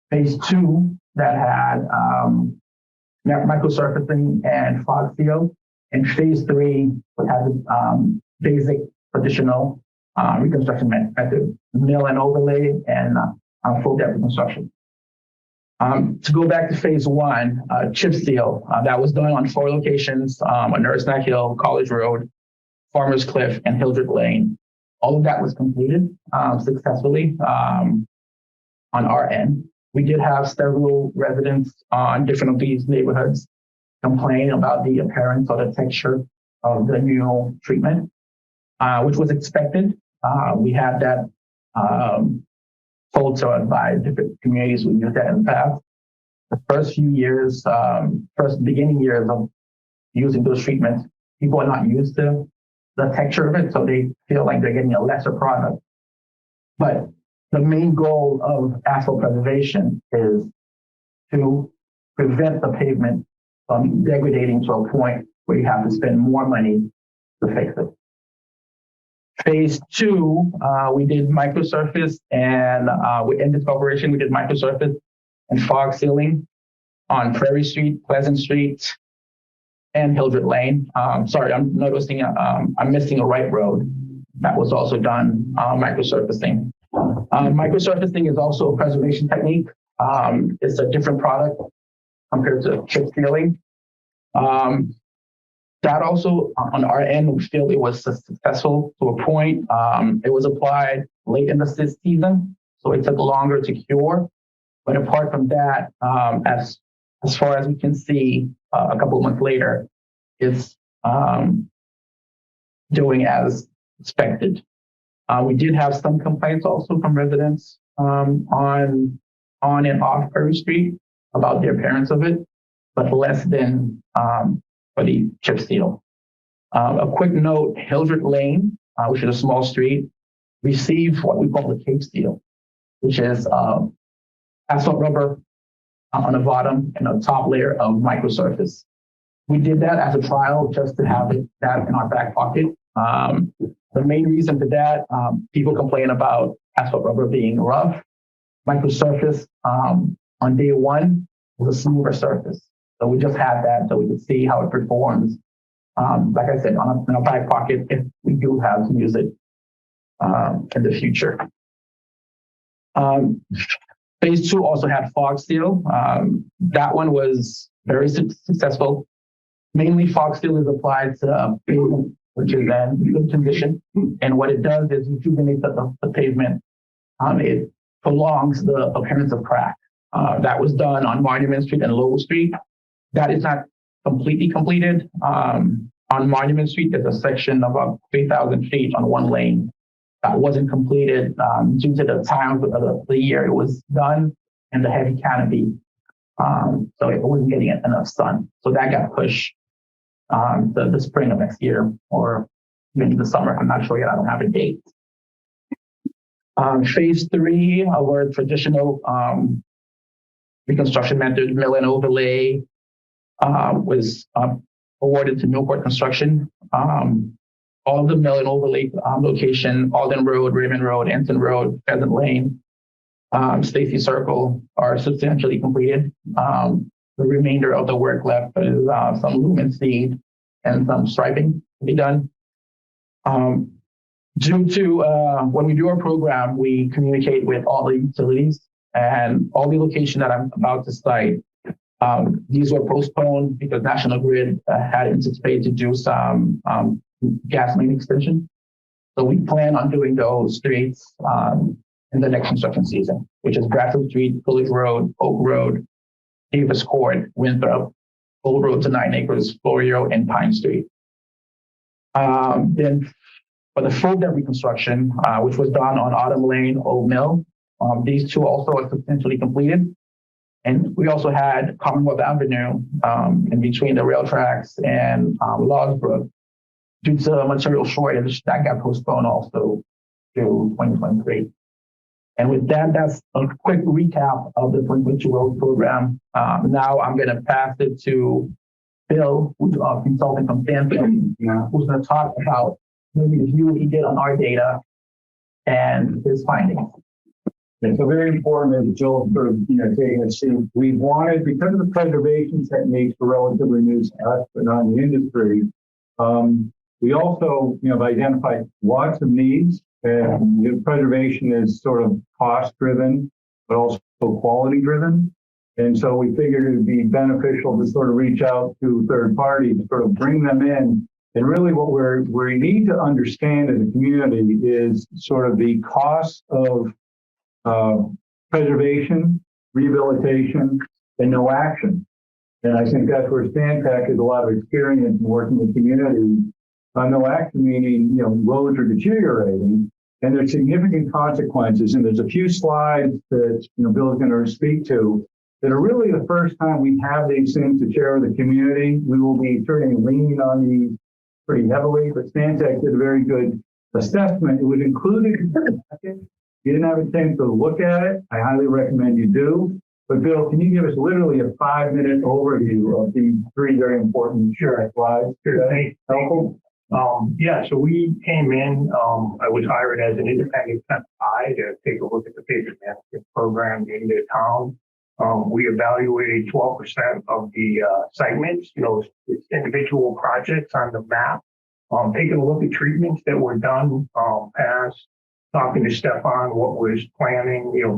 Phase two that had microsurfacing and fog seal. And phase three had basic traditional reconstruction method, mill and overlay, and full depth reconstruction. To go back to phase one, chip seal, that was done on 4 locations, on Nurse Neck Hill, College Road, Farmers Cliff, and Hildreth Lane. All of that was completed successfully on our end. We did have several residents on different of these neighborhoods complain about the appearance or the texture of the new treatment, which was expected. We had that told to us by different communities we used that in the past. The first few years, first beginning years of using those treatments, people are not used to the texture of it, so they feel like they're getting a lesser product. But the main goal of asphalt preservation is to prevent the pavement from degrading to a point where you have to spend more money to fix it. Phase two, we did microsurface, and in this operation, we did microsurface and fog sealing on Prairie Street, Pleasant Street, and Hildreth Lane. Sorry, I'm noticing I'm missing a Wright Road. That was also done microsurfacing. Microsurfacing is also a preservation technique. It's a different product compared to chip sealing. That also, on our end, we feel it was successful to a point. It was applied late in the season, so it took longer to cure. But apart from that, as far as we can see, a couple of months later, it's doing as expected. We did have some complaints also from residents on and off Prairie Street about the appearance of it, but less than for the chip seal. A quick note, Hildreth Lane, which is a small street, received what we call the Cape seal, which is asphalt rubber on the bottom and a top layer of microsurface. We did that as a trial just to have that in our back pocket. The main reason for that, people complain about asphalt rubber being rough. Microsurface on day one was a smoother surface. So we just had that so we could see how it performs. Like I said, in our back pocket, if we do have to use it in the future. Phase two also had fog seal. That one was very successful. Mainly fog seal is applied to pavement, which is in good condition. And what it does is rejuvenate the pavement. It prolongs the appearance of crack. That was done on Monument Street and Lowell Street. That is not completely completed. On Monument Street, there's a section of about 3,000 feet on one lane that wasn't completed due to the time of the year it was done and the heavy canopy. So it wasn't getting enough sun. So that got pushed the spring of next year or maybe the summer. I'm not sure yet. I don't have a date. Phase three, our traditional reconstruction method, mill and overlay, was awarded to Newport Construction. All the mill and overlay location, Alden Road, Raymond Road, Ensign Road, Pheasant Lane, Stacy Circle are substantially completed. The remainder of the work left is some lumen seed and some striping to be done. Due to when we do our program, we communicate with all the utilities and all the location that I'm about to cite. These were postponed because National Grid had anticipated to do some gas main extension. So we plan on doing those streets in the next construction season, which is Bradford Street, Village Road, Oak Road, Davis Court, Winthrop, Old Road to 9 Acres, Florio, and Pine Street. Then for the full depth reconstruction, which was done on Autumn Lane, Old Mill, these two also are substantially completed. And we also had Commonwealth Avenue in between the rail tracks and Lawsbrook. Due to material shortage, that got postponed also to 2023. And with that, that's a quick recap of the 2022 road program. Now I'm going to pass it to Bill, who's a consultant from Stanford, who's going to talk about the review he did on our data and his findings. And so very important, as Joel sort of, taking a seat, we wanted, because of the preservation techniques were relatively new to us, but not in the industry, we also, have identified lots of needs, and preservation is sort of cost driven, but also quality driven. And so we figured it would be beneficial to sort of reach out to third parties, sort of bring them in. And really what we need to understand as a community is sort of the cost of preservation, rehabilitation, and no action. And I think that's where Stantec has a lot of experience in working with communities. No action meaning, roads are deteriorating and there's significant consequences. And there's a few slides that, Bill's going to speak to that are really the first time we have these things to share with the community. We will be certainly leaning on these pretty heavily, but Stantec did a very good assessment. It was included in the package. You didn't have a chance to look at it. I highly recommend you do. But Bill, can you give us literally a 5-minute overview of these three very important slides? Sure. Helpful? So we came in, I was hired as an independent eye to take a look at the pavement management program in the town. We evaluated 12% of the segments, it's individual projects on the map. Taking a look at treatments that were done past, talking to Stefan, what was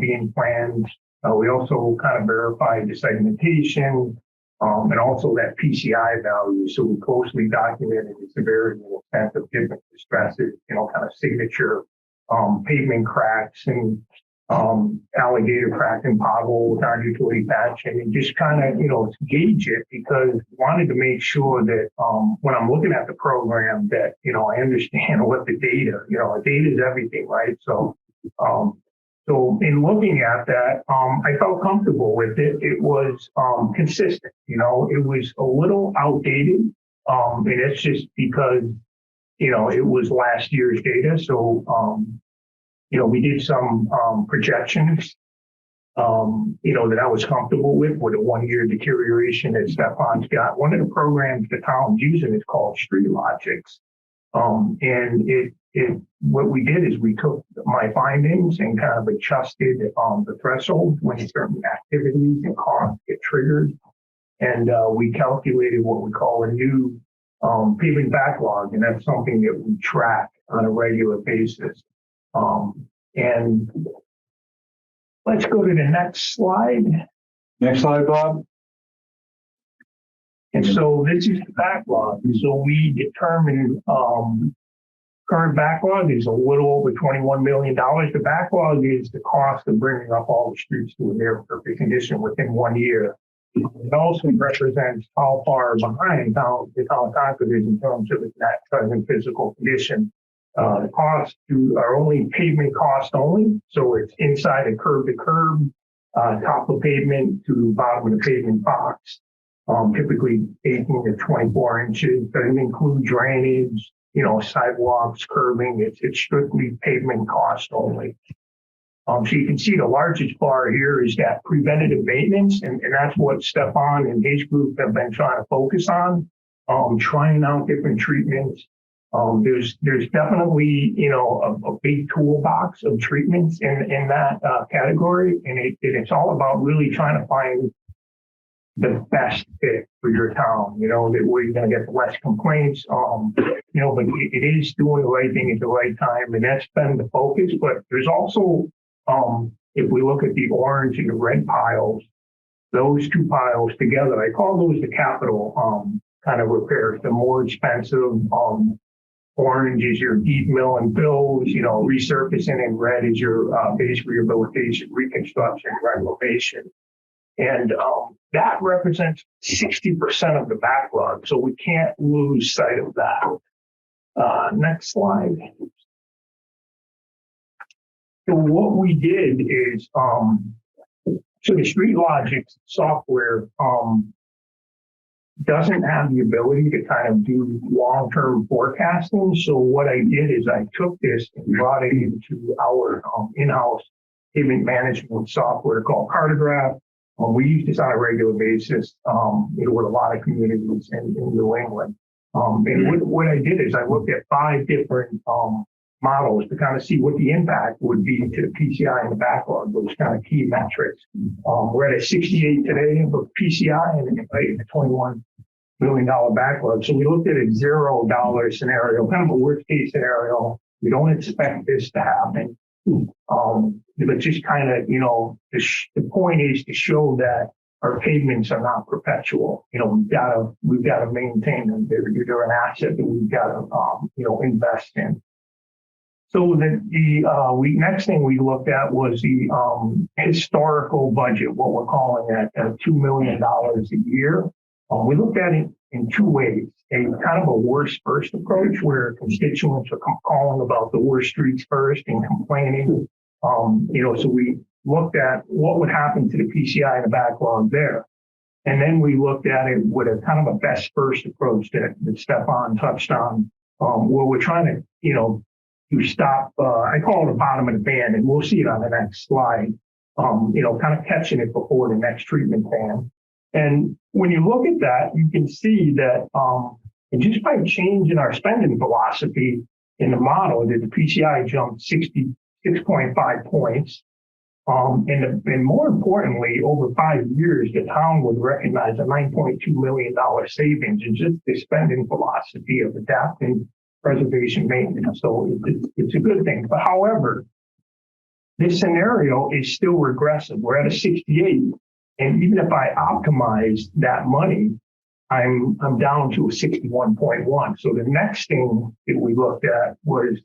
being planned. We also kind of verified the segmentation and also that PCI value. So we closely documented the severity and extent of different distresses, kind of signature pavement cracks and alligator crack and potholes, non-utility patching, and just kind of, gauge it because we wanted to make sure that when I'm looking at the program that, I understand what the data, data is everything, right? So in looking at that, I felt comfortable with it. It was consistent, it was a little outdated. And it's just because, it was last year's data. So, we did some projections, that I was comfortable with a 1-year deterioration that Stefan's got. One of the programs the town's using is called Street Logics. And what we did is we took my findings and kind of adjusted the threshold when certain activities and costs get triggered. And we calculated what we call a new pavement backlog. And that's something that we track on a regular basis. And let's go to the next slide. Next slide, Bob. And so this is the backlog. So we determined current backlog is a little over $21 million. The backlog is the cost of bringing up all the streets to a near perfect condition within 1 year. It also represents how far behind the town of Concord is in terms of its net present physical condition. The costs are only pavement cost only. So it's inside a curb to curb, top of pavement to bottom of the pavement box. Typically 18 to 24 inches. Doesn't include drainage, sidewalks, curbing. It's strictly pavement cost only. So you can see the largest bar here is that preventative maintenance, and that's what Stefan and his group have been trying to focus on, trying out different treatments. There's definitely, a big toolbox of treatments in that category, and it's all about really trying to find the best fit for your town, that where you're going to get the less complaints, but it is doing the right thing at the right time, and that's been the focus. But there's also, if we look at the orange and the red piles, those two piles together, I call those the capital kind of repairs. The more expensive, orange is your deep mill and fills, resurfacing, and red is your base rehabilitation, reconstruction, reclamation. And that represents 60% of the backlog. So we can't lose sight of that. Next slide. So what we did is, so the Street Logic software doesn't have the ability to kind of do long-term forecasting. So what I did is I took this and brought it into our in-house pavement management software called Cartograph. We use this on a regular basis, with a lot of communities in New England. And what I did is I looked at 5 different models to kind of see what the impact would be to the PCI and the backlog, those kind of key metrics. We're at a 68 today of PCI and a $21 million backlog. So we looked at a $0 scenario, kind of a worst case scenario. We don't expect this to happen. But just kind of, the point is to show that our pavements are not perpetual. We've got to maintain them. They're an asset that we've got to, invest in. So the next thing we looked at was the historical budget, what we're calling at $2 million a year. We looked at it in 2 ways. A kind of a worst first approach where constituents are calling about the worst streets first and complaining. So we looked at what would happen to the PCI and the backlog there. And then we looked at it with a kind of a best first approach that Stefan touched on, where we're trying to, to stop, I call it the bottom of the band, and we'll see it on the next slide, kind of catching it before the next treatment ban. And when you look at that, you can see that and just by changing our spending philosophy in the model, that the PCI jumped 66.5 points. And more importantly, over 5 years, the town would recognize a $9.2 million savings in just the spending philosophy of adapting preservation maintenance. So it's a good thing. But however, this scenario is still regressive. We're at a 68. And even if I optimize that money, I'm down to a 61.1. So the next thing that we looked at was,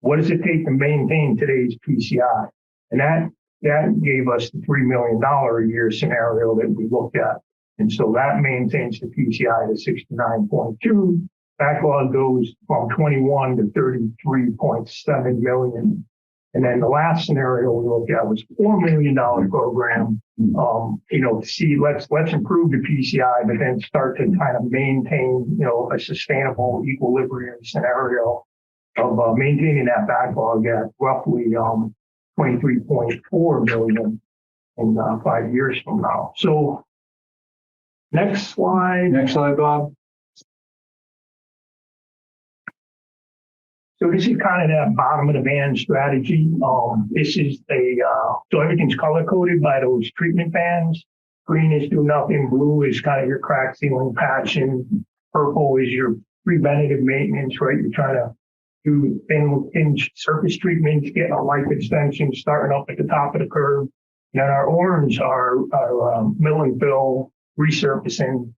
what does it take to maintain today's PCI? And that gave us the $3 million a year scenario that we looked at. And so that maintains the PCI to 69.2. Backlog goes from 21 to 33.7 million. And then the last scenario we looked at was $4 million program, to see, let's improve the PCI, but then start to kind of maintain, a sustainable equilibrium scenario of maintaining that backlog at roughly 23.4 million in 5 years from now. So next slide. Next slide, Bob. So this is kind of that bottom of the band strategy. This is so everything's color coded by those treatment bands. Green is do nothing. Blue is kind of your crack sealing patching. Purple is your preventative maintenance, right? You're trying to do thin surface treatments, getting a life extension, starting up at the top of the curve. And our orange are mill and fill, resurfacing,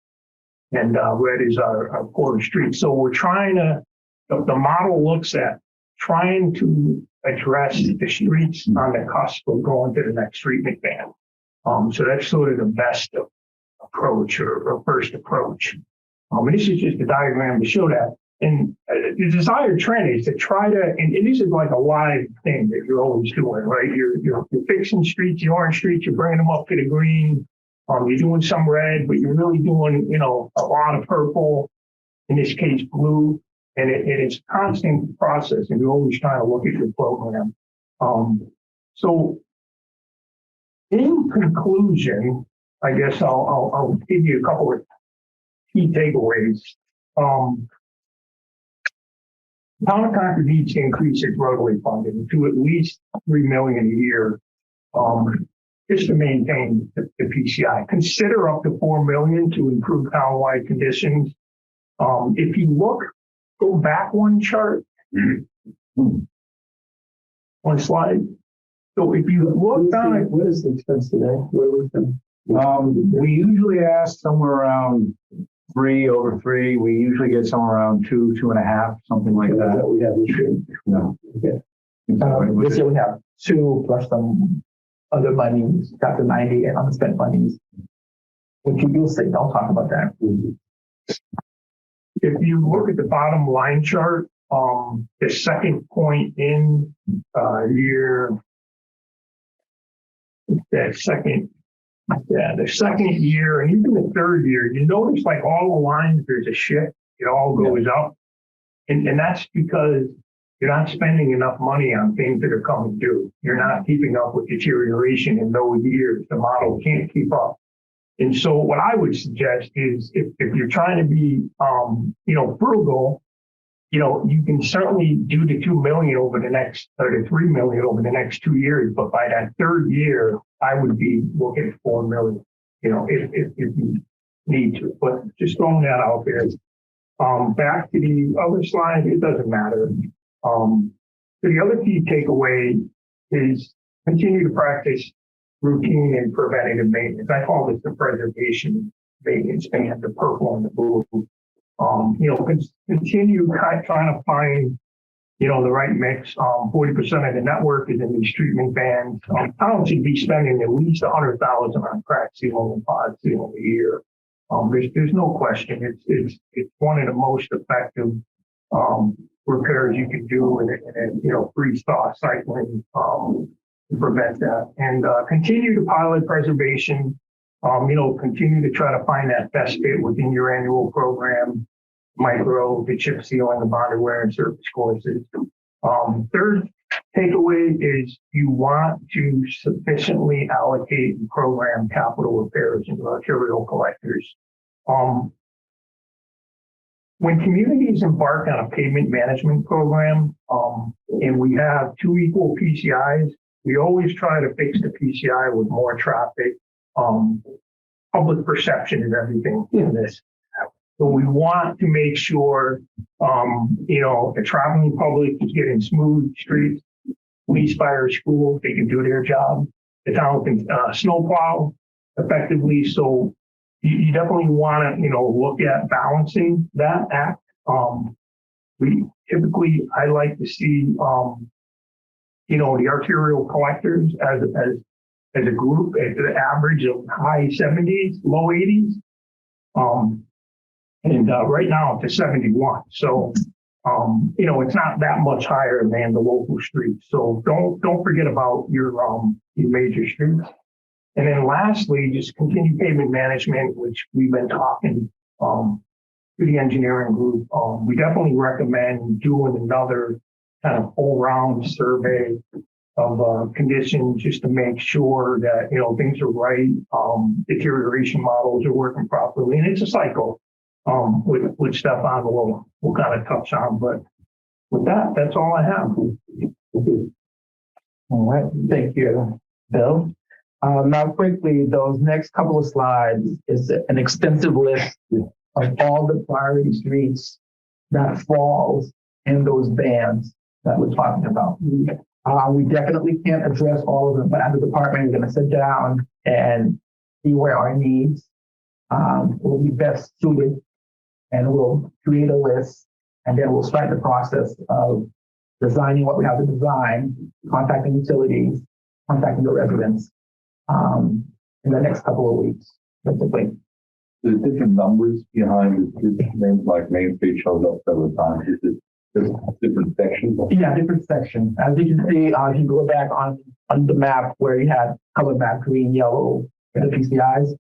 and red is our quarter street. So we're trying to, the model looks at trying to address the streets on the cusp of going to the next treatment band. So that's sort of the best approach or first approach. And this is just a diagram to show that. And the desired trend is to try to, and this is like a live thing that you're always doing, right? You're fixing streets, the orange streets, you're bringing them up to the green. You're doing some red, but you're really doing, a lot of purple, in this case, blue. And it's a constant process, and you're always trying to look at your program. So in conclusion, I guess I'll give you a couple of key takeaways. Town of Concord needs to increase its roadway funding to at least $3 million a year, just to maintain the PCI. Consider up to $4 million to improve townwide conditions. If you go back one chart, one slide. So if you look down at what is the expense today? Where was the? We usually ask somewhere around 3 over 3. We usually get somewhere around 2, 2.5, something like that. We have this year. No. Okay. This year we have 2 plus some other monies, got the 90 and unspent monies. Which you'll see, I'll talk about that. If you look at the bottom line chart, the second point in the second year, and even the third year, you notice like all the lines, there's a shift. It all goes up. And that's because, you're not spending enough money on things that are coming due. You're not keeping up with deterioration in those years. The model can't keep up. And so what I would suggest is if you're trying to be, frugal, you can certainly do the 2 million over the next, or the 3 million over the next 2 years. But by that third year, I would be looking at 4 million, if you need to, but just throwing that out there. Back to the other slide, it doesn't matter. So the other key takeaway is continue to practice routine and preventative maintenance. I call this the preservation maintenance and the purple and the blue. Continue trying to find, the right mix. 40% of the network is in these treatment bands. Towns should be spending at least $100,000 on crack sealing and pod sealing a year. There's no question. It's one of the most effective repairs you can do, and freeze thaw cycling to prevent that. And continue to pilot preservation. Continue to try to find that best fit within your annual program. Micro, the chip sealing, the bonded wear and surface courses. Third takeaway is you want to sufficiently allocate and program capital repairs into arterial collectors. When communities embark on a pavement management program, and we have 2 equal PCIs, we always try to fix the PCI with more traffic. Public perception is everything in this. So we want to make sure, the traveling public is getting smooth streets, police, fire, school, they can do their job. The town can snowplow effectively. So you definitely want to, look at balancing that act. I like to see, the arterial collectors as a group at the average of high 70s, low 80s. And right now it's at 71. So, it's not that much higher than the local streets. So don't forget about your major streets. And then lastly, just continue pavement management, which we've been talking to the engineering group. We definitely recommend doing another kind of all-round survey of conditions just to make sure that, things are right. Deterioration models are working properly. And it's a cycle. Which Stefan will kind of touch on, but with that, that's all I have. All right, thank you, Bill. Now quickly, those next couple of slides is an extensive list of all the priority streets that falls in those bands that we're talking about. We definitely can't address all of them, but as a department, we're going to sit down and see where our needs will be best suited, and we'll create a list, and then we'll start the process of designing what we have to design, contacting utilities, contacting the residents in the next couple of weeks, basically. There's different numbers behind the names, like Main Street shows up several times. Is it just different sections? Yeah, different sections. As you can see, if you go back on the map where you had color map, green, yellow, the PCIs,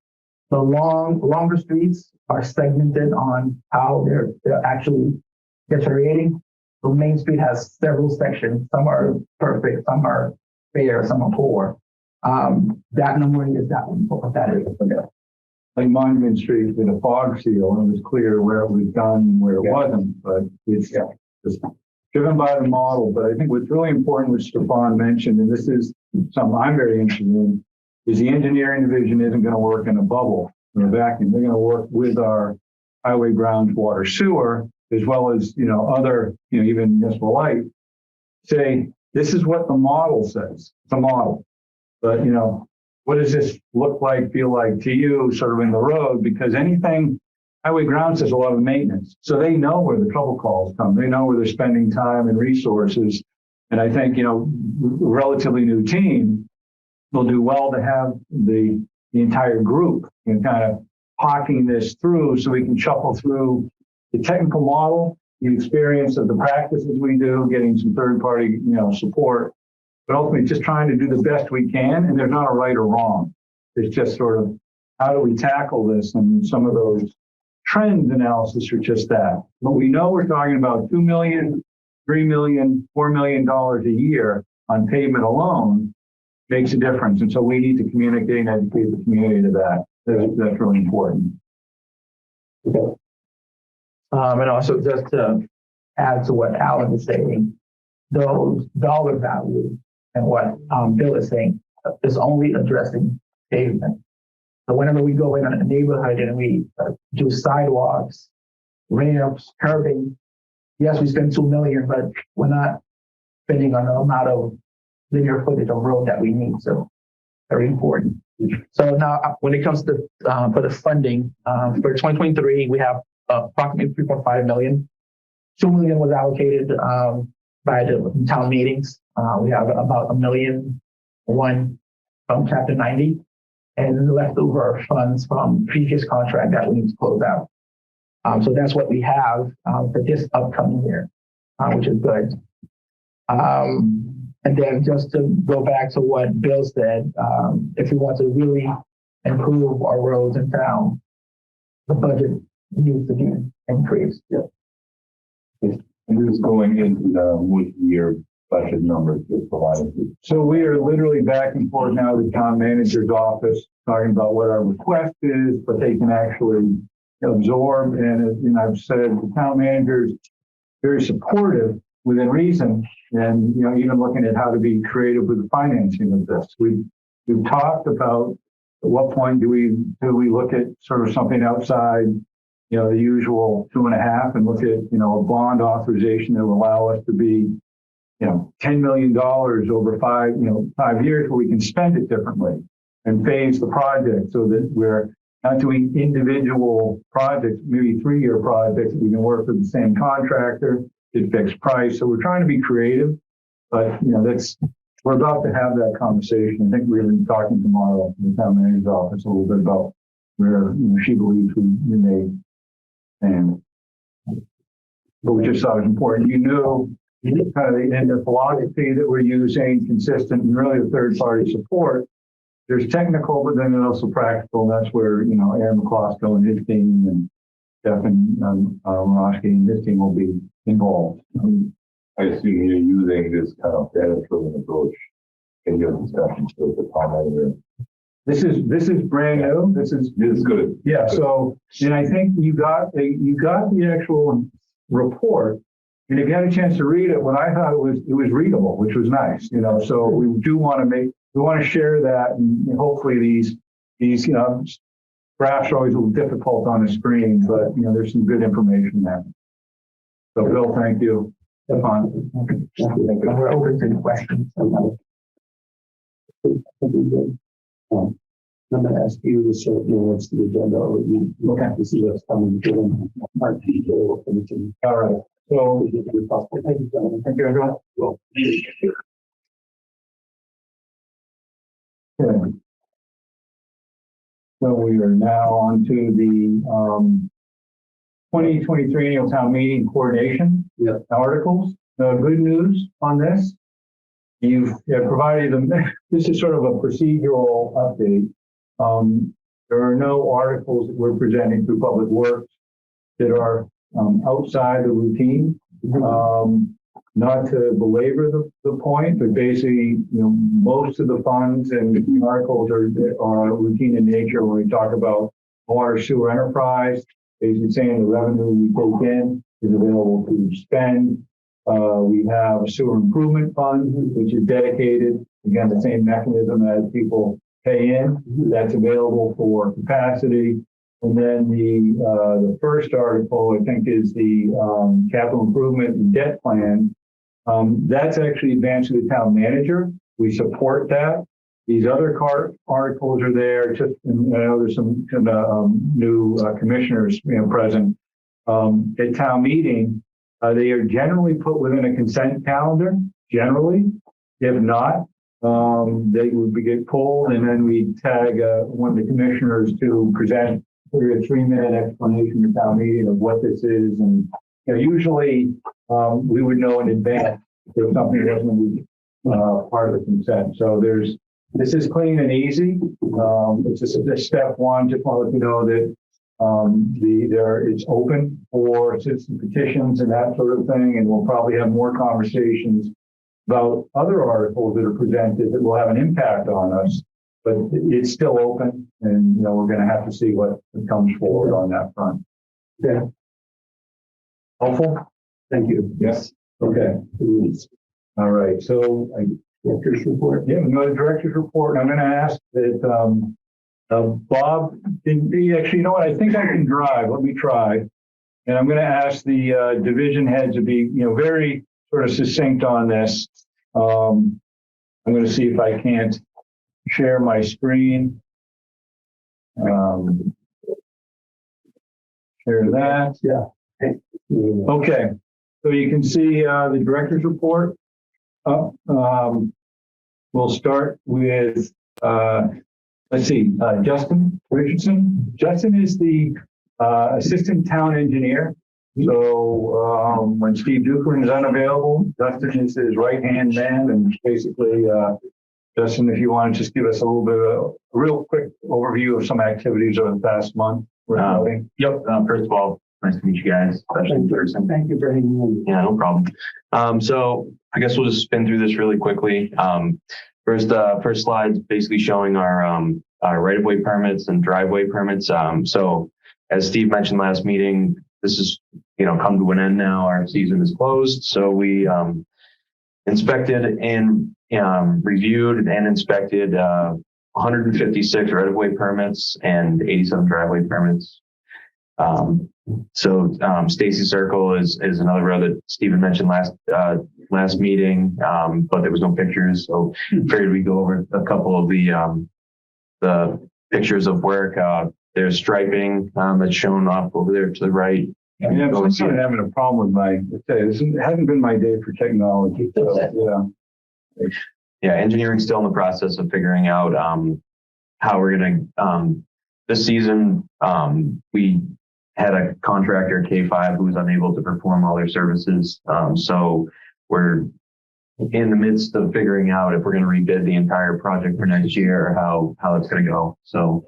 the longer streets are segmented on how they're actually deteriorating. So Main Street has several sections. Some are perfect, some are fair, some are poor. That numbering is that one, what that is. Like Monument Street did a fog seal, and it was clear where it was done and where it wasn't, but it's just driven by the model. But I think what's really important, which Stefan mentioned, and this is something I'm very interested in, is the engineering division isn't going to work in a bubble, in a vacuum. They're going to work with our highway, grounds, water, sewer, as well as, other, even municipal light, say, this is what the model says. It's a model. But, what does this look like, feel like to you, sort of in the road? Because anything, highway grounds has a lot of maintenance. So they know where the trouble calls come. They know where they're spending time and resources. And I think, relatively new team will do well to have the entire group and kind of talking this through so we can shuffle through the technical model, the experience of the practices we do, getting some third-party, support, but ultimately just trying to do the best we can. And there's not a right or wrong. It's just sort of how do we tackle this? And some of those trends analysis are just that. But we know we're talking about 2 million $3 million, $4 million a year on pavement alone makes a difference. And so we need to communicate and educate the community to that. That's really important. And also just to add to what Alan is saying, those dollar values and what Bill is saying is only addressing pavement. So whenever we go in a neighborhood and we do sidewalks, ramps, curbing, yes, we spend $2 million, but we're not spending on the amount of linear footage of road that we need. So very important. So now when it comes to for the funding for 2023, we have approximately 3.5 million. 2 million was allocated by the town meetings. We have about $1.1 million from Chapter 90 and leftover funds from previous contract that we need to close out. So that's what we have for this upcoming year, which is good. And then just to go back to what Bill said, if we want to really improve our roads in town, the budget needs to be increased. Yeah. And this is going into the multi-year budget numbers that's provided. So we are literally back and forth now with the town manager's office, talking about what our request is, but they can actually absorb. And I've said the town manager is very supportive within reason, and even looking at how to be creative with the financing of this. We've talked about at what point do we look at sort of something outside the usual 2.5 and look at a bond authorization that will allow us to be $10 million over 5 years where we can spend it differently and phase the project so that we're not doing individual projects, maybe 3-year projects that we can work with the same contractor at fixed price. So we're trying to be creative, but we're about to have that conversation. I think we're going to be talking tomorrow in the town manager's office a little bit about where she believes we may stand. But we just thought it was important. Kind of the philosophy that we're using, consistent and really the third-party support. There's technical, but then there's also practical. And that's where Aaron McCloskey and his team and Jeff and Roski and his team will be involved. I assume you're using this kind of data-driven approach in your discussions with the town manager. This is brand new. This is good. Yeah. So, and I think you got the actual report. And if you had a chance to read it, what I thought it was readable, which was nice, so we do want to share that, and hopefully these graphs are always a little difficult on the screen, but there's some good information there. So Bill, thank you. Stefan. We're open to questions. I'm going to ask you to sort what's the agenda, or you look at to see what's coming. All right. So, thank you, gentlemen. thank you, everyone. Well, Okay. So we are now on to the 2023 annual town meeting coordination articles. Good news on this. You've provided them. This is sort of a procedural update. There are no articles that we're presenting through Public Works that are outside the routine. Not to belabor the point, but basically, most of the funds and the articles are routine in nature when we talk about water sewer enterprise. Basically saying the revenue we take in is available to spend. We have a sewer improvement fund, which is dedicated, again, the same mechanism as people pay in. That's available for capacity. And then the first article, I think, is the capital improvement and debt plan. That's actually advanced to the town manager. We support that. These other articles are there. Just, I know there's some new commissioners present at town meeting. They are generally put within a consent calendar. Generally, if not, they would get pulled, and then we tag one of the commissioners to present a 3-minute explanation at town meeting of what this is. And usually we would know in advance if something wasn't part of the consent. So this is clean and easy. It's just step one. Just want to let you know that It's open for citizen petitions and that sort of thing, and we'll probably have more conversations about other articles that are presented that will have an impact on us. But it's still open, and we're going to have to see what comes forward on that front. Yeah. Helpful? Thank you. Yes. Okay. All right. So, Director's report. yeah, we go to director's report. I'm going to ask that Bob, actually, you know what? I think I can drive. Let me try. And I'm going to ask the division head to be, very sort of succinct on this. I'm going to see if I can't share my screen. Share that. Yeah. Okay. So you can see the director's report. We'll start with, let's see, Justin Richardson. Justin is the assistant town engineer. So when Steve Dukran is unavailable, Justin is his right-hand man. And basically, Justin, if you want to just give us a little bit of a real quick overview of some activities over the past month. Yep. First of all, nice to meet you guys, especially in person. Thank you for hanging in. Yeah, no problem. So I guess we'll just spin through this really quickly. First slide is basically showing our right-of-way permits and driveway permits. So as Steve mentioned last meeting, this is, come to an end now. Our season is closed. So we inspected and reviewed and inspected 156 right-of-way permits and 87 driveway permits. So Stacy Circle is another road that Stephen mentioned last meeting, but there was no pictures, so figured we'd go over a couple of the pictures of work. There's striping that's shown off over there to the right. Yeah, I'm sort of having a problem with this hasn't been my day for technology. So, yeah, engineering's still in the process of figuring out how we're gonna this season. We had a contractor, K5, who was unable to perform all their services. So we're in the midst of figuring out if we're going to rebid the entire project for next year or how it's going to go. So,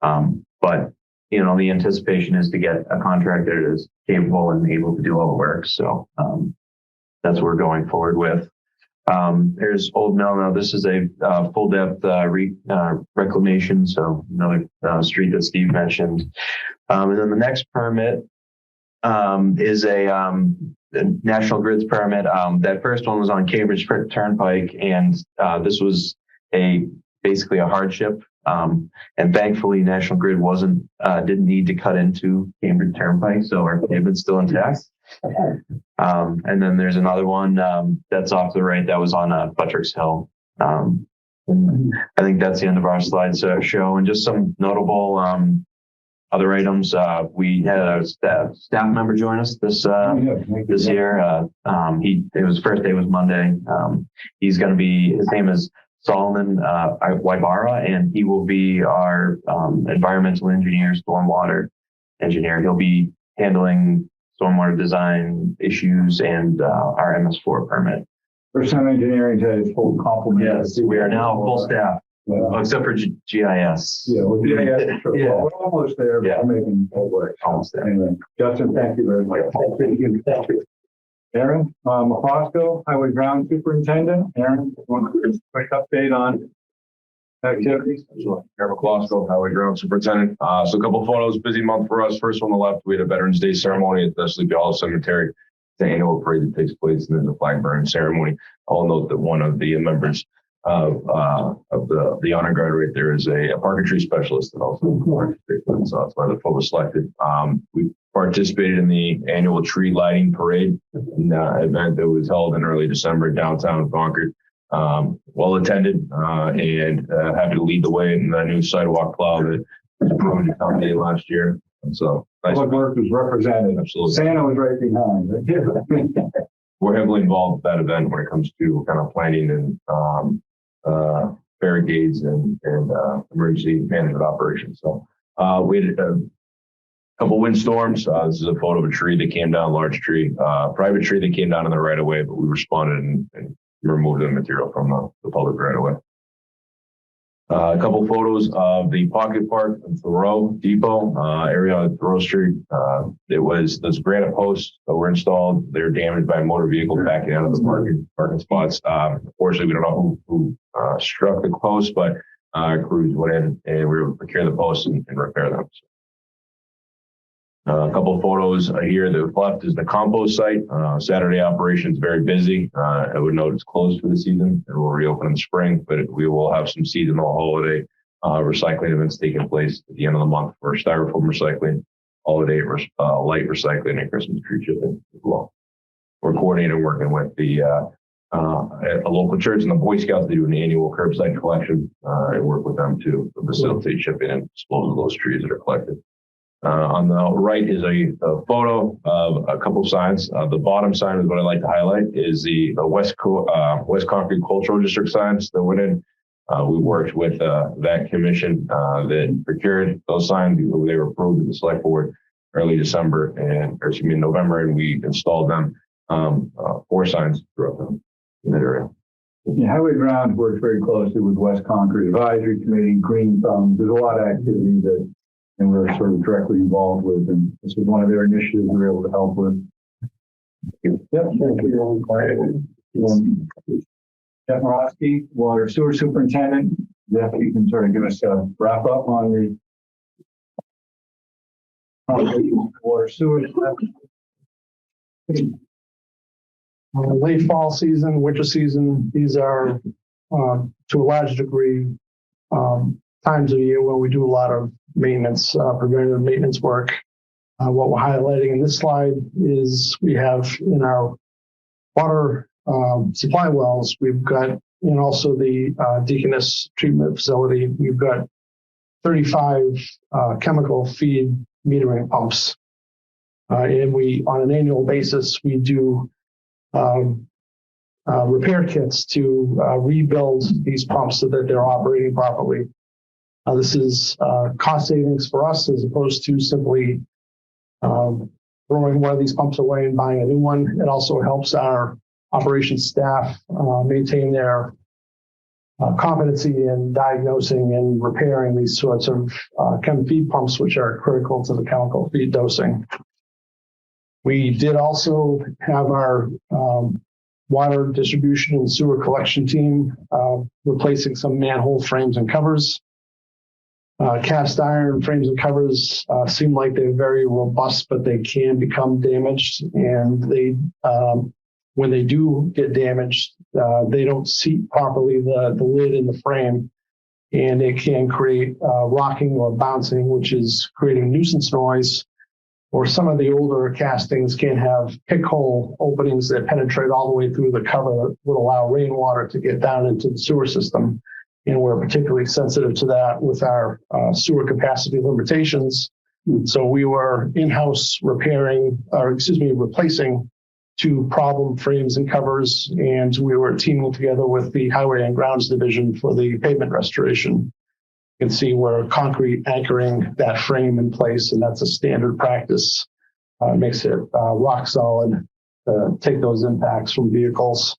but the anticipation is to get a contractor that is capable and able to do all the work. So that's what we're going forward with. There's Old Mill. Now this is a full depth reclamation. So another street that Steve mentioned. And then the next permit is a National Grid's permit. That first one was on Cambridge Turnpike, and this was basically a hardship. And thankfully, National Grid didn't need to cut into Cambridge Turnpike, so our pavement's still intact. And then there's another one that's off to the right that was on Buttricks Hill. I think that's the end of our slides show, and just some notable other items. We had a staff member join us this year. His first day was Monday. He's going to be, his name is Solomon Waibara, and he will be our environmental engineer, stormwater engineer. He'll be handling stormwater design issues and our MS4 permit. First time engineering to his full complement. Yes, we are now full staff. Well, except for GIS. Yeah, well, GIS, sure. Yeah. Well, we're almost there, but I'm making it work. Almost there. Anyway, Justin, thank you very much. Thank you. Aaron, McCloskey, Highway Ground Superintendent. Aaron, want to give a quick update on activities? Sure. Aaron McCloskey, Highway Ground Superintendent. So a couple of photos, busy month for us. First on the left, we had a Veterans Day ceremony at the Sleepy Hollow Cemetery. It's the annual parade that takes place, and there's a flag burning ceremony. I'll note that one of the members of the honor guard right there is a parketry specialist that also participates. So that's why the photo was selected. We participated in the annual tree lighting parade event that was held in early December downtown Concord. Well attended and happy to lead the way in the new sidewalk plow that was approved at town meeting last year. And so Public Works was represented. Absolutely. Santa was right behind. We're heavily involved with that event when it comes to kind of planning and barricades and emergency management operations. So we had a couple windstorms. This is a photo of a tree that came down, large tree, private tree that came down in the right of way, but we responded and removed the material from the public right of way. A couple photos of the pocket park in Thoreau Depot area on Thoreau Street. Those granite posts that were installed. They were damaged by a motor vehicle backing out of the parking spots. Unfortunately, we don't know who struck the post, but crews went in and we were able to procure the posts and repair them. A couple of photos here. The left is the compost site. Saturday operations very busy. I would note it's closed for the season and will reopen in the spring, but we will have some seasonal holiday recycling events taking place at the end of the month for styrofoam recycling, holiday light recycling, and Christmas tree shipping as well. We're coordinating and working with a local church and the Boy Scouts. They do an annual curbside collection. I work with them to facilitate shipping and dispose of those trees that are collected. On the right is a photo of a couple of signs. The bottom sign is what I like to highlight is the West Concord Cultural District signs that went in. We worked with that commission that procured those signs. They were approved at the select board early in November, and we installed them 4 signs throughout them in that area. Yeah, Highway Grounds works very closely with West Concord Advisory Committee, Green Thumb. There's a lot of activity that and we're sort of directly involved with, and this is one of their initiatives we were able to help with. Yep, thank you. Jeff Morosky, Water Sewer Superintendent. Jeff, you can sort of give us a wrap up on the water sewer. Late fall season, winter season, these are to a large degree times of year when we do a lot of maintenance, preventative maintenance work. What we're highlighting in this slide is we have in our water supply wells, we've got, and also the Deaconess treatment facility, we've got 35 chemical feed metering pumps. And we, on an annual basis, we do repair kits to rebuild these pumps so that they're operating properly. This is cost savings for us as opposed to simply throwing one of these pumps away and buying a new one. It also helps our operations staff maintain their competency in diagnosing and repairing these sorts of chem feed pumps, which are critical to the chemical feed dosing. We did also have our water distribution and sewer collection team replacing some manhole frames and covers. Cast iron frames and covers seem like they're very robust, but they can become damaged. And they, when they do get damaged, they don't seat properly the lid in the frame, and it can create rocking or bouncing, which is creating nuisance noise. Or some of the older castings can have pick hole openings that penetrate all the way through the cover that would allow rainwater to get down into the sewer system. And we're particularly sensitive to that with our sewer capacity limitations. So we were in-house replacing 2 problem frames and covers, and we were teaming together with the Highway and Grounds Division for the pavement restoration. You can see we're concrete anchoring that frame in place, and that's a standard practice. Makes it rock solid to take those impacts from vehicles.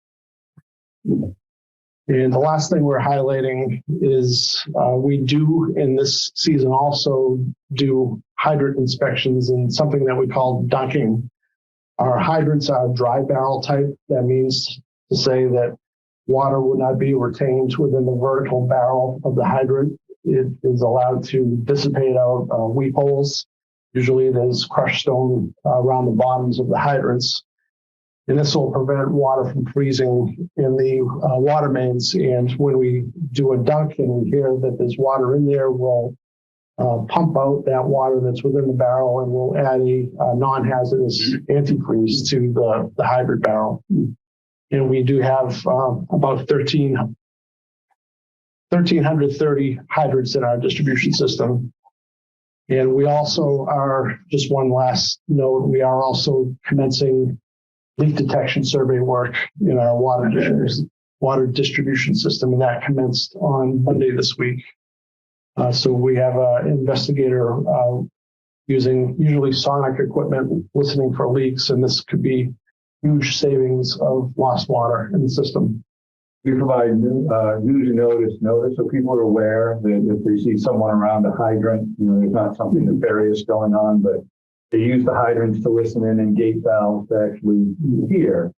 And the last thing we're highlighting is we do in this season also do hydrant inspections and something that we call dunking. Our hydrants are dry barrel type. That means to say that water would not be retained within the vertical barrel of the hydrant. It is allowed to dissipate out weep holes. Usually there's crushed stone around the bottoms of the hydrants. And this will prevent water from freezing in the water mains. And when we do a dunk and we hear that there's water in there, we'll pump out that water that's within the barrel, and we'll add a non-hazardous antifreeze to the hydrant barrel. And we do have about 1,330 hydrants in our distribution system. And we also are, just one last note, we are also commencing leak detection survey work in our water distribution system, and that commenced on Monday this week. So we have an investigator using usually sonic equipment, listening for leaks, and this could be huge savings of lost water in the system. We provide news and notice so people are aware that if they see someone around a hydrant, there's not something nefarious going on, but they use the hydrants to listen in and gate valves to actually hear.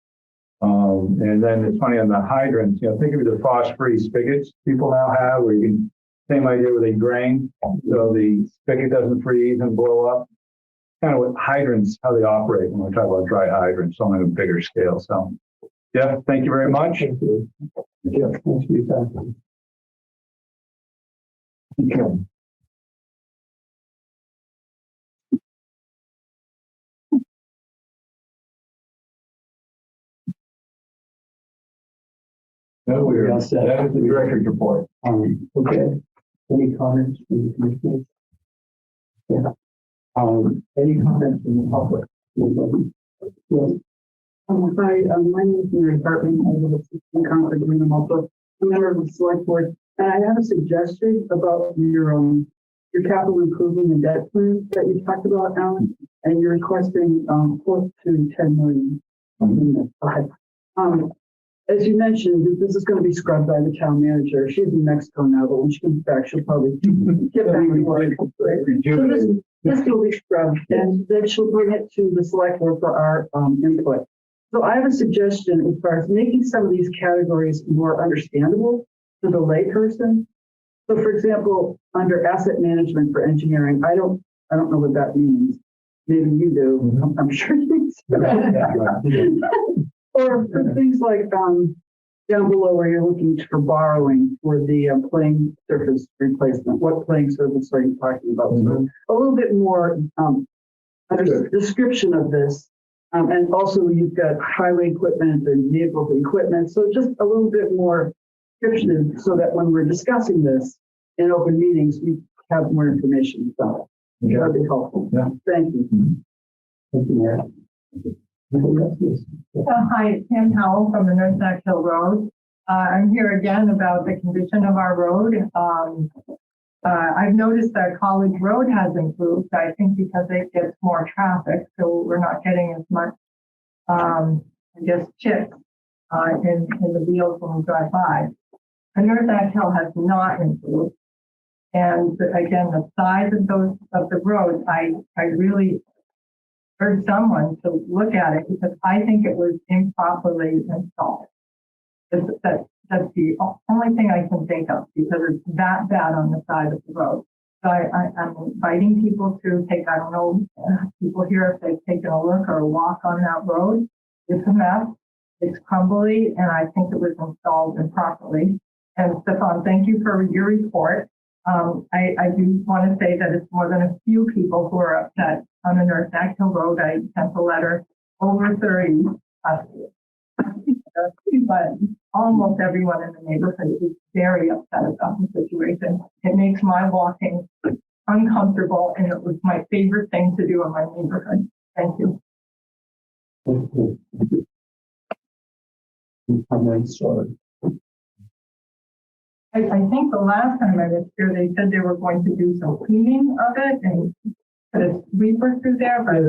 And then it's funny on the hydrants, think of the frost-free spigots people now have, where you can, same idea where they drain, so the spigot doesn't freeze and blow up. Kind of with hydrants, how they operate when we talk about dry hydrants on a bigger scale. So, yeah, thank you very much. Thank you. Yeah, thanks for your time. Okay. No, We're all set. that is the director's report. Okay. Any comments from the commissioners? Yeah. Any comments from the public? Yes. Hi, my name is Mary Hartman. I live in Concord, and I'm also a member of the select board. And I have a suggestion about your capital improvement and debt plan that you talked about, Alan, and you're requesting close to 10 million. Okay. As you mentioned, this is going to be scrubbed by the town manager. She's in Mexico now, but when she comes back, she'll probably get back to work. So this will be scrubbed, and then she'll bring it to the select board for our input. So I have a suggestion as far as making some of these categories more understandable to the layperson. So for example, under asset management for engineering, I don't know what that means. Maybe you do. I'm sure you do. Or for things like down below where you're looking for borrowing for the playing surface replacement. What playing surface are you talking about? So a little bit more description of this. And also you've got highway equipment and vehicle equipment. So just a little bit more description so that when we're discussing this in open meetings, we have more information about it. That would be helpful. Yeah. Thank you. Thank you, Mary. Hi, it's Pam Howell from the North Sac Hill Road. I'm here again about the condition of our road. I've noticed that College Road has improved, I think because it gets more traffic, so we're not getting as much, chips in the wheels when we drive by. And North Sac Hill has not improved. And again, the size of the road, I really urge someone to look at it because I think it was improperly installed. That's the only thing I can think of because it's that bad on the side of the road. So I'm inviting people to take, I don't know, people here if they've taken a look or a walk on that road. It's a mess. It's crumbly, and I think it was installed improperly. And Stefan, thank you for your report. I do want to say that it's more than a few people who are upset on the North Sac Hill Road. I sent a letter over 30, but almost everyone in the neighborhood is very upset about the situation. It makes my walking uncomfortable, and it was my favorite thing to do in my neighborhood. Thank you. I think the last time I was here, they said they were going to do some cleaning of it and put a sweeper through there, but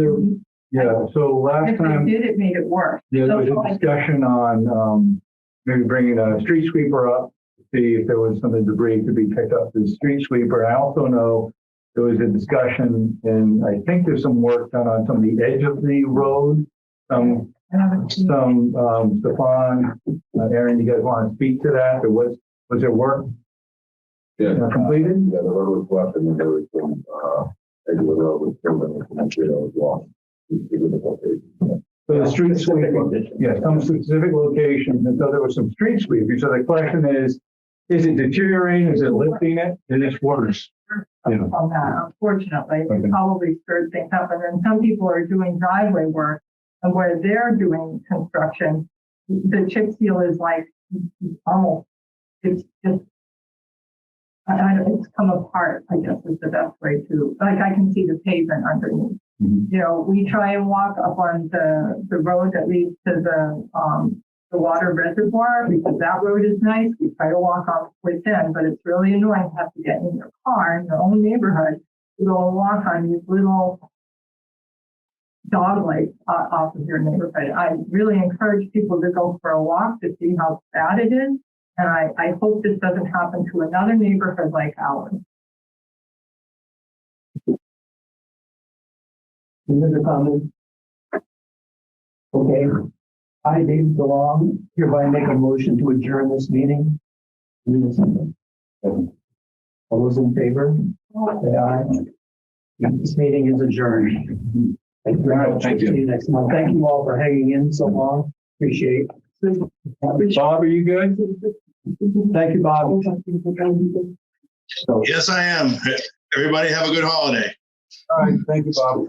Yeah, so last if they time, did, it made it worse. there was a discussion on maybe bringing a street sweeper up to see if there was some debris to be picked up to the street sweeper. I also know there was a discussion, and I think there's some work done on some of the edge of the road. Stefan, Aaron, you guys want to speak to that? Or was there work completed? Yeah, the road was left and then there was some, edge of the road was filled in with material that was lost. So the street sweeping, yeah, some specific locations, and so there was some street sweeping. So the question is it deteriorating? Is it lifting it? And it's worse. From that, unfortunately, it probably stirred things up. And then some people are doing driveway work, and where they're doing construction, the chip seal is like almost, it's just, it's come apart, I guess is the best way to, like I can see the pavement underneath. Mm-hmm. We try and walk up on the road that leads to the water reservoir because that road is nice. We try to walk on within, but it's really annoying to have to get in your car in your own neighborhood to go and walk on these little dog leg off of your neighborhood. I really encourage people to go for a walk to see how bad it is. And I hope this doesn't happen to another neighborhood like ours. Any other comments? Okay. I, David DeLong, hereby make a motion to adjourn this meeting. All those in favor? Say aye. This meeting is adjourned. Thank you very much. Thank you. See you next month. Thank you all for hanging in so long. Appreciate it. Bob, are you good? Thank you, Bob. Yes, I am. Everybody have a good holiday. All right. Thank you, Bob.